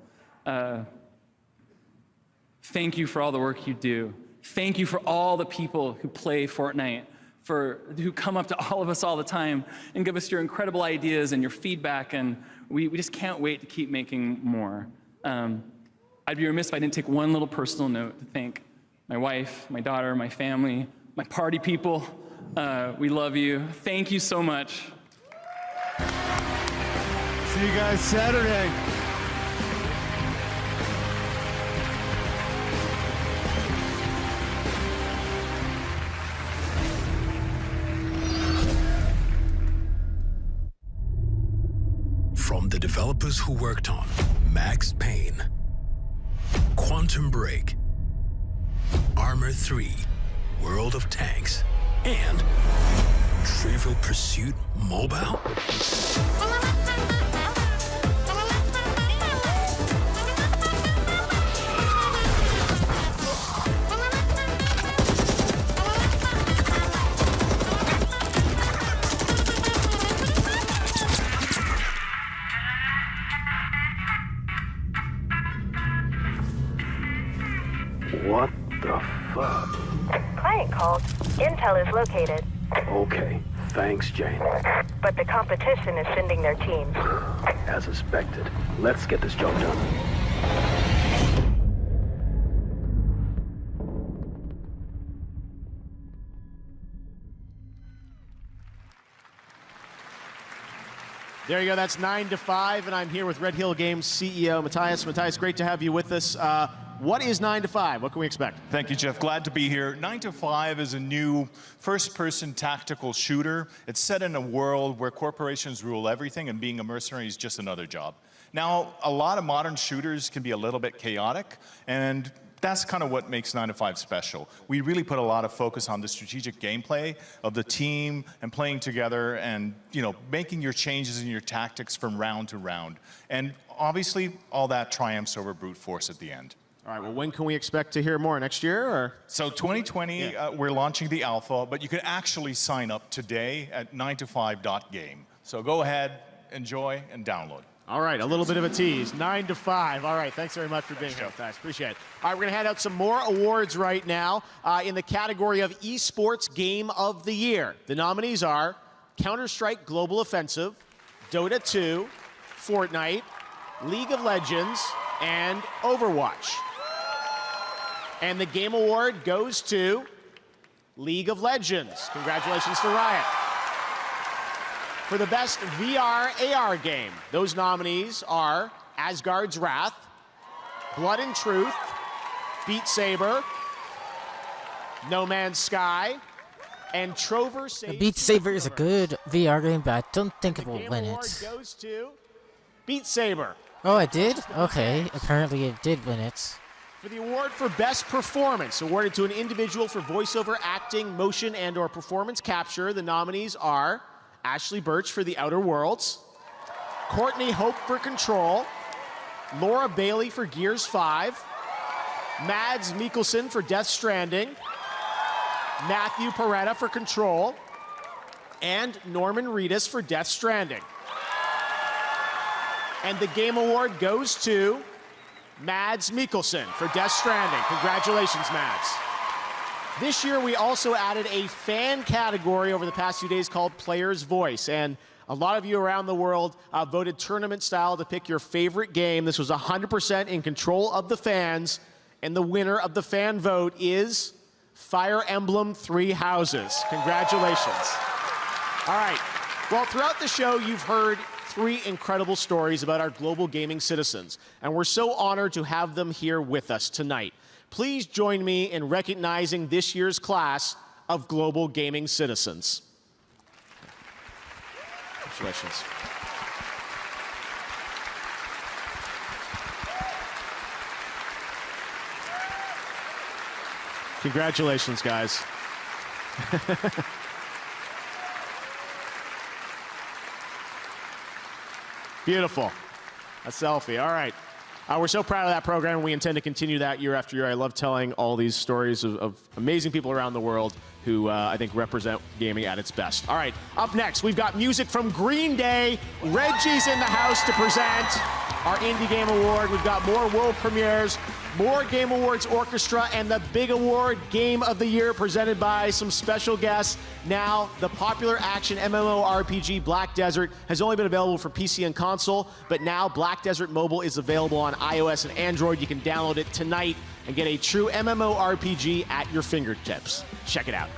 Thank you for all the work you do. Thank you for all the people who play Fortnite, who come up to all of us all the time and give us your incredible ideas and your feedback, and we just can't wait to keep making more. I'd be remiss if I didn't take one little personal note to thank my wife, my daughter, my family, my party people. We love you. Thank you so much. See you guys Saturday. From the developers who worked on Max Payne, Quantum Break, Armor 3, World of Tanks, and Trivial Pursuit Mobile? What the fuck? Client called. Intel is located. Okay, thanks, Jane. But the competition is sending their teams. As suspected. Let's get this job done. There you go. That's 9 to 5, and I'm here with Red Hill Games CEO Matthias. Matthias, great to have you with us. What is 9 to 5? What can we expect? Thank you, Jeff. Glad to be here. 9 to 5 is a new first-person tactical shooter. It's set in a world where corporations rule everything, and being a mercenary is just another job. Now, a lot of modern shooters can be a little bit chaotic, and that's kind of what makes 9 to 5 special. We really put a lot of focus on the strategic gameplay of the team and playing together and, you know, making your changes in your tactics from round to round. And obviously, all that triumphs over brute force at the end. All right, well, when can we expect to hear more? Next year, or? So 2020, we're launching the alpha, but you can actually sign up today at 9to5.game. So go ahead, enjoy, and download. All right, a little bit of a tease. 9 to 5. All right, thanks very much for being here, guys. Appreciate it. All right, we're going to hand out some more awards right now in the category of Esports Game of the Year. The nominees are Counter-Strike Global Offensive, Dota 2, Fortnite, League of Legends, and Overwatch. And the Game Award goes to League of Legends. Congratulations to Riot. For the best VR AR game, those nominees are Asgard's Wrath, Blood and Truth, Beat Saber, No Man's Sky, and Trover Saves. Beat Saber is a good VR game, but I don't think it will win Award it. goes to Beat Saber. Oh, I did? Okay, apparently it did win it. For the award for Best Performance, awarded to an individual for voiceover, acting, motion, and/or performance capture, the nominees are Ashley Birch for The Outer Worlds, Courtney Hope for Control, Laura Bailey for Gears 5, Mads Mikkelsen for Death Stranding, Matthew Peretta for Control, and Norman Reedus for Death Stranding. And the Game Award goes to Mads Mikkelsen for Death Stranding. Congratulations, Mads. This year, we also added a fan category over the past few days called Player's Voice. And a lot of you around the world voted tournament style to pick your favorite game. This was 100% in control of the fans. And the winner of the fan vote is Fire Emblem Three Houses. Congratulations. All right. Well, throughout the show, you've heard 3 incredible stories about our global gaming citizens. And we're so honored to have them here with us tonight. Please join me in recognizing this year's class of global gaming citizens. Congratulations. Congratulations, guys. Beautiful. A selfie. All right. We're so proud of that program, and we intend to continue that year after year. I love telling all these stories of amazing people around the world who I think represent gaming at its best. All right, up next, we've got music from Green Day. Reggie's in the house to present our Indie Game Award. We've got more world premieres, more Game Awards Orchestra, and the big award, Game of the Year, presented by some special guests. Now, the popular action MMORPG Black Desert has only been available for PC and console, but now Black Desert Mobile is available on iOS and Android. You can download it tonight and get a true MMORPG at your fingertips. Check it out.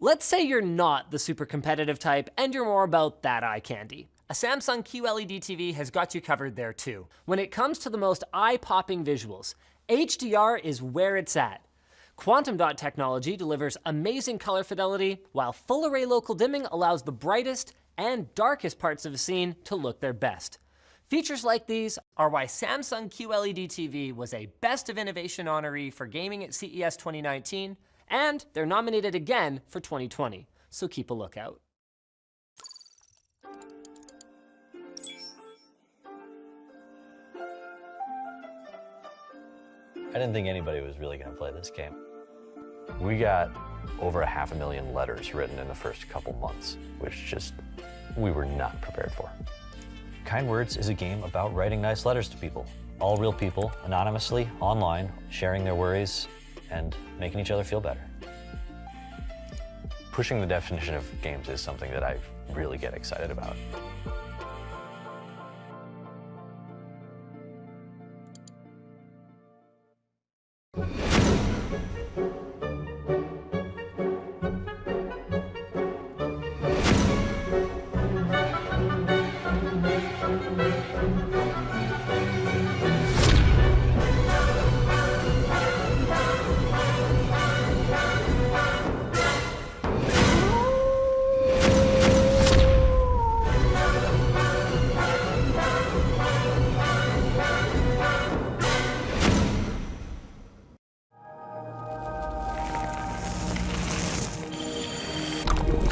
Let's say you're not the super competitive type and you're more about that eye candy. A Samsung QLED TV has got you covered there too. When it comes to the most eye-popping visuals, HDR is where it's at. Quantum Dot technology delivers amazing color fidelity, while full array local dimming allows the brightest and darkest parts of a scene to look their best. Features like these are why Samsung QLED TV was a Best of Innovation honoree for gaming at CES 2019, and they're nominated again for 2020, so keep a lookout. I didn't think anybody was really going to play this game. We got over 500,000 letters written in the first couple months, which we were not prepared for. Kind Words is a game about writing nice letters to people. All real people, anonymously, online, sharing their worries and making each other feel better. Pushing the definition of games is something that I really get excited about.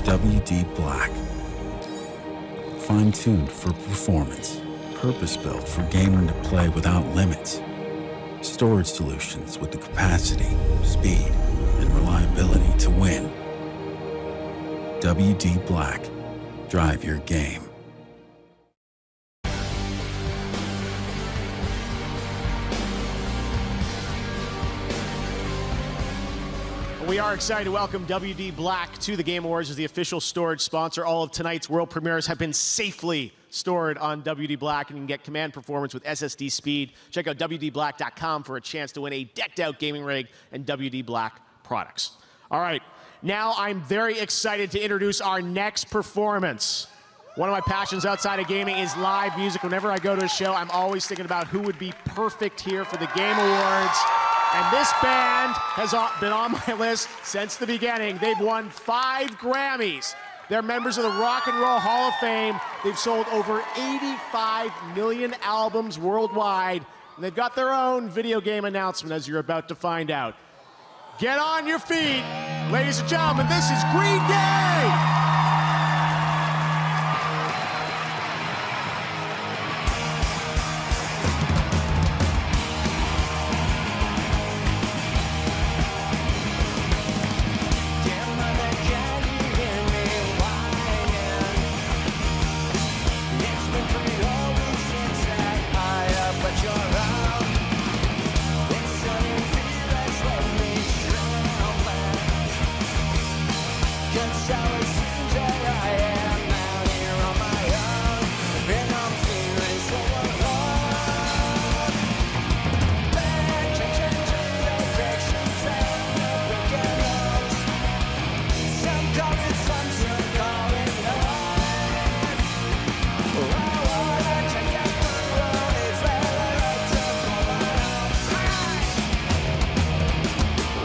WD Black. Fine-tuned for performance. Purpose-built for gaming to play without limits. Storage solutions with the capacity, speed, and reliability to win. WD Black. Drive your game. We are excited to welcome WD Black to the Game Awards as the official storage sponsor. All of tonight's world premieres have been safely stored on WD Black, and you can get command performance with SSD speed. Check out WDBlack.com for a chance to win a decked-out gaming rig and WD Black products. All right, now I'm very excited to introduce our next performance. One of my passions outside of gaming is live music. Whenever I go to a show, I'm always thinking about who would be perfect here for the Game Awards. And this band has been on my list since the beginning. They've won 5 Grammys. They're members of the Rock and Roll Hall of Fame. They've sold over 85 million albums worldwide. And they've got their own video game announcement, as you're about to find out. Get on your feet, ladies and gentlemen. This is Green Day!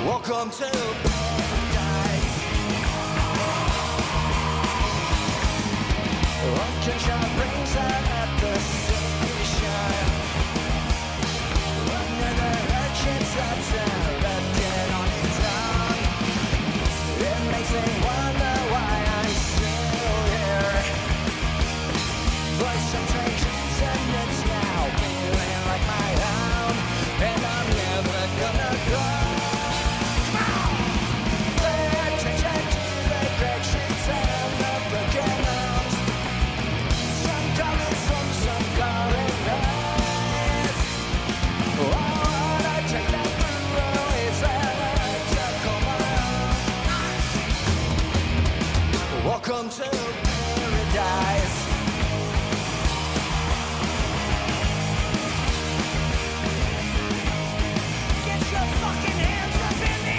Welcome to paradise. Pumpkin shot brings out at the station. Another urchin stops and left it on his own. It makes me wonder why I'm still here. For some strange reason it's now feeling like my own, and I'm never gonna go. Welcome to paradise. Get your fucking hands up in the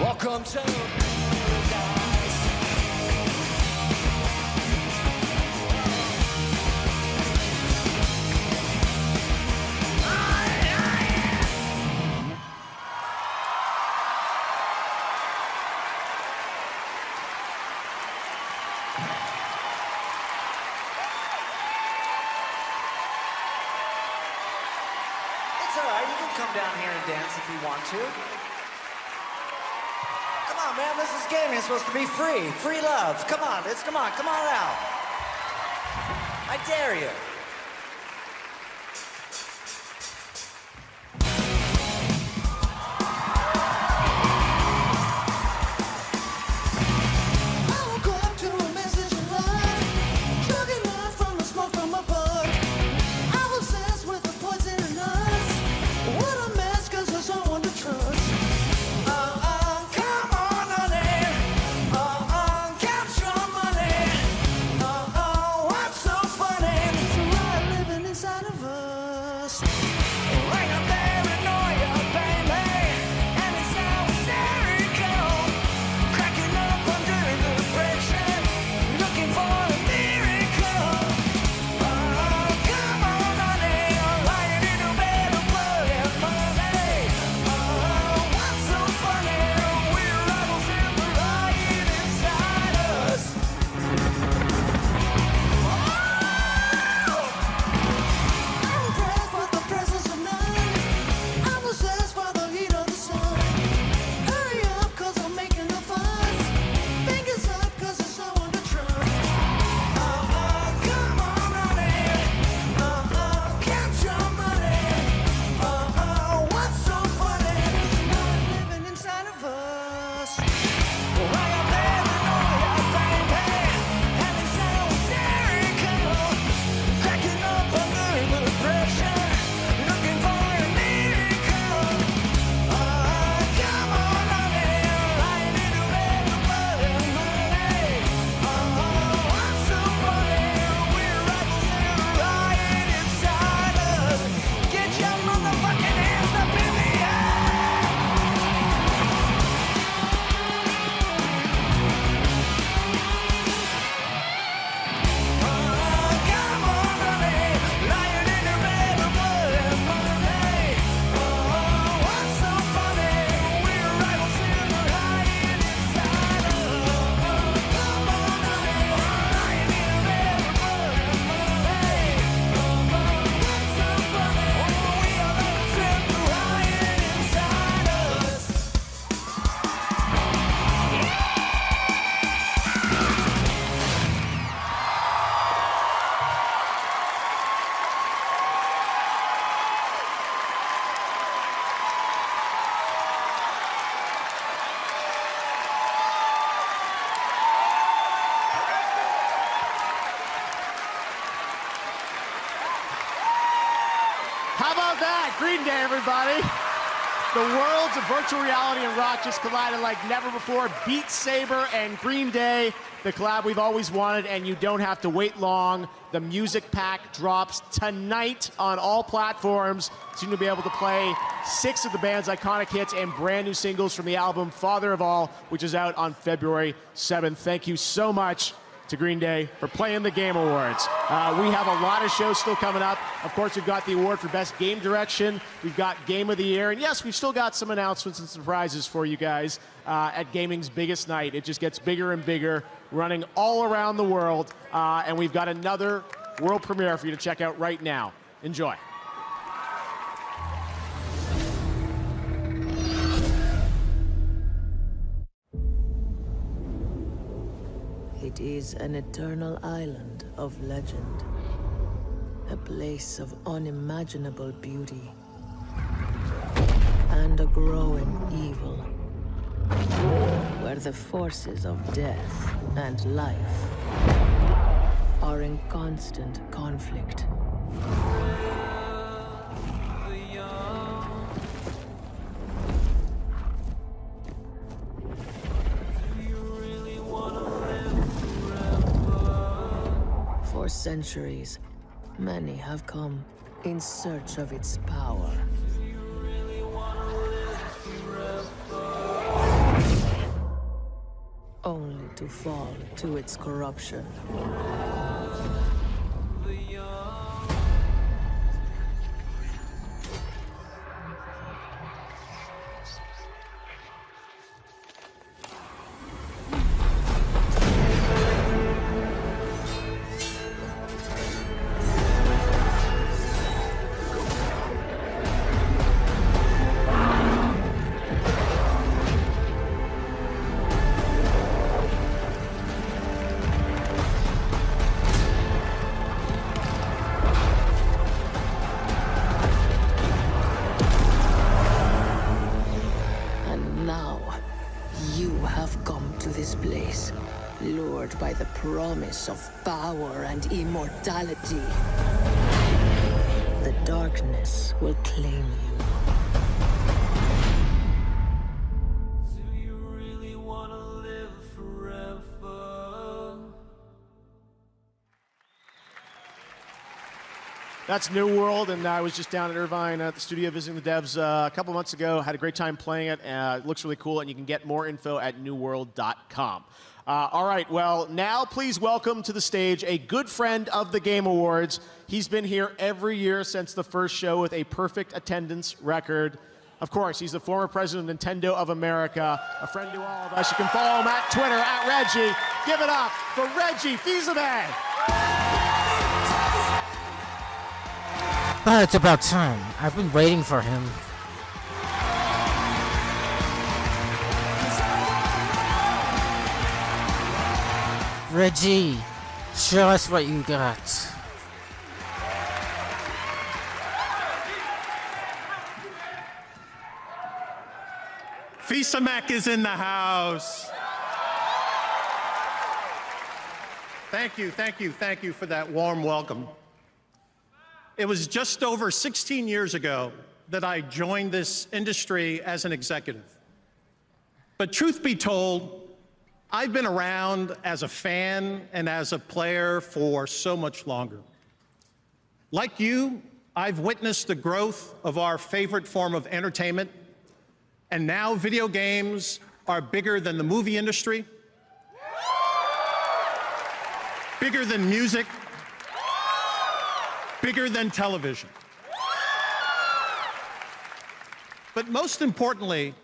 Welcome to paradise. It's all right. You can come down here and dance if you want to. Come on, man. This is gaming. It's supposed to be free. Free love. Come on. Come on. Come on out. I dare you. Like a paranoia, baby, and it's now hysterical. Cracking up under the pressure, looking for a miracle. Oh, come on, honey, I'm lying in a bed of blood and money. Oh, what's so funny? We're rebels in the riot inside us. I'm impressed with the presence of none. I'm obsessed by the heat of the sun. Hurry up, 'cause I'm making a fuss. Fingers up, 'cause there's no one to trust. Come on, honey. Count your money. What's so funny? Not living inside of us. Like a paranoia, baby, and it's now hysterical. Cracking up under the pressure, looking for a miracle. Come on, honey, lying in a bed of blood and money. What's so funny? We're rebels in a riot inside us. Get your motherfucking hands up in the air. Come on, honey, lying in a bed of blood and money. What's so funny? We're rebels in a riot inside us. Come on, honey, lying in a bed of blood and money. What's so funny? We are rebels in the riot inside us. How about that? Green Day, everybody. The worlds of virtual reality and rock just collided like never before. Beat Saber and Green Day, the collab we've always wanted, and you don't have to wait long. The music pack drops tonight on all platforms. Soon to be able to play 6 of the band's iconic hits and brand new singles from the album Father of All, which is out on February 7th. Thank you so much to Green Day for playing the Game Awards. We have a lot of shows still coming up. Of course, we've got the award for Best Game Direction. We've got Game of the Year. And yes, we've still got some announcements and surprises for you guys at gaming's biggest night. It just gets bigger and bigger, running all around the world. And we've got another world premiere for you to check out right now. Enjoy. It is an eternal island of legend, a place of unimaginable beauty, and a growing evil, where the forces of death and life are in constant conflict. For centuries, many have come in search of its power. Only to fall to its corruption. By the promise of power and immortality. The darkness will claim you. Do you really want to live forever? That's New World, and I was just down in Irvine at the studio visiting the devs a couple months ago. Had a great time playing it. It looks really cool, and you can get more info at newworld.com. All right, well, now please welcome to the stage a good friend of the Game Awards. He's been here every year since the first show with a perfect attendance record. Of course, he's the former president of Nintendo of America, a friend to all of us. You can follow him at Twitter, at Reggie. Give it up for Reggie Fils-Aimé. Oh, it's about time. I've been waiting for him. Reggie, show us what you got. Fils-Aimé is in the house. Thank you for that warm welcome. It was just over 16 years ago that I joined this industry as an executive. But truth be told, I've been around as a fan and as a player for so much longer. Like you, I've witnessed the growth of our favorite form of entertainment, and now video games are bigger than the movie industry, bigger than music, bigger than television. But most importantly,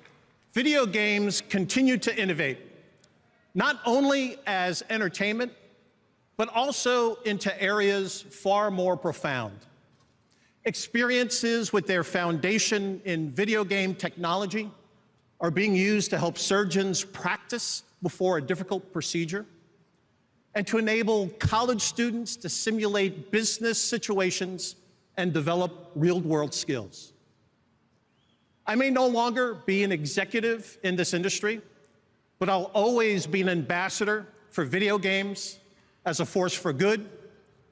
video games continue to innovate, not only as entertainment, but also into areas far more profound. Experiences with their foundation in video game technology are being used to help surgeons practice before a difficult procedure, and to enable college students to simulate business situations and develop real-world skills. I may no longer be an executive in this industry, but I'll always be an ambassador for video games as a force for good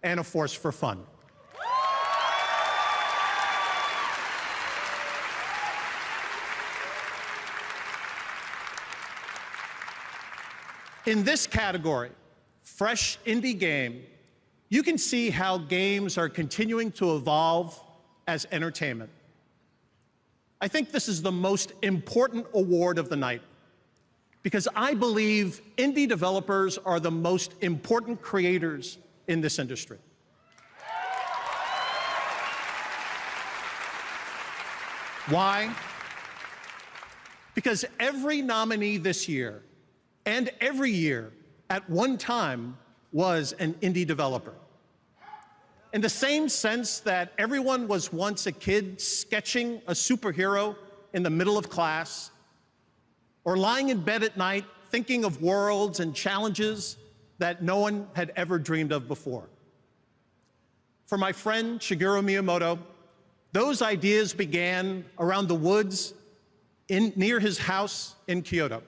and a force for fun. In this category, Fresh Indie Game, you can see how games are continuing to evolve as entertainment. I think this is the most important award of the night, because I believe indie developers are the most important creators in this industry. Why? Because every nominee this year, and every year at one time, was an indie developer. In the same sense that everyone was once a kid sketching a superhero in the middle of class, or lying in bed at night thinking of worlds and challenges that no one had ever dreamed of before. For my friend Shigeru Miyamoto, those ideas began around the woods near his house in Kyoto.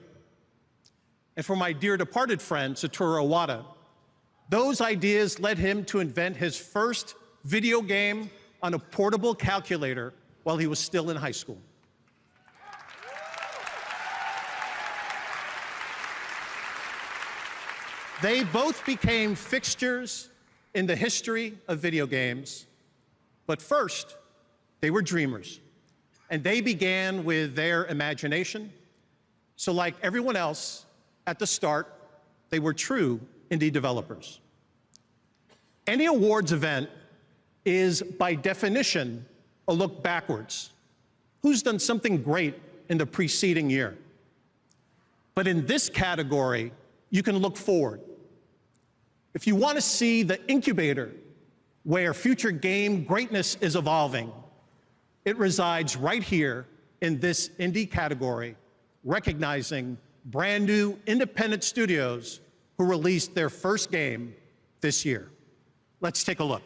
And for my dear departed friend Satoru Iwata, those ideas led him to invent his first video game on a portable calculator while he was still in high school. They both became fixtures in the history of video games, but first, they were dreamers, and they began with their imagination. So like everyone else, at the start, they were true indie developers. Any awards event is, by definition, a look backwards. Who's done something great in the preceding year? But in this category, you can look forward. If you want to see the incubator where future game greatness is evolving, it resides right here in this indie category, recognizing brand new independent studios who released their first game this year. Let's take a look.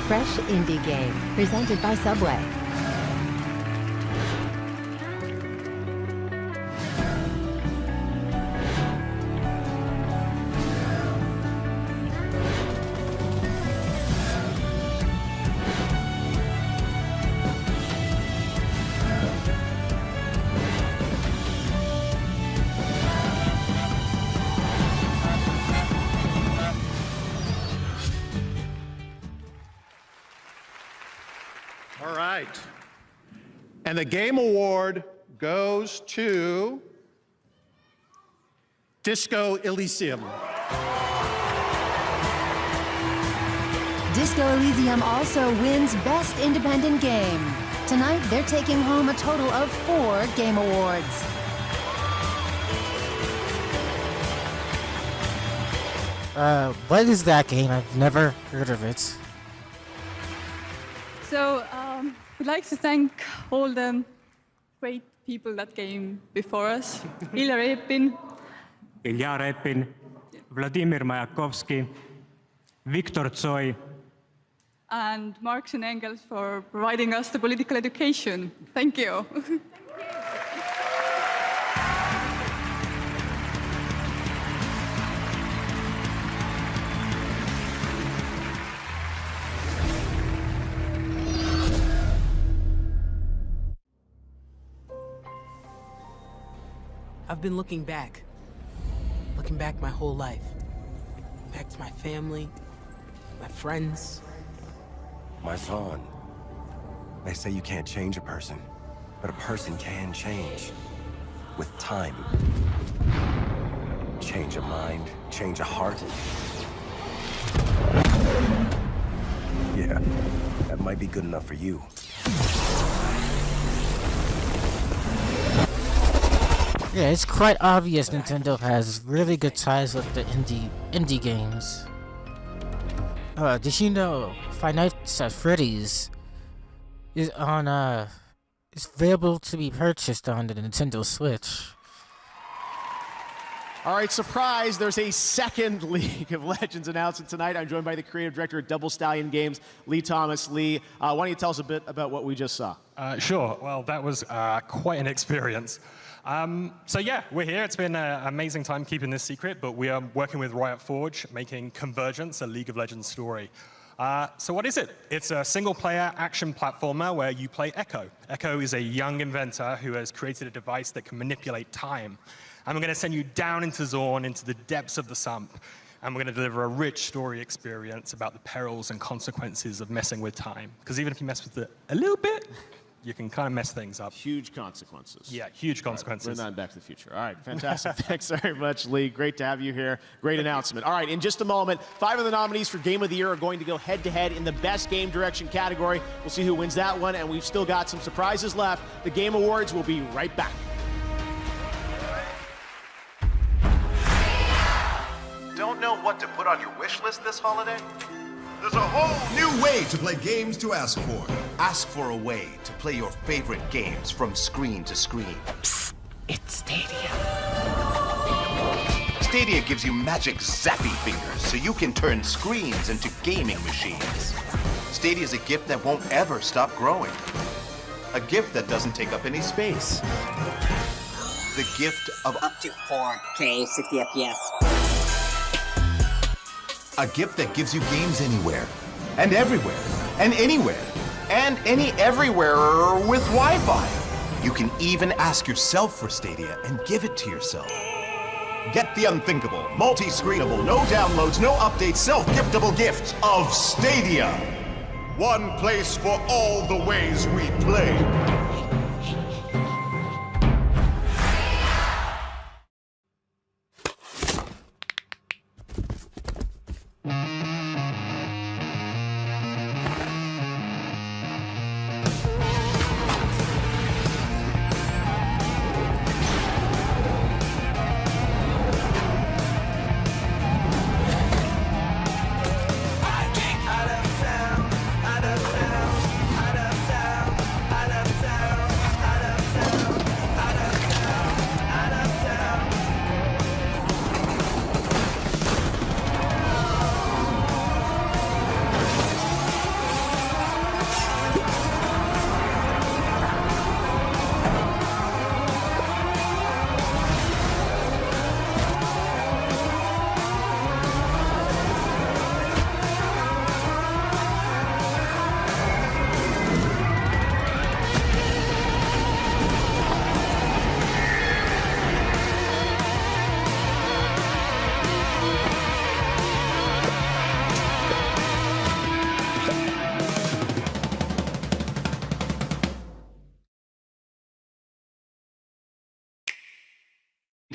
Fresh Indie Game, presented by Subway. right. And the game award goes to Disco Elysium. Disco Elysium also wins Best Independent Game. Tonight, they're taking home a total of 4 Game Awards. What is that game? I've never heard of it. So, we'd like to thank all the great people that came before us. Ilya Repin, Vladimir Mayakovsky, Viktor Tsoi, and Marx and Engels for providing us the political education. Thank you. I've been looking back my whole life. Back to my family, my friends. My son. They say you can't change a person, but a person can change. With time. Change a mind, change a heart. Yeah, that might be good enough for you. Yeah, it's quite obvious Nintendo has really good ties with the indie games. Did you know Five Nights at Freddy's is on is available to be purchased on the Nintendo Switch? All right, surprise, there's a second League of Legends announcement tonight. I'm joined by the creative director at Double Stallion Games, Lee Thomas. Lee, why don't you tell us a bit about what we just saw? Sure. Well, that was quite an experience. So yeah, we're here. It's been an amazing time keeping this secret, but we are working with Riot Forge, making Convergence, a League of Legends story. So what is it? It's a single-player action platformer where you play Echo. Echo is a young inventor who has created a device that can manipulate time. And we're going to send you down into Zorn, into the depths of the sump, and we're going to deliver a rich story experience about the perils and consequences of messing with time. Because even if you mess with it a little bit, you can kind of mess things up. Huge consequences. Yeah, huge consequences. Right, we're not Back to the Future. All right, fantastic. Thanks very much, Lee. Great to have you here. Great announcement. All right, in just a moment, 5 of the nominees for Game of the Year are going to go head-to-head in the Best Game Direction category. We'll see who wins that one, and we've still got some surprises left. The Game Awards will be right back. Don't know what to put on your wish list this holiday? There's a whole new way to play games to ask for. Ask for a way to play your favorite games from screen to screen. Psst, it's Stadia. Stadia gives you magic zappy fingers so you can turn screens into gaming machines. Stadia is a gift that won't ever stop growing. A gift that doesn't take up any space. The gift of up to 4K 60 FPS. A gift that gives you games anywhere, and everywhere, and anywhere, and any everywhere with Wi-Fi. You can even ask yourself for Stadia and give it to yourself. Get the unthinkable, multi-screenable, no downloads, no updates, self-giftable gift of Stadia. One place for all the ways we play. Out of town.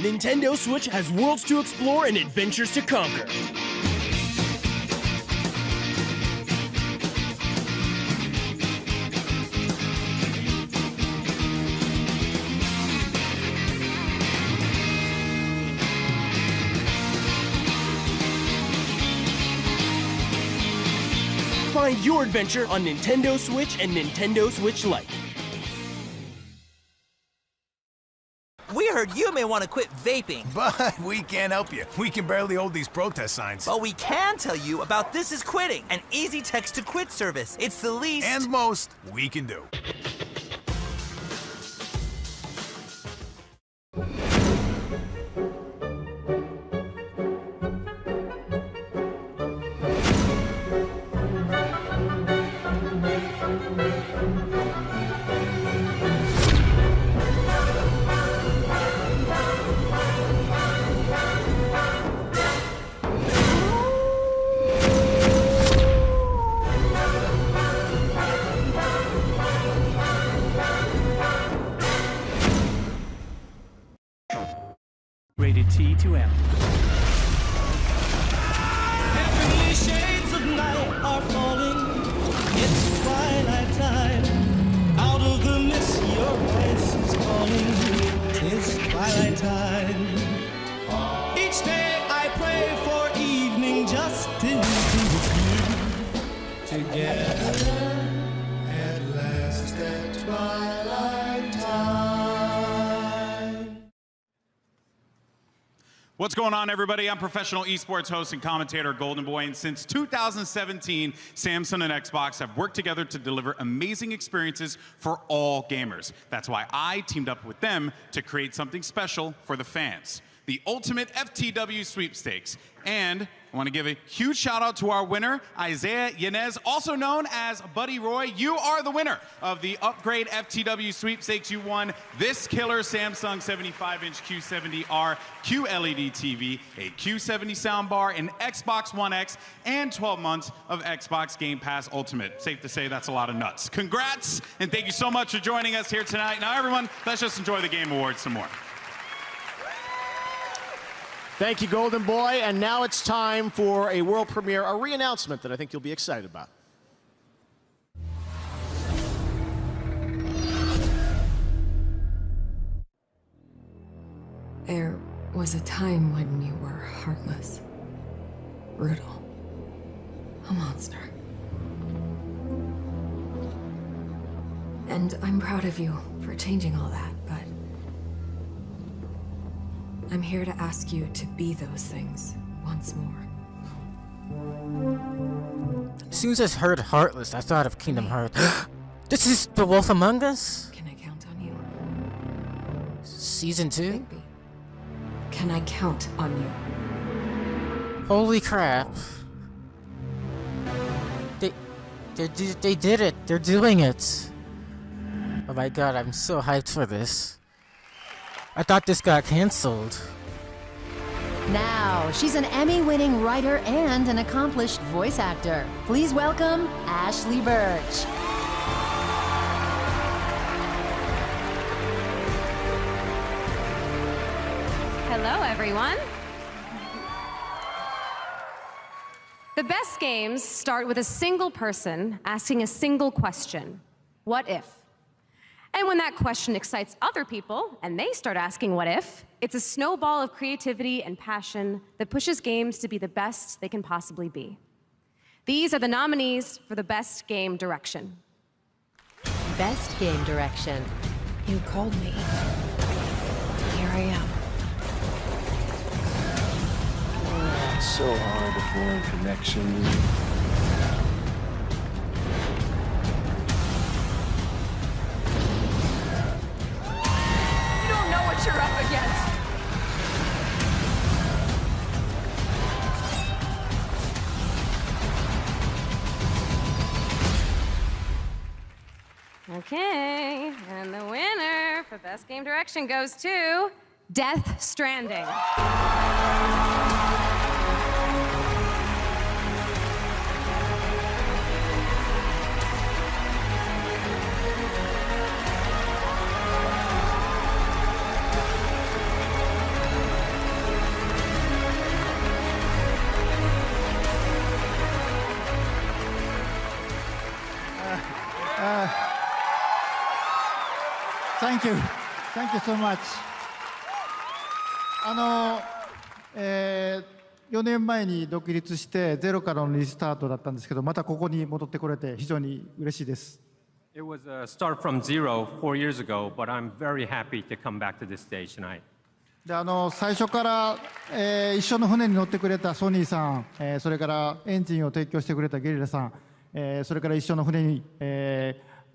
Nintendo Switch has worlds to explore and adventures to conquer. Find your adventure on Nintendo Switch and Nintendo Switch Lite. We heard you may want to quit vaping. But we can't help you. We can barely hold these protest signs. But we can tell you about This Is Quitting, an easy text to quit service. It's the least and most we can do. Rated T to M. Heavenly shades of night are falling. It's twilight time. Out of the mist, your voice is calling. 'Tis twilight time. Each day I pray for evening justice together. At last at twilight time. What's going on, everybody? I'm professional esports host and commentator Golden Boy, and since 2017, Samsung and Xbox have worked together to deliver amazing experiences for all gamers. That's why I teamed up with them to create something special for the fans, the Ultimate FTW Sweepstakes. And I want to give a huge shout out to our winner, Isaiah Yanez, also known as Buddy Roy. You are the winner of the Upgrade FTW Sweepstakes. You won this killer Samsung 75-inch Q70R QLED TV, a Q70 soundbar, an Xbox One X, and 12 months of Xbox Game Pass Ultimate. Safe to say that's a lot of nuts. Congrats, and thank you so much for joining us here tonight. Now, everyone, let's just enjoy the Game Awards some more. Thank you, Golden Boy. And now it's time for a world premiere, a re-announcement that I think you'll be excited about. There was a time when you were heartless, brutal, a monster. And I'm proud of you for changing all that, but I'm here to ask you to be those things once more. As soon as I heard Heartless, I thought of Kingdom Hearts. This is The Wolf Among Us? Can I count on you? Season 2? Baby, can I count on you? Holy crap. They did it. They're doing it. Oh my god, I'm so hyped for this. I thought this got canceled. Now, she's an Emmy-winning writer and an accomplished voice actor. Please welcome Ashley Birch. Hello, everyone. The best games start with a single person asking a single question. What if? And when that question excites other people, and they start asking what if, it's a snowball of creativity and passion that pushes games to be the best they can possibly be. These are the nominees for the Best Game Direction. Best Game Direction. You called me. Here I am. It's so hard to form connection. What you're up against. Okay, and the winner for Best Game Direction goes to Death Stranding. Thank you. Thank you so much. 4年前に独立してゼロからのリスタートだったんですけど、またここに戻ってこれて非常に嬉しいです。It was a start from zero 4 years ago, but I'm very happy to come back to this stage tonight. で最初から、一緒の船に乗ってくれたソニーさん、それからエンジンを提供してくれたゲリラさん、それから一緒の船に、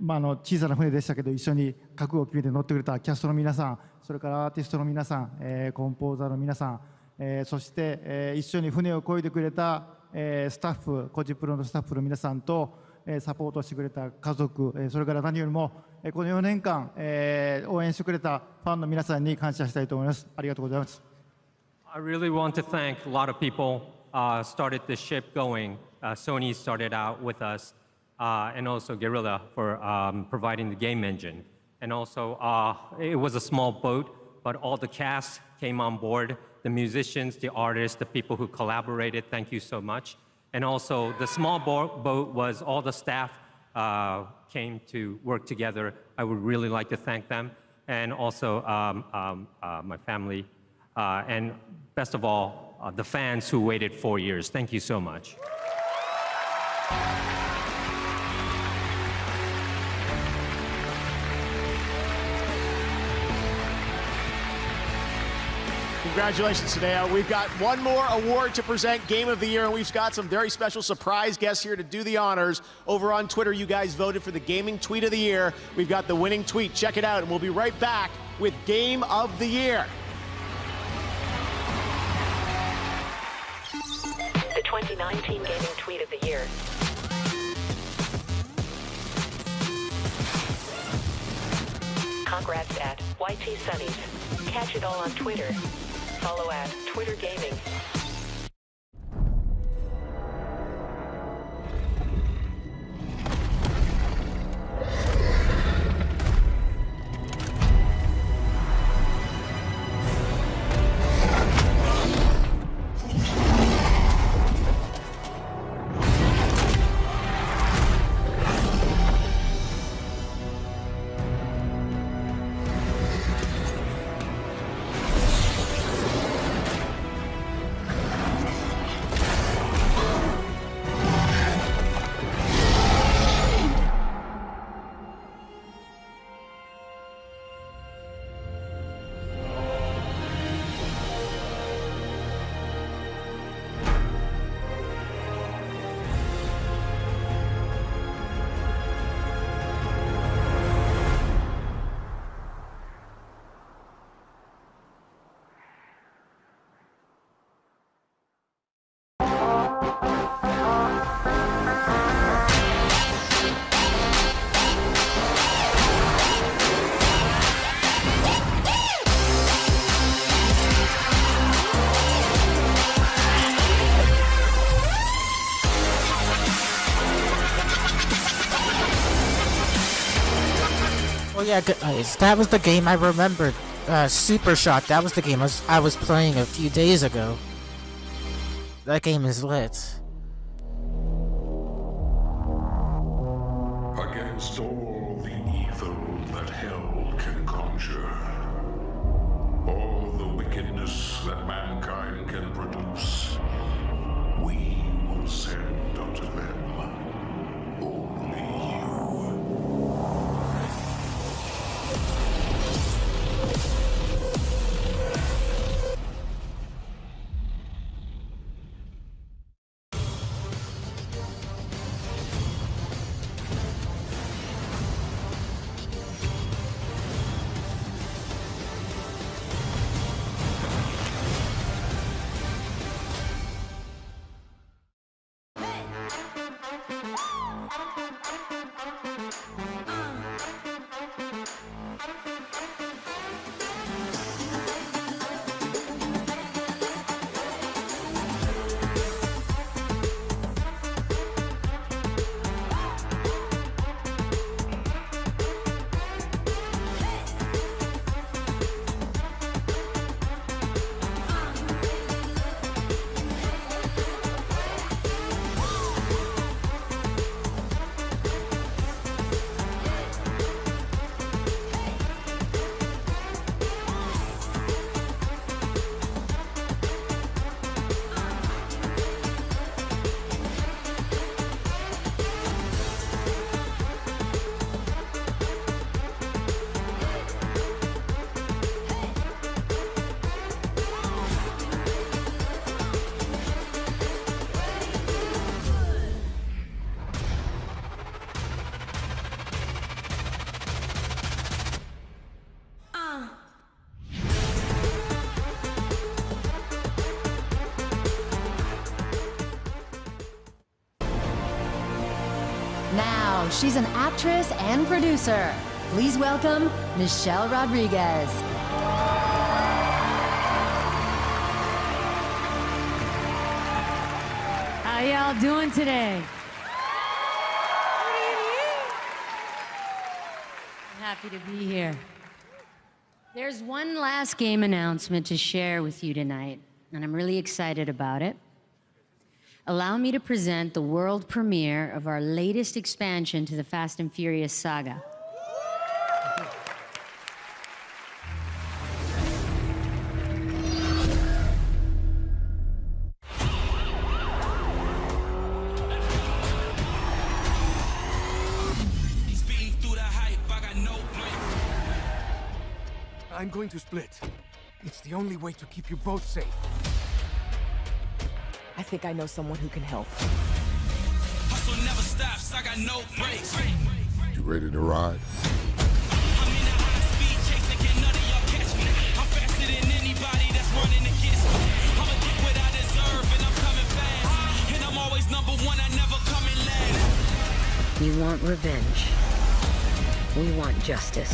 小さな船でしたけど一緒に覚悟を決めて乗ってくれたキャストの皆さん、それからアーティストの皆さん、コンポーザーの皆さん、そして、一緒に船を漕いでくれた、スタッフ、コジプロのスタッフの皆さんと、サポートしてくれた家族、それから何よりも、この4年間、応援してくれたファンの皆さんに感謝したいと思います。ありがとうございます。I really want to thank a lot of people started the ship going. Sony started out with us, and also Guerrilla for providing the game engine. And also, it was a small boat, but all the cast came on board. The musicians, the artists, the people who collaborated, thank you so much. And also, the small boat was all the staff came to work together. I would really like to thank them. And also, my family. And best of all, the fans who waited 4 years. Thank you so much. Congratulations, Hideo. We've got one more award to present, Game of the Year, and we've got some very special surprise guests here to do the honors. Over on Twitter, you guys voted for the Gaming Tweet of the Year. We've got the winning tweet. Check it out, and we'll be right back with Game of the Year. The 2019 Gaming Tweet of the Year. Congrats at YT Sunnies. Catch it all on Twitter. Follow at Twitter Gaming. Oh yeah, guys, that was the game I remembered. Super Shot, that was the game I was playing a few days ago. That game is lit. Against all the evil that hell can conjure, all the wickedness that mankind can produce, we will send unto them only you. she's an actress and producer. Please welcome Michelle Rodriguez. How y'all doing today? I'm happy to be here. There's one last game announcement to share with you tonight, and I'm really excited about it. Allow me to present the world premiere of our latest expansion to the Fast and Furious saga. I'm going to split. It's the only way to keep you both safe. I think I know someone who can help. Hustle never stops, I got no brakes. You ready to ride? I'm in a high speed chase and can't none of y'all catch me. I'm faster than anybody that's running against me. I'ma get what I deserve and I'm coming fast. And I'm always number one, I never coming last. You want revenge. We want justice.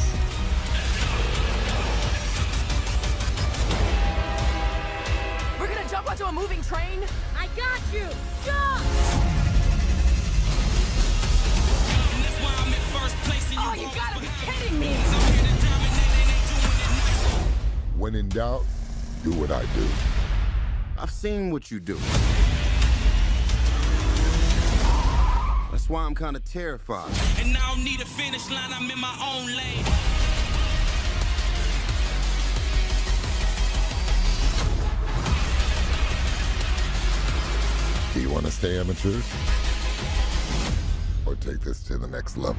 We're gonna jump onto a moving train? I got you! Jump! That's why I'm in first place and Oh, you gotta be kidding me! When in doubt, do what I do. I've seen what you do. That's why I'm kind of terrified. And I don't need a finish line, I'm in my own lane. Do you want to stay amateurs? Or take this to the next level?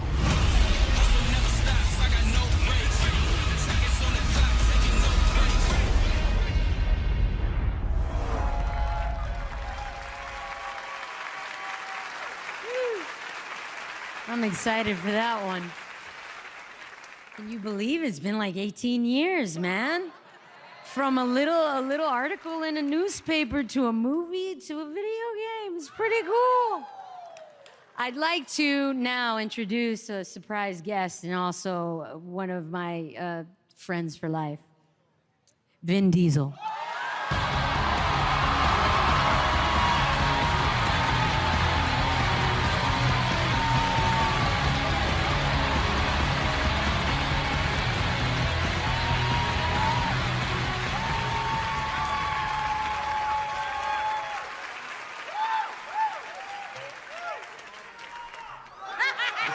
I'm excited for that one. Can you believe it's been like 18 years, man? From a little article in a newspaper to a movie to a video game. It's pretty cool. I'd like to now introduce a surprise guest and also one of my friends for life, Vin Diesel.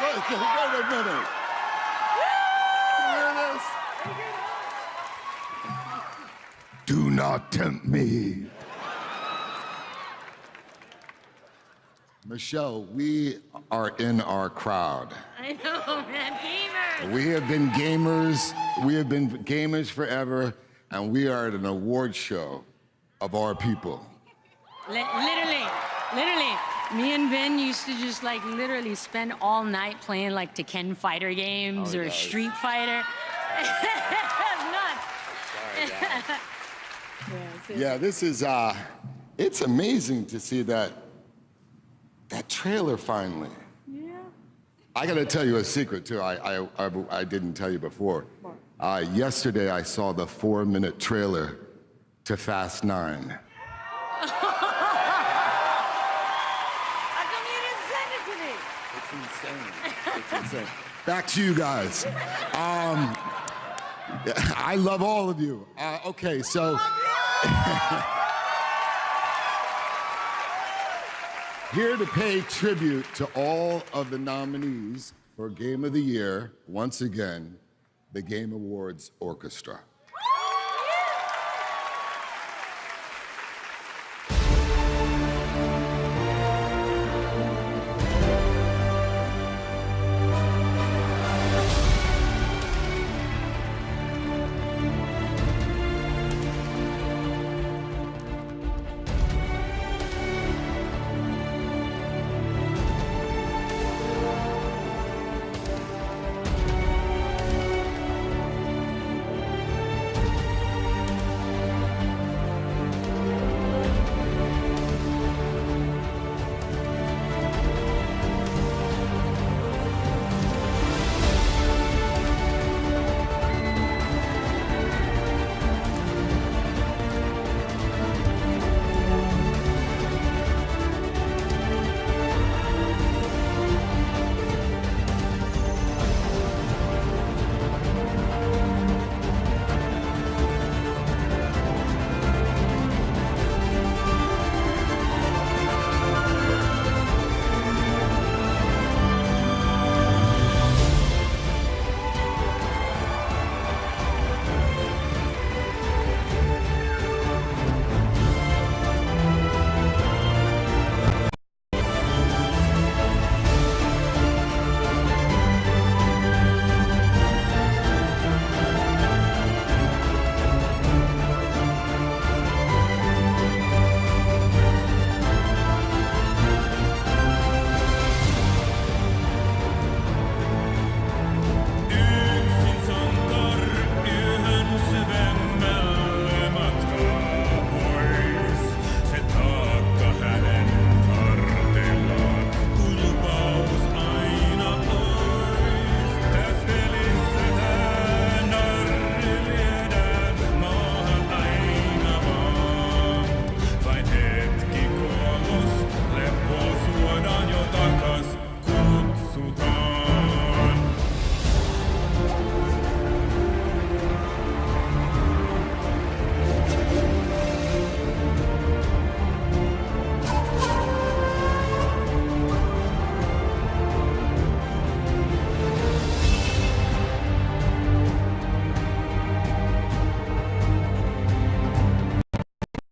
Wait a minute. Do not tempt me. Michelle, we are in our crowd. I know, man, gamers. We have been gamers forever, and we are at an award show of our people. Literally, me and Vin used to just like literally spend all night playing like Tekken fighter games or Street Fighter. Nuts. Yeah, this is, it's amazing to see that trailer finally. Yeah. I gotta tell you a secret too, I didn't tell you before. Yesterday I saw the 4-minute trailer to Fast 9. It's insane. Back to you guys. I love all of you. Okay, so. Here to pay tribute to all of the nominees for Game of the Year, once again, the Game Awards Orchestra.